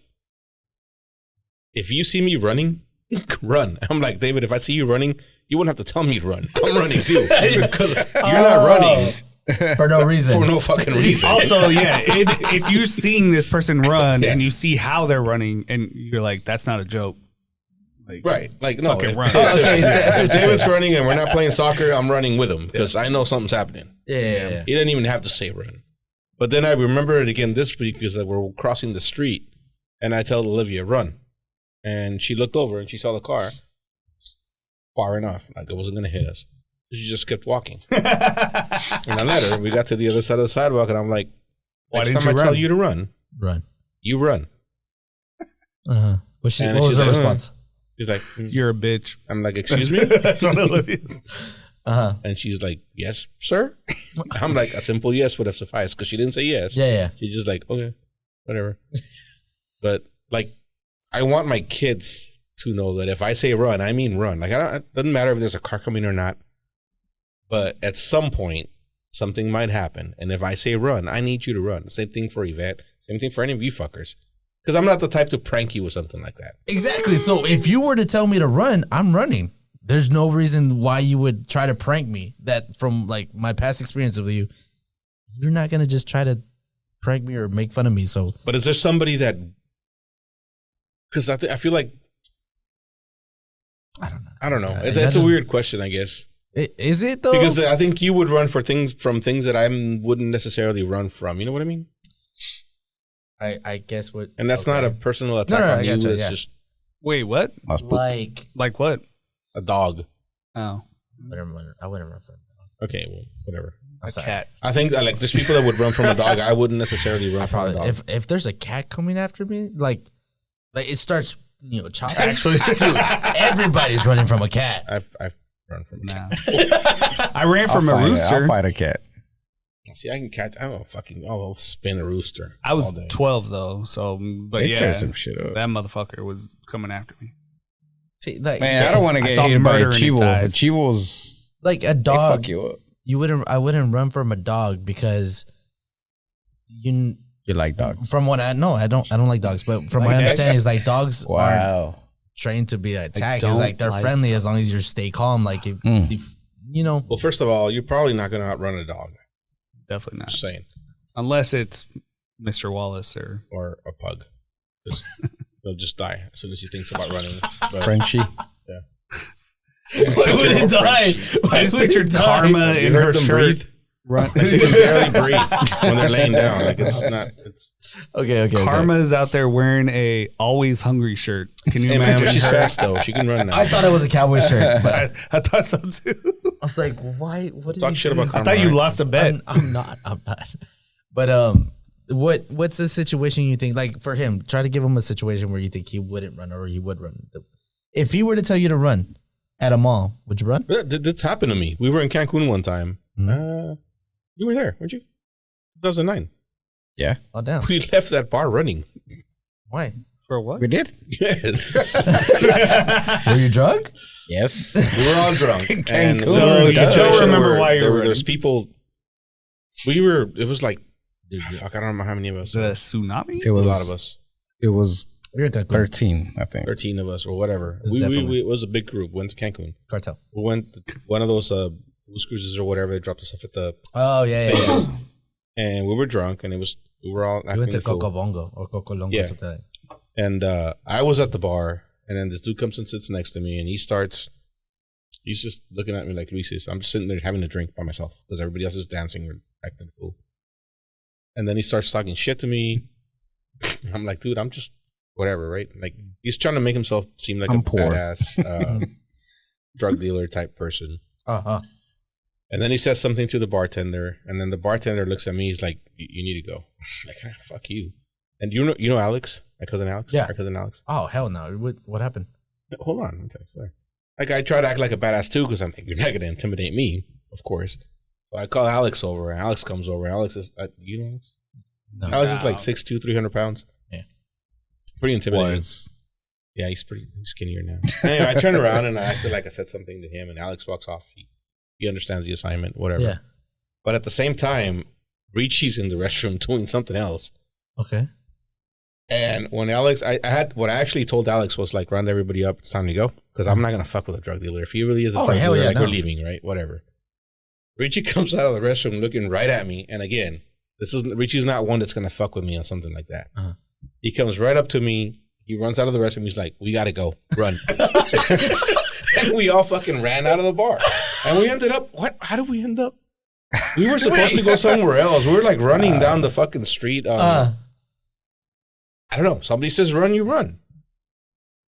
C: if you see me running, run. I'm like, David, if I see you running, you wouldn't have to tell me to run. I'm running too. Because you're not running
A: for no reason.
C: for no fucking reason.
D: Also, yeah, if you're seeing this person run
C: Yeah.
D: and you see how they're running, and you're like, that's not a joke. Like,
C: Right. Like, no.
D: Fucking
C: If,
D: run.
C: if-
A: Okay, so
C: if David's running and we're not playing soccer, I'm running with him because I know something's happening.
A: Yeah.
C: He didn't even have to say run. But then I remember it again this week because we're crossing the street and I told Olivia, run. And she looked over and she saw the car far enough. Like it wasn't going to hit us. So she just kept walking. And I let her. We got to the other side of the sidewalk and I'm like,
D: Why
C: next
D: didn't
C: time
D: you
C: I tell
D: run?
C: you to run,
A: Run.
C: you run.
A: What
C: And
A: was
C: she's
A: her
C: like,
A: response?
C: She's like,
D: You're a bitch.
C: I'm like, excuse me?
D: That's what Olivia's.
C: And she's like, yes, sir. I'm like, a simple yes would have sufficed because she didn't say yes.
A: Yeah.
C: She's just like, okay, whatever. But like, I want my kids to know that if I say run, I mean run. Like, it doesn't matter if there's a car coming or not. But at some point, something might happen. And if I say run, I need you to run. Same thing for Yvette. Same thing for any of you fuckers. Because I'm not the type to prank you with something like that.
A: Exactly. So if you were to tell me to run, I'm running. There's no reason why you would try to prank me. That from like my past experience with you, you're not gonna just try to prank me or make fun of me. So,
C: But is there somebody that? Because I feel like
A: I don't know.
C: I don't know.
A: I
C: It's a
A: imagine-
C: weird question, I guess.
A: Is it though?
C: Because I think you would run for things that I wouldn't necessarily run from. You know what I mean?
A: I guess what.
C: And that's not a personal attack
A: no,
C: on
A: I
C: you.
A: gotcha,
C: It's
A: yeah.
C: just
D: Wait, what?
B: Must be.
A: like.
D: Like what?
C: a dog.
D: Oh,
A: I wouldn't run from.
C: Okay, well, whatever.
A: I'm
D: a
A: sorry.
D: cat.
C: I think like there's people that would run from a dog. I wouldn't necessarily run from a
A: Probably
C: dog.
A: if there's a cat coming after me, like it starts chopping.
D: Actually,
A: Dude, everybody's running from a cat.
C: I've run from a
D: nah.
C: cat.
D: I ran from a rooster.
B: I'll fight a cat.
C: See, I can catch. I'll spin a rooster.
D: I was
C: all day.
D: 12 though, so but
B: They
D: yeah,
B: tear some shit up.
D: that motherfucker was coming after me.
A: See, like,
B: Man, I don't want to
D: I
B: get
D: saw
B: hit by a
D: murder in its
B: chivo.
D: eyes.
B: Chivos,
A: like a
B: they
A: dog.
B: fuck you up.
A: I wouldn't run from a dog because
B: You like dogs.
A: from what I know, I don't like dogs, but from my
B: Like
A: understanding
B: dogs?
A: is like dogs are
B: Wow.
A: trained to be attacked.
D: don't
A: It's like they're
D: like
A: friendly as long as you stay calm. Like if
C: Well, first of all, you're probably not going to outrun a dog.
D: Definitely not,
C: Just saying,
D: unless it's Mr. Wallace or
C: or a pug, 'Cause they'll just die as soon as he thinks about running. But
B: Frenchie.
A: why would it die?
D: I just pictured Karma
C: You
D: in
C: heard
D: her
C: them
D: shirt.
C: breathe?
D: Run.
C: They can barely breathe when they're laying down. Like it's not. It's
A: Okay.
D: Karma's out there wearing a always hungry shirt. Can you
C: hey man,
D: imagine?
C: but she's
D: her?
C: fast though. She can run now.
A: I thought it was a cowboy shirt, but
D: I thought so too.
A: I was like, why? What is
C: Talk
A: he
C: shit
A: doing?
C: about
D: I
C: Karma.
D: thought you
C: right?
D: lost a bet.
A: I'm not. But What's the situation you think? Like for him, try to give him a situation where you think he wouldn't run or he would run. If he were to tell you to run at a mall, would you run?
C: That's happened to me. We were in Cancun one time. You were there, weren't you? 2009.
B: Yeah.
A: Oh damn!
C: We left that bar running.
A: Why?
D: For what?
B: We did?
C: Yes.
A: Were you drunk?
B: Yes.
C: We were all drunk. And
B: So
C: the
B: you don't
C: situation
D: remember
C: where
D: why you were
C: there's people. It was like,
A: Dude,
C: fuck, I don't remember how many of us.
D: Is it a tsunami?
B: It
C: A
B: was
C: lot of us.
B: It was
A: You're a good
B: 13, I think.
C: 13 of us or whatever.
A: It's definitely-
C: It was a big group. Went to Cancun.
A: cartel.
C: We went to one of those booze cruises or whatever. They dropped us off at the,
A: Oh yeah.
C: and we were drunk, and we were all
A: We
C: acting
A: went to
C: the fool.
A: Cocobongo or Cocolongo.
C: Yeah.
A: Something.
C: And I was at the bar, and then this dude comes and sits next to me, and he's just looking at me like Luis is. I'm just sitting there having a drink by myself because everybody else is dancing or acting the fool. And then he starts talking shit to me. I'm like, dude, I'm just whatever, right? Like he's trying to make himself seem like
B: I'm
C: a
B: poor.
C: badass drug dealer type person. And then he says something to the bartender, and then the bartender looks at me. He's like, "You need to go." I'm like, fuck you. And you know Alex, my cousin Alex?
A: Yeah.
C: Our cousin Alex.
A: Oh hell no! What happened?
C: Hold on, I'm sorry. Like I try to act like a badass too, because I'm like, you're not gonna intimidate me, of course. So I call Alex over, and Alex comes over. Alex is, you know, Alex?
A: No.
C: Alex is like 6'2", 300 pounds.
A: Yeah.
C: Pretty intimidating.
B: Was.
C: Yeah, he's skinnier now. Anyway, I turn around and I acted like I said something to him, and Alex walks off. He understands the assignment, whatever.
A: Yeah.
C: But at the same time, Richie's in the restroom doing something else.
A: Okay.
C: And when Alex, I actually told Alex was like, round everybody up, it's time to go. Because I'm not going to fuck with a drug dealer. If he really is a drug
A: hell
C: dealer,
A: yeah,
C: like
A: no.
C: we're leaving, right? Whatever. Richie comes out of the restroom looking right at me. And again, Richie's not one that's going to fuck with me on something like that.
A: Uh-huh.
C: He comes right up to me. He runs out of the restroom. He's like, we got to go. Run. And we all fucking ran out of the bar. And we ended up, how did we end up? We were supposed to go somewhere else. We were like running down the fucking street. I don't know. Somebody says run, you run.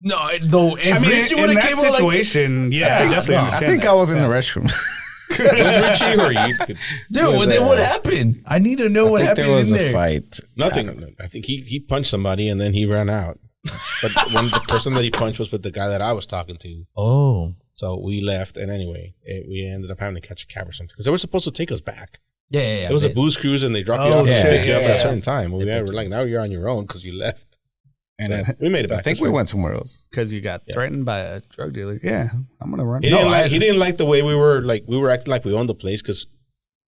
A: No.
D: I mean, in that situation, yeah, I definitely
B: I
D: understand
B: think
D: that.
B: I was in the restroom.
C: Was Richie or you?
A: Dude, then what happened? I need to know what
B: I think
A: happened
B: there was
A: in
B: a
A: there.
B: fight.
C: Nothing. I think he punched somebody and then he ran out. But when the person that he punched was with the guy that I was talking to.
A: Oh.
C: So we left. And anyway, we ended up having to catch a cab or something. Because they were supposed to take us back.
A: Yeah.
C: It was a booze cruise and they dropped you
D: Oh,
C: off and
B: yeah,
C: pick you up
A: yeah,
C: at a
A: yeah.
C: certain time. Well, we're like, now you're on your own because you left.
B: And
C: But
B: then
C: we made it back.
B: I think
C: That's
B: we
C: fine.
B: went somewhere else.
D: Because you got
C: Yeah.
D: threatened by a drug dealer. Yeah, I'm going to run.
C: He didn't like the way we were acting like we owned the place because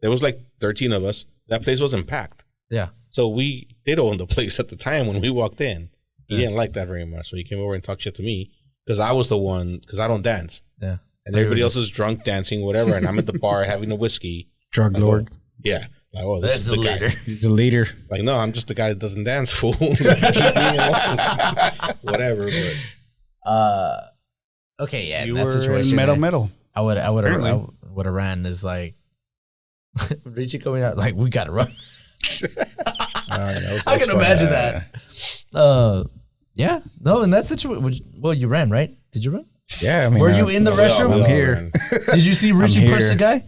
C: there was like 13 of us. That place wasn't packed.
A: Yeah.
C: So we did own the place at the time when we walked in. He
A: Yeah.
C: didn't like that very much. So he came over and talked shit to me because I was the one, because I don't dance.
A: Yeah.
C: And
A: So you
C: everybody
A: were
C: else is drunk dancing, whatever. And I'm at the bar having a whiskey.
B: Drug
C: Like,
B: lord.
C: Yeah. Like, oh, this
A: That's
C: is
A: the
C: the guy.
A: leader.
B: He's the leader.
C: Like, no, I'm just the guy that doesn't dance, fool. Leave me alone. Whatever. But
A: Okay, yeah.
D: You
A: in that
D: were
A: situation,
D: metal.
A: I would have
D: Apparently.
A: ran is like Richie coming out like we gotta run. I can imagine that. Yeah. No, in that situation, well, you ran, right? Did you run?
B: Yeah, I mean,
A: Were you in the restroom?
B: I'm here.
A: Did you see Richie
B: I'm
A: punch the
B: here.
A: guy?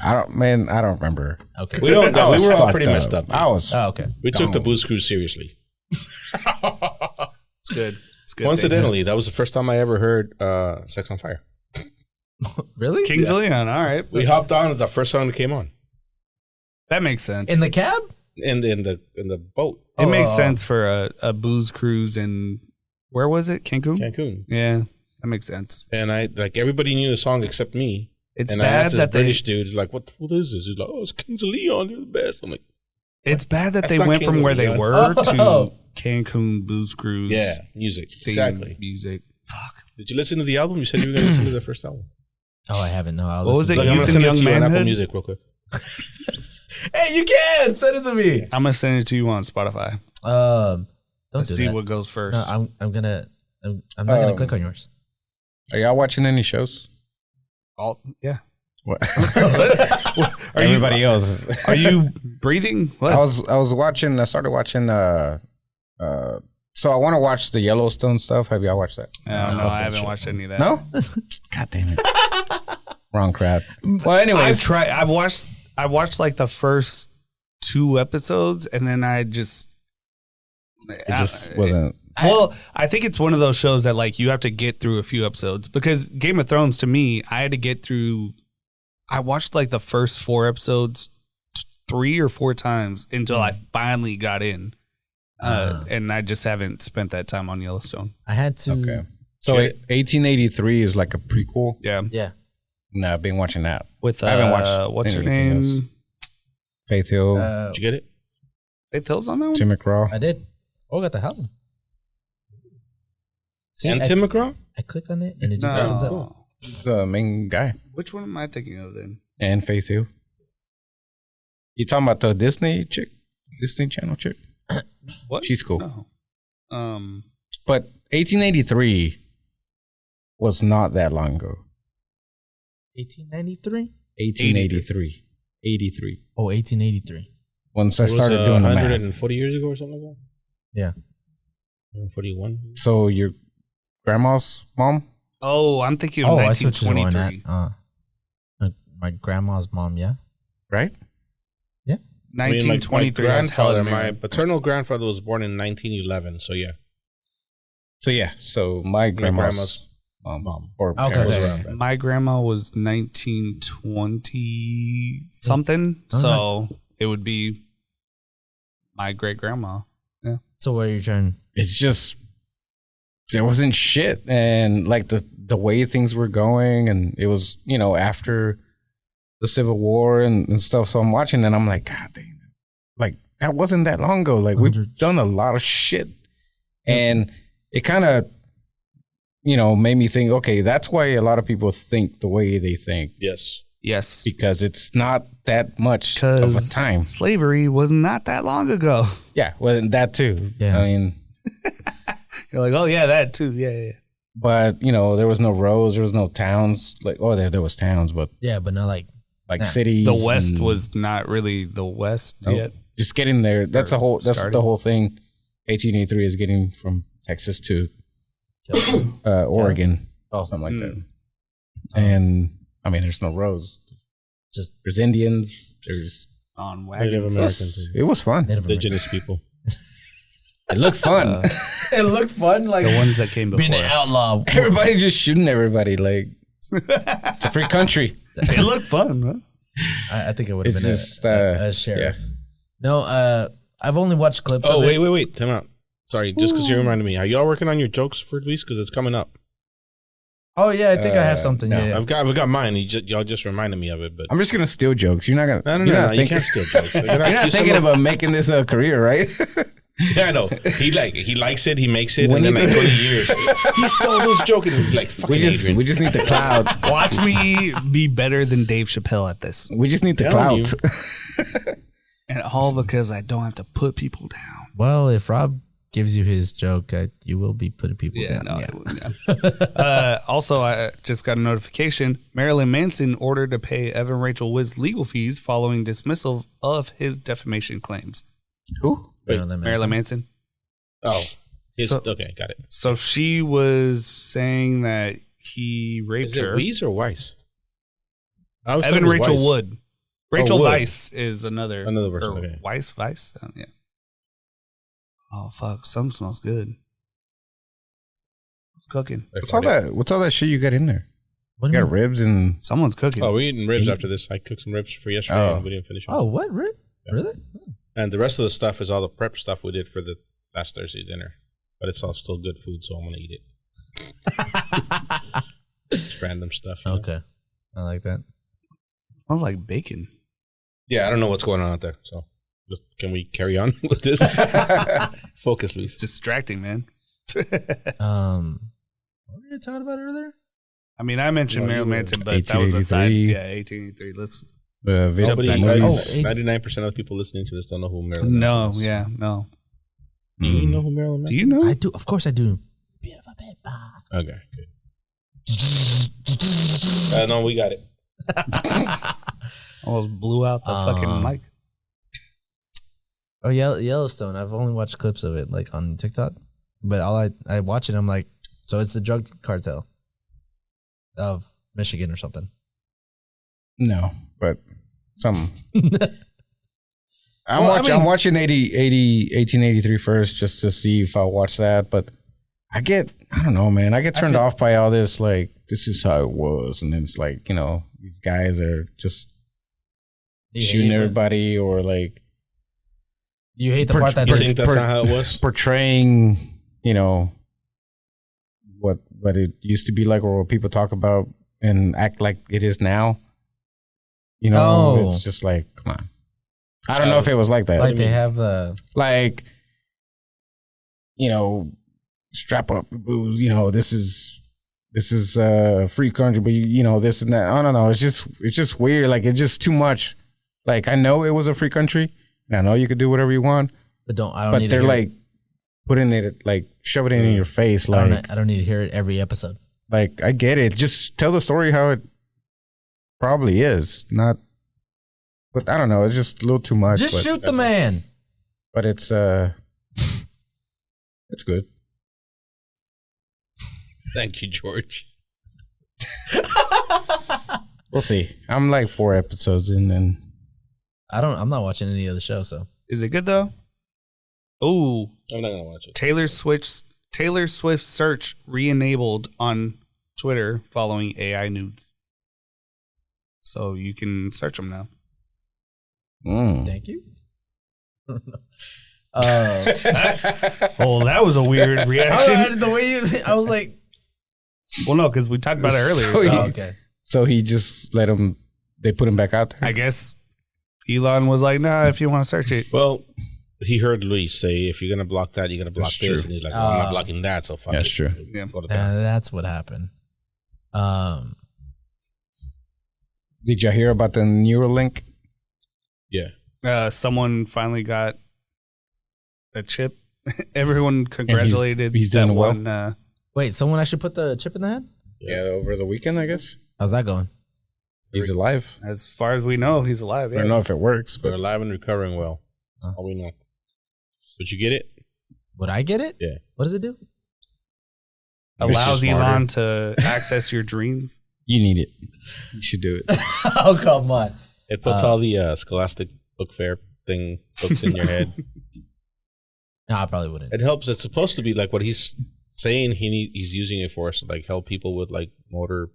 B: I don't remember.
A: Okay.
C: We don't know.
B: I
C: We
B: was
C: were all
B: fucked
C: pretty messed up.
B: I was.
A: Oh, okay.
C: We took the
B: gone.
C: booze cruise seriously.
D: It's good. It's good.
C: Coincidentally, that was the first time I ever heard Sex on Fire.
A: Really?
D: Kings of Leon. All right.
C: We hopped on. It's the first song that came on.
D: That makes sense.
A: In the cab?
C: In the boat.
D: It makes
A: Oh.
D: sense for a booze cruise in, where was it? Cancun?
C: Cancun.
D: Yeah, that makes sense.
C: And I like everybody knew the song except me.
D: It's
C: And I
D: bad
C: asked this
D: that
C: British dude, like, what the fuck is this? He's like, oh, it's Kings of Leon. You're the best. I'm like,
D: it's bad that
C: That's
D: they
C: not
D: went
C: Kings
D: from
C: of
D: where they
C: Leon.
D: were
A: Oh.
D: to Cancun booze cruise.
C: yeah, music.
D: theme
C: Exactly.
D: Music. Fuck.
C: Did you listen to the album? You said you were going to listen to the first album.
A: Oh, I haven't. No. I'll
D: What was
A: listen
C: Look,
A: to
C: I'm
D: Youth
C: going to
D: and
C: send it
D: Young
C: to you on Apple
D: Manhood?
C: Music real quick.
A: Hey, you can send it to me.
D: I'm gonna send it to you on Spotify.
A: Don't
D: Let's
A: do
D: see
A: that.
D: what goes first.
A: No, I'm not gonna click on yours.
B: Are y'all watching any shows?
D: Yeah.
B: What?
D: Are
B: Everybody else.
D: Are you breathing? What?
B: I started watching. So I want to watch the Yellowstone stuff. Have y'all watched that?
D: No,
C: fuck
D: I
C: that
D: haven't
C: shit.
D: watched any of that.
B: No. God damn it. Wrong crap. Well, anyways,
D: I've watched like the first 2 episodes, and then it just
B: wasn't.
D: Well, I think it's one of those shows that like you have to get through a few episodes, because Game of Thrones, to me, I had to get through. I watched like the first 4 episodes 3 or 4 times until I finally got in, and I just haven't spent that time on Yellowstone.
A: I had to.
B: Okay. So 1883 is like a prequel.
D: Yeah,
A: Yeah.
B: No, I've been watching that.
D: with
B: I haven't watched
D: what's her
B: anything
D: name?
B: else. Faith Hill,
C: Did you get it?
D: Faith Hill's on that one.
B: Tim McGraw.
A: I did. Oh, I got the album. See,
C: And
A: I,
C: Tim McGraw?
A: I click on it and it just opens up.
D: No.
B: He's the main guy.
D: Which one am I thinking of then?
B: And Faith Hill. You talking about the Disney chick? Disney Channel chick?
D: What?
B: She's cool.
D: No.
B: But 1883 was not that long ago.
A: 1893?
B: 1883. 83.
A: Oh, 1883.
B: Once I
C: It was,
B: started doing the math.
C: 140 years ago or something like that?
A: Yeah.
C: 141.
B: So your grandma's mom?
D: Oh, I'm thinking of
A: Oh, I see what you're going at.
D: 1923.
A: My grandma's mom, yeah.
B: Right?
A: Yeah.
C: I mean, my
D: 1923. That's
C: grandfather,
D: Helen
C: my
D: Mirren.
C: paternal grandfather was born in 1911. So yeah.
B: So yeah. So my grandma's,
C: grandma's
B: mom. Or
A: Okay.
B: parents.
C: was around then.
D: My grandma was 1920 something,
A: Sounds
D: so it would be my great grandma.
A: So what are you trying?
B: It's just there wasn't shit, and like the way things were going, and it was, you know, after the Civil War and stuff. So I'm watching and I'm like, God dang, like that wasn't that long ago. Like we've
A: Hundreds.
B: done a lot of shit, and it kind of, you know, made me think, okay, that's why a lot of people think the way they think,
C: Yes.
D: Yes,
B: because it's not that much of a
D: because
B: time.
D: slavery was not that long ago.
B: Yeah, well, that too.
A: Yeah.
B: I mean,
D: You're like, oh yeah, that too. Yeah.
B: but you know, there was no roads, there was no towns. Like, oh, there was towns, but
A: Yeah, but not like
B: like
A: Nah.
B: cities.
D: The West
B: and-
D: was not really the West
B: Nope.
D: yet.
B: Just getting there. That's
D: Or
B: the whole. That's
D: starting.
B: the whole thing. 1883 is getting from Texas to Oregon,
A: oh,
B: something like that.
D: Mm.
B: And I mean, there's no roads.
A: just
B: There's Indians. There's.
D: On
C: Native
D: wagons.
C: Americans.
B: It was fun.
A: Native American.
C: Indigenous people.
B: It looked fun.
A: It looked fun, like
D: The ones that came before
A: being an
D: us.
A: outlaw.
B: Everybody just shooting everybody. Like it's a free country.
D: It looked fun, huh?
A: I think it would have
B: It's
A: been
B: just,
A: a sheriff. No, I've only watched clips.
C: Oh,
A: of it.
C: wait. Time out. Sorry, just because you reminded me. Are y'all working on your jokes for Luis? Because it's coming up.
A: Oh yeah, I think I have something.
B: no.
A: Yeah,
C: I've got mine. Y'all just reminded me of it. But
B: I'm just gonna steal jokes. You're not gonna.
C: no,
B: you're
C: no,
B: not
C: you
B: thinking,
C: can't steal jokes. You're
B: You're not thinking about making this a career, right?
C: Yeah, I know. He likes it. He makes it.
B: We
C: And then
B: need
C: like
B: to-
C: 20 years, he stole this joke and like fucking Adrian.
B: we just need the cloud.
D: Watch me be better than Dave Chappelle at this.
B: We just need the
C: Telling
B: clout.
D: And all because I don't have to put people down.
A: Well, if Rob gives you his joke, you will be putting people down.
D: Also, I just got a notification. Marilyn Manson ordered to pay Evan Rachel Wood's legal fees following dismissal of his defamation claims.
B: Who?
D: Marilyn Manson.
C: Oh,
D: So-
C: okay, got it.
D: So she was saying that he raped
C: Is it
D: her.
C: Weiss or Weiss? I always thought
D: Evan
C: it was
D: Rachel
C: Weiss.
D: Wood. Rachel
C: Wood.
D: Weiss is another
C: Person.
D: or
C: Okay.
D: Weiss. Yeah. Oh fuck! Something smells good. Cooking.
C: I
B: What's all
C: farted.
B: that? What's all that shit you got in there?
A: What do
B: You
A: you
B: got
A: mean?
B: ribs and
D: Someone's cooking.
C: Oh, we're eating ribs after this. I cooked some ribs for yesterday
B: Oh.
C: and we didn't finish them.
A: Oh, what? Really?
C: And the rest of the stuff is all the prep stuff we did for the last Thursday's dinner. But it's all still good food, so I'm going to eat it. It's random stuff. you know?
A: Okay, I like that.
D: Smells like bacon.
C: Yeah, I don't know what's going on out there. So just, can we carry on with this? Focus,
D: It's
C: Luis.
D: distracting, man.
A: What were you talking about earlier?
D: I mean, I mentioned
C: Well,
D: Marilyn
C: you were-
D: Manson, but that was a side.
B: 1883.
D: Yeah, 1883. Let's.
C: Nobody,
D: back.
B: movies.
C: 99% of the people listening to this don't know who Marilyn
D: No,
C: Manson is.
D: yeah, no.
C: Do you know who Marilyn Manson
D: Do you know?
A: I do. Of course, I do. Bit of a paper.
C: Okay, good. No, we got it.
D: Almost blew out the fucking mic.
A: Oh, Yellowstone. I've only watched clips of it, like on TikTok. But all I watch it, I'm like, so it's the drug cartel of Michigan or something.
B: no, but something. I'm watching 1883 first just to see if I'll watch that. But I don't know, man. I get turned off by all this, like, this is how it was. And then it's like, these guys are just shooting everybody or like.
A: You hate the part that
C: you think that's not how it was?
B: Portraying, what it used to be like or what people talk about and act like it is now. It's just like, come on. I don't know if it was like that.
A: Like they have
B: like, strap up booze, this is a free country, but this and that. I don't know. It's just weird. Like, it's just too much. Like, I know it was a free country and I know you could do whatever you want.
A: But
B: they're like putting it, like shoving it in your face. Like,
A: I don't need to hear it every episode.
B: Like, I get it. Just tell the story how it probably is. But I don't know. It's just a little too much.
A: Just shoot the man.
B: But it's good.
C: Thank you, George.
B: We'll see. I'm like 4 episodes in, and
A: I'm not watching any of the show. So
D: is it good though? Oh,
C: I'm not gonna watch it.
D: Taylor Swift search re-enabled on Twitter following AI nudes, so you can search them now.
A: Thank you.
D: Oh, that was a weird reaction.
A: The way I was like,
D: well, no, because we talked about it earlier.
A: Okay.
B: So he just they put him back out there?
D: I guess Elon was like, nah, if you want to search it.
C: Well, he heard Luis say, if you're going to block that, you're going to block this. True. And he's like, I'm not blocking that, so fuck it.
B: That's true.
D: Yeah.
A: That's what happened.
B: Did y'all hear about the Neuralink?
C: Yeah.
D: Someone finally got a chip. Everyone congratulated.
B: He's doing well.
A: Wait, someone actually put the chip in the head?
B: Yeah, over the weekend, I guess.
A: How's that going?
B: He's alive.
D: As far as we know, he's alive. Yeah.
B: I don't know if it works,
C: But
B: but
C: alive and recovering well. All we know. Would you get it?
A: Would I get it?
C: Yeah.
A: What does it do?
D: Allows Elon to access your dreams.
B: you need it. You should do it.
A: Oh, come on.
C: It puts all the Scholastic Book Fair books in your head.
A: No, I probably wouldn't.
C: It helps. It's supposed to be like what he's saying. He's using it for, so like help people with like motor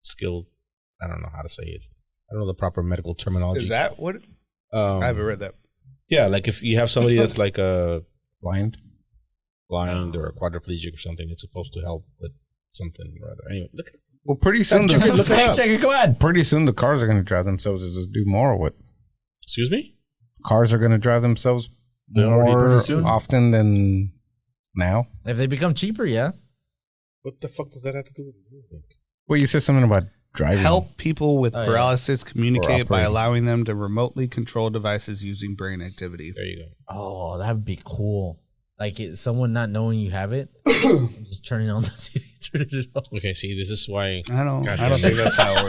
C: skills. I don't know how to say it. I don't know the proper medical terminology.
D: Is that what? I haven't read that.
C: Yeah, like if you have somebody that's like a
B: Blind
C: or a quadriplegic or something, it's supposed to help with something or other. Anyway, look at it.
B: Well, pretty soon
A: Check it, come on.
B: Pretty soon the cars are going to drive themselves. Just do more with.
C: Excuse me?
B: Cars are going to drive themselves more
A: pretty soon.
B: often than now.
A: If they become cheaper, yeah.
C: What the fuck does that have to do with moving?
B: Well, you said something about driving.
D: Help people with paralysis communicate by
B: operating.
D: allowing them to remotely control devices using brain activity.
C: There you go.
A: Oh, that would be cool. Like someone not knowing you have it, just turning on the TV, turning it off.
C: Okay, see, this is why.
D: I don't
C: Goddamn.
D: think that's how it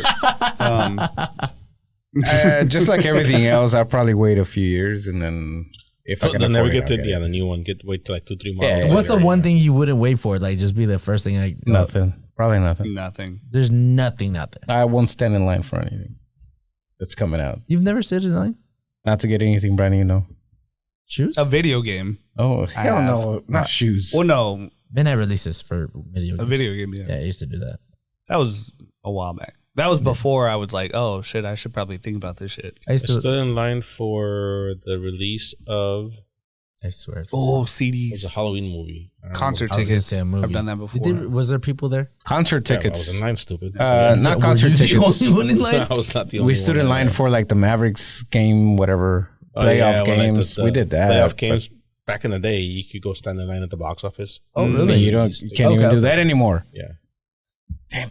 D: works.
B: Just like everything else, I'll probably wait a few years and then if I can
C: They'll never
B: afford
C: get
B: it,
C: the new one. Wait till like 2-3 months.
B: Yeah.
A: What's the one thing you wouldn't wait for? Like, just be the first thing. Like,
B: Nothing. Probably nothing.
D: Nothing.
A: There's nothing out there.
B: I won't stand in line for anything that's coming out.
A: You've never stood in line?
B: Not to get anything brand new, no.
A: Shoes?
D: A video game.
B: Oh, hell
D: have.
B: no. Not shoes.
D: Well, no,
A: Been at releases for video games.
D: a video game. Yeah.
A: Yeah, I used to do that.
D: That was a while back. That was before I was like, oh shit, I should probably think about this shit.
A: I used
C: I
A: to.
C: stood in line for the release of
A: I swear.
D: Oh,
C: it was
D: CDs,
C: a Halloween movie. I don't know
D: concert
A: I was gonna
D: tickets.
A: say a movie.
D: I've done that before.
A: Was there people there?
B: Concert
C: what- Yeah, I
B: tickets.
C: was in line, stupid.
B: Not
A: Were
B: concert
A: you
B: tickets.
A: the only one in line?
C: I was not the only one.
B: We stood in line for like the Mavericks game, whatever. Playoff
C: when, like,
B: games.
C: the
B: We did that.
C: Playoff games. Back in the day, you could go stand in line at the box office.
A: Oh,
B: But
A: really?
B: you can't even do that anymore.
C: Yeah.
A: It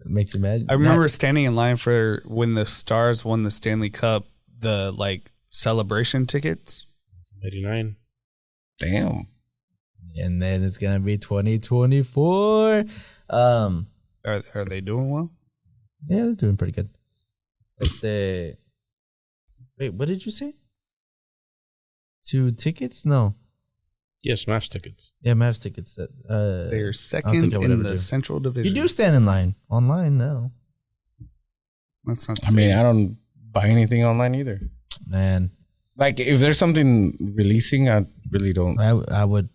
A: makes you mad.
D: I remember standing in line for when the Stars won the Stanley Cup, the like celebration tickets.
C: 89.
B: Damn.
A: And then it's gonna be 2024.
D: Are they doing well?
A: Yeah, they're doing pretty good. Wait, what did you say? 2 tickets? No.
C: Yes, match tickets.
A: Yeah, Mavs tickets.
D: They're
A: I don't think
D: second
A: I would
D: in
A: ever
D: the
A: do.
D: Central
A: You
D: Division.
A: do stand in line online now,
D: That's not.
B: I mean, I don't buy anything online either.
A: man.
B: Like if there's something releasing, I really don't.
A: I would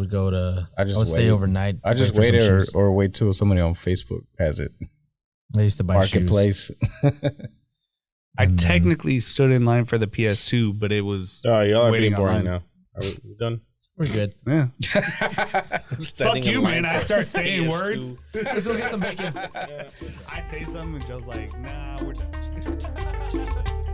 A: go to. I would stay overnight.
B: I just wait or wait till somebody on Facebook has it.
A: I used to buy
B: Marketplace.
D: I technically stood in line for the PS2, but it was.
C: Oh, y'all are being boring
D: online.
C: now. Are we done?
A: We're good.
D: Yeah.
C: Fuck
D: you, man. I start saying words.
A: Let's go get some bacon.
D: I say something and Joe's like, nah, we're done.